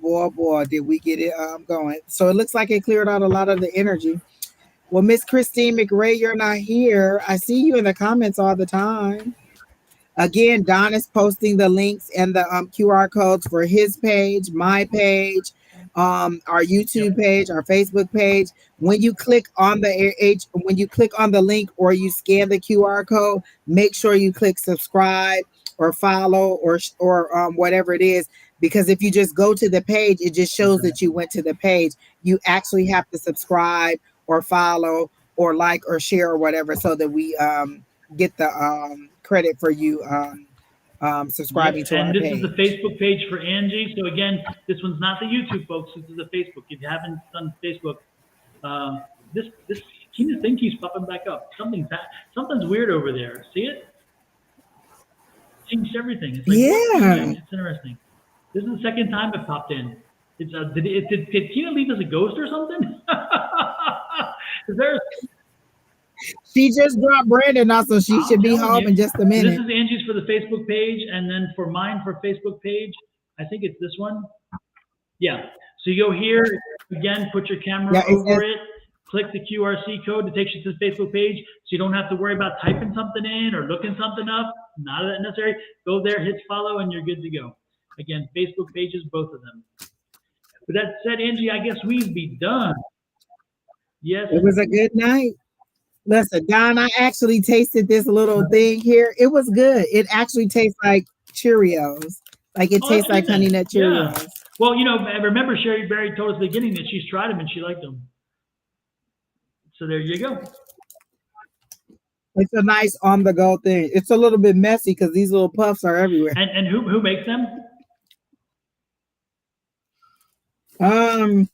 did we get it going. So it looks like it cleared out a lot of the energy. Well, Miss Christine McRae, you're not here. I see you in the comments all the time. Again, Don is posting the links and the QR codes for his page, my page, our Yep. YouTube page, our Facebook page. When you click on when you click on the link or you scan the QR code, make sure you click subscribe or follow or whatever it is. Because if you just go to the page, it just shows Okay. that you went to the page. You actually have to subscribe or follow or like or share or whatever so that we get the credit for you Yep. subscribing to our And this is the page. Facebook page for Angie. So again, this one's not the YouTube, folks. This is the Facebook. If you haven't done Facebook, this thing keeps popping back up. Something's weird over there. See it? Changed everything. It's like what are you Yeah, doing? It's interesting. This is the second time it popped in. It's did Tina leave as a ghost or something? Is there? she just dropped Brandon off, so she I'm should be telling home you. in just a So this minute. is Angie's for the Facebook page, and then for mine for Facebook page, I think it's this one. Yeah. So you go here again, put your camera Yeah, it over says it, click the QRC code that takes you to the Facebook page, so you don't have to worry about typing something in or looking something up. Not that necessary. Go there, hit follow, and you're good to go. Again, Facebook pages, both of them. With that said, Angie, I guess we'd be done. Yes. it was a good night. Listen, Don, I actually tasted this little thing here. It was good. It actually tastes like Cheerios. Like it Oh, that's tastes good like Honey then. Nut Yeah. Cheerios. Well, I remember Sherry Berry told us at the beginning that she's tried them and she liked them. So there you go. It's a nice on the go thing. It's a little bit messy because these little puffs are everywhere. And who makes them? Um,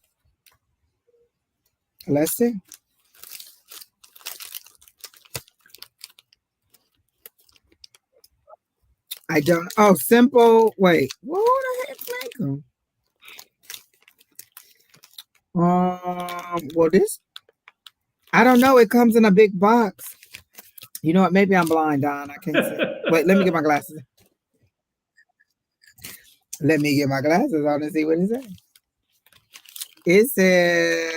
let's see. I don't. Oh, simple. Wait, what the heck make them? Well, this I don't know. It comes in a big box. You know what? Maybe I'm blind, Don. I can't see. Wait, let me get my glasses. Let me get my glasses on and see what it says. It says,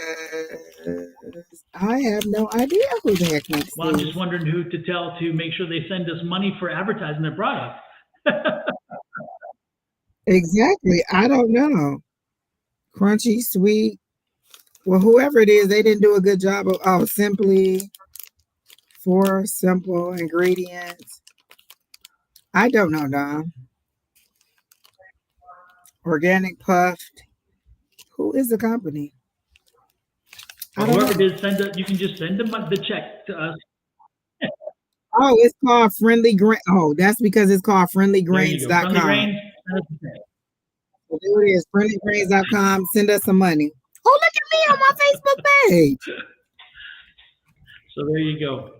I have no idea who the heck makes Well, I'm just these. wondering who to tell to make sure they send us money for advertising their product. Exactly. I don't know. Crunchy, sweet. Well, whoever it is, they didn't do a good job of. Oh, simply four simple ingredients. I don't know, Don. Organic puffed. Who is the company? I Well, don't whoever know. it is, you can just send them the check to us. Oh, it's called Friendly Grain. Oh, that's because it's called There you go. Friendly friendlygrains.com. Grains. So there it is, friendlygrains.com. Send us some money. Oh, look at me on my Facebook page. So there you go.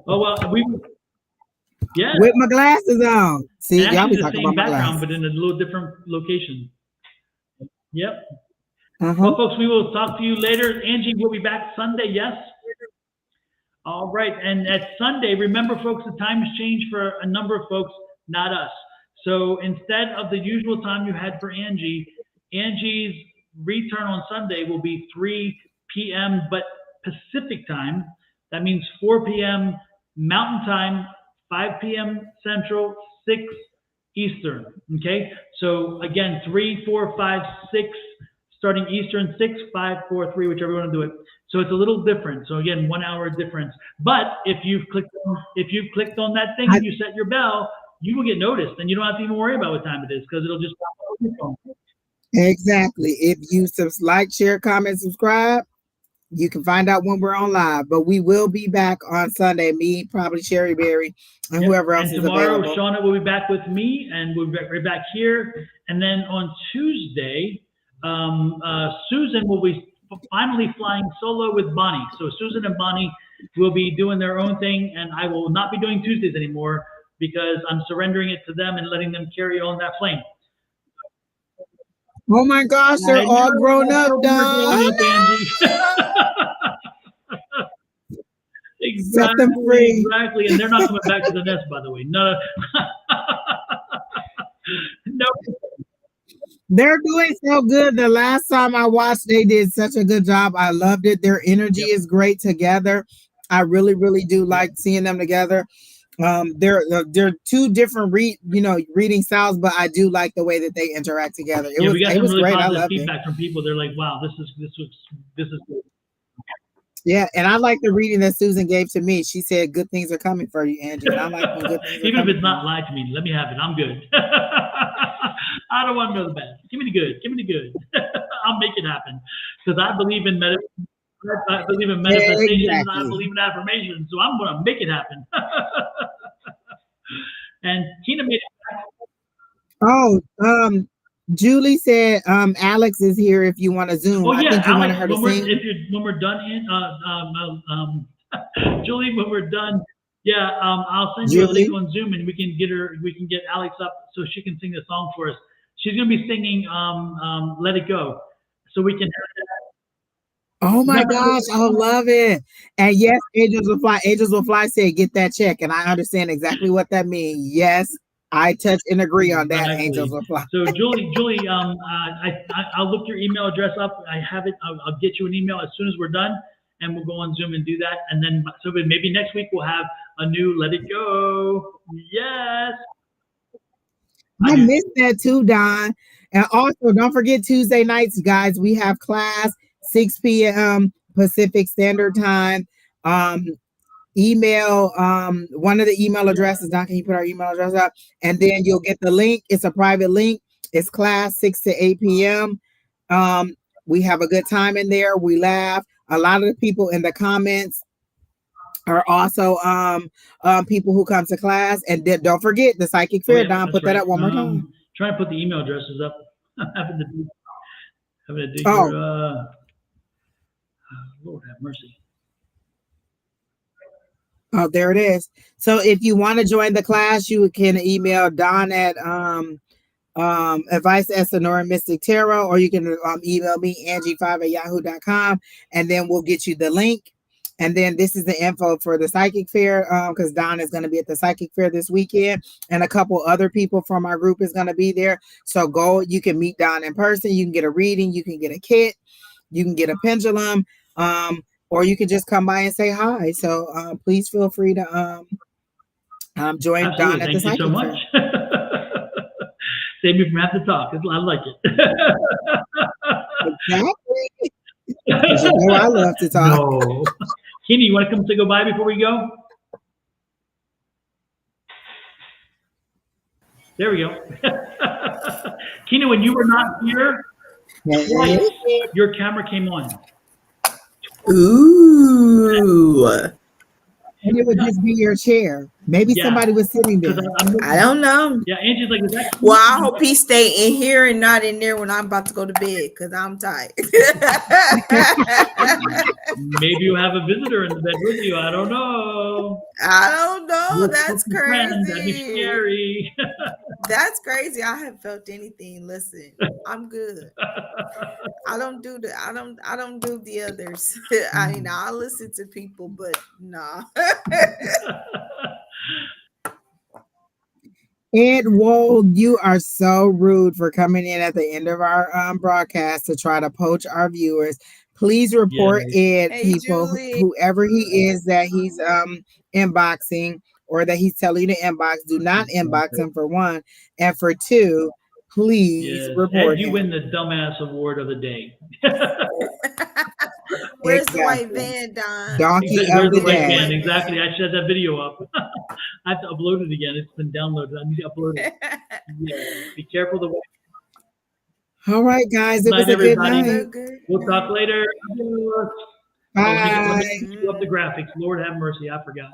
Oh well, yeah. With my glasses on. See, And y'all actually be the talking same about my background, glasses. but in a little different location. Yep. Uh-huh. Well, folks, we will talk to you later. Angie will be back Sunday. Yes. All right. And at Sunday, remember, folks, the time has changed for a number of folks, not us. So instead of the usual time you had for Angie, Angie's return on Sunday will be 3 p.m. but Pacific time. That means 4 p.m. Mountain time, 5 p.m. Central, 6 Eastern. Okay. So again, 3, 4, 5, 6, starting Eastern, 6, 5, 4, 3, whichever you want to do it. So it's a little different. So again, 1 hour difference. But if you've clicked on that thing and you set your bell, you will get noticed, and you don't have to even worry about what time it is because it'll just pop up on your phone. Exactly. If you like, share, comment, subscribe, you can find out when we're on live. But we will be back on Sunday. Me, probably Sherry Berry, and whoever else is tomorrow, available. Shauna will be back with me, and we'll be right back here. And then on Tuesday, Susan will be finally flying solo with Bonnie. So Susan and Bonnie will be doing their own thing, and I will not be doing Tuesdays anymore because I'm surrendering it to them and letting them carry on that flame. Oh my gosh, they're all grown up, Don. Exactly, set them free. Exactly, and they're not coming back to the nest, by the way. No. No. They're doing so good. The last time I watched, they did such a good job. I loved it. Their energy is great together. I really, really do like seeing them together. They're two different reading styles, but I do like the way that they interact together. It was really great. I positive loved feedback it. from people. They're like, "Wow, this is good." Yeah, and I like the reading that Susan gave to me. She said, "Good things are coming for you, Angie." And I like when good things are even if coming it's not lied to me, let me have it. I'm good. I don't want to know the bad. Give me the good. Give me the good. I'll make it happen because I believe in I believe in manifestation. Exactly. And I believe in affirmation. So I'm going to make it happen. And Tina made it. Oh, Julie said, Alex is here if you want to Zoom. Oh, yeah, I think you Alex, wanted her to sing. when we're done Julie, when we're done, I'll send you a link on Zoom and we can get Alex up so she can sing the song for us. She's going to be singing Let It Go. So we can have that. Oh my gosh, I love it. And yes, Angels Will Fly. Angels Will Fly said, get that check. And I understand exactly what that means. Yes, I touch and agree on that. Exactly. Angels Will Fly. So Julie, I'll look your email address up. I have it. I'll get you an email as soon as we're done, and we'll go on Zoom and do that. And then, so maybe next week we'll have a new Let It Go. Yes. I missed that too, Don. And also, don't forget Tuesday nights, guys. We have class 6 p.m. Pacific Standard Time. Email one of the email addresses. Don, can you put our email address up? And then you'll get the link. It's a private link. It's class 6 to 8 p.m. We have a good time in there. We laugh. A lot of the people in the comments are also people who come to class. And then don't forget the psychic fair. Don, put that up one more time. Try to put the email addresses up. having to do your Lord have mercy. Oh, there it is. So if you want to join the class, you can email Don at advice at Sonoran Mystic Tarot, or you can email me Angie5@yahoo.com, and then we'll get you the link. And then this is the info for the psychic fair, because Don is going to be at the psychic fair this weekend, and a couple other people from our group is going to be there. So go, you can meet Don in person, you can get a reading, you can get a kit, you can get a pendulum, or you can just come by and say hi. So please feel free to join Absolutely. Don at the Thank you so much. Save me from having to talk. I like it. Exactly. You know I love to talk. No. Kenny, you want to come say goodbye before we go? There we go. Kenny, when you were not here, twice your camera came on. Ooh. And it would just be your chair. Maybe Yeah. somebody was sitting there. Because I'm I don't know. Yeah, Angie's like, is that Well, I hope he stay in here and not in there when I'm about to go to bed because I'm tired. maybe you have a visitor in the bed with you. I don't know. I don't know. Your That's fucking friend, that'd be crazy. scary. That's crazy. I haven't felt anything. Listen, I'm good. I don't do the others. I mean, I listen to people, but nah. Ed Wold, you are so rude for coming in at the end of our broadcast to try to poach our viewers. Please report Ed, Hey, people, Julie. whoever he is that he's inboxing or that he's telling you to inbox. Do not inbox him for one, and for two, please report Ed, you him. win the dumbass award of the day. Where's the white van, Don? Donkey Where's of the the white day. van? Exactly. I should have that video up. I have to upload it again. It's been downloaded. I need to upload it. Yeah. Be careful. All right, guys. It Night, was a good everybody. night. We'll talk later. Bye. Let me do up the graphics. Lord have mercy. I forgot.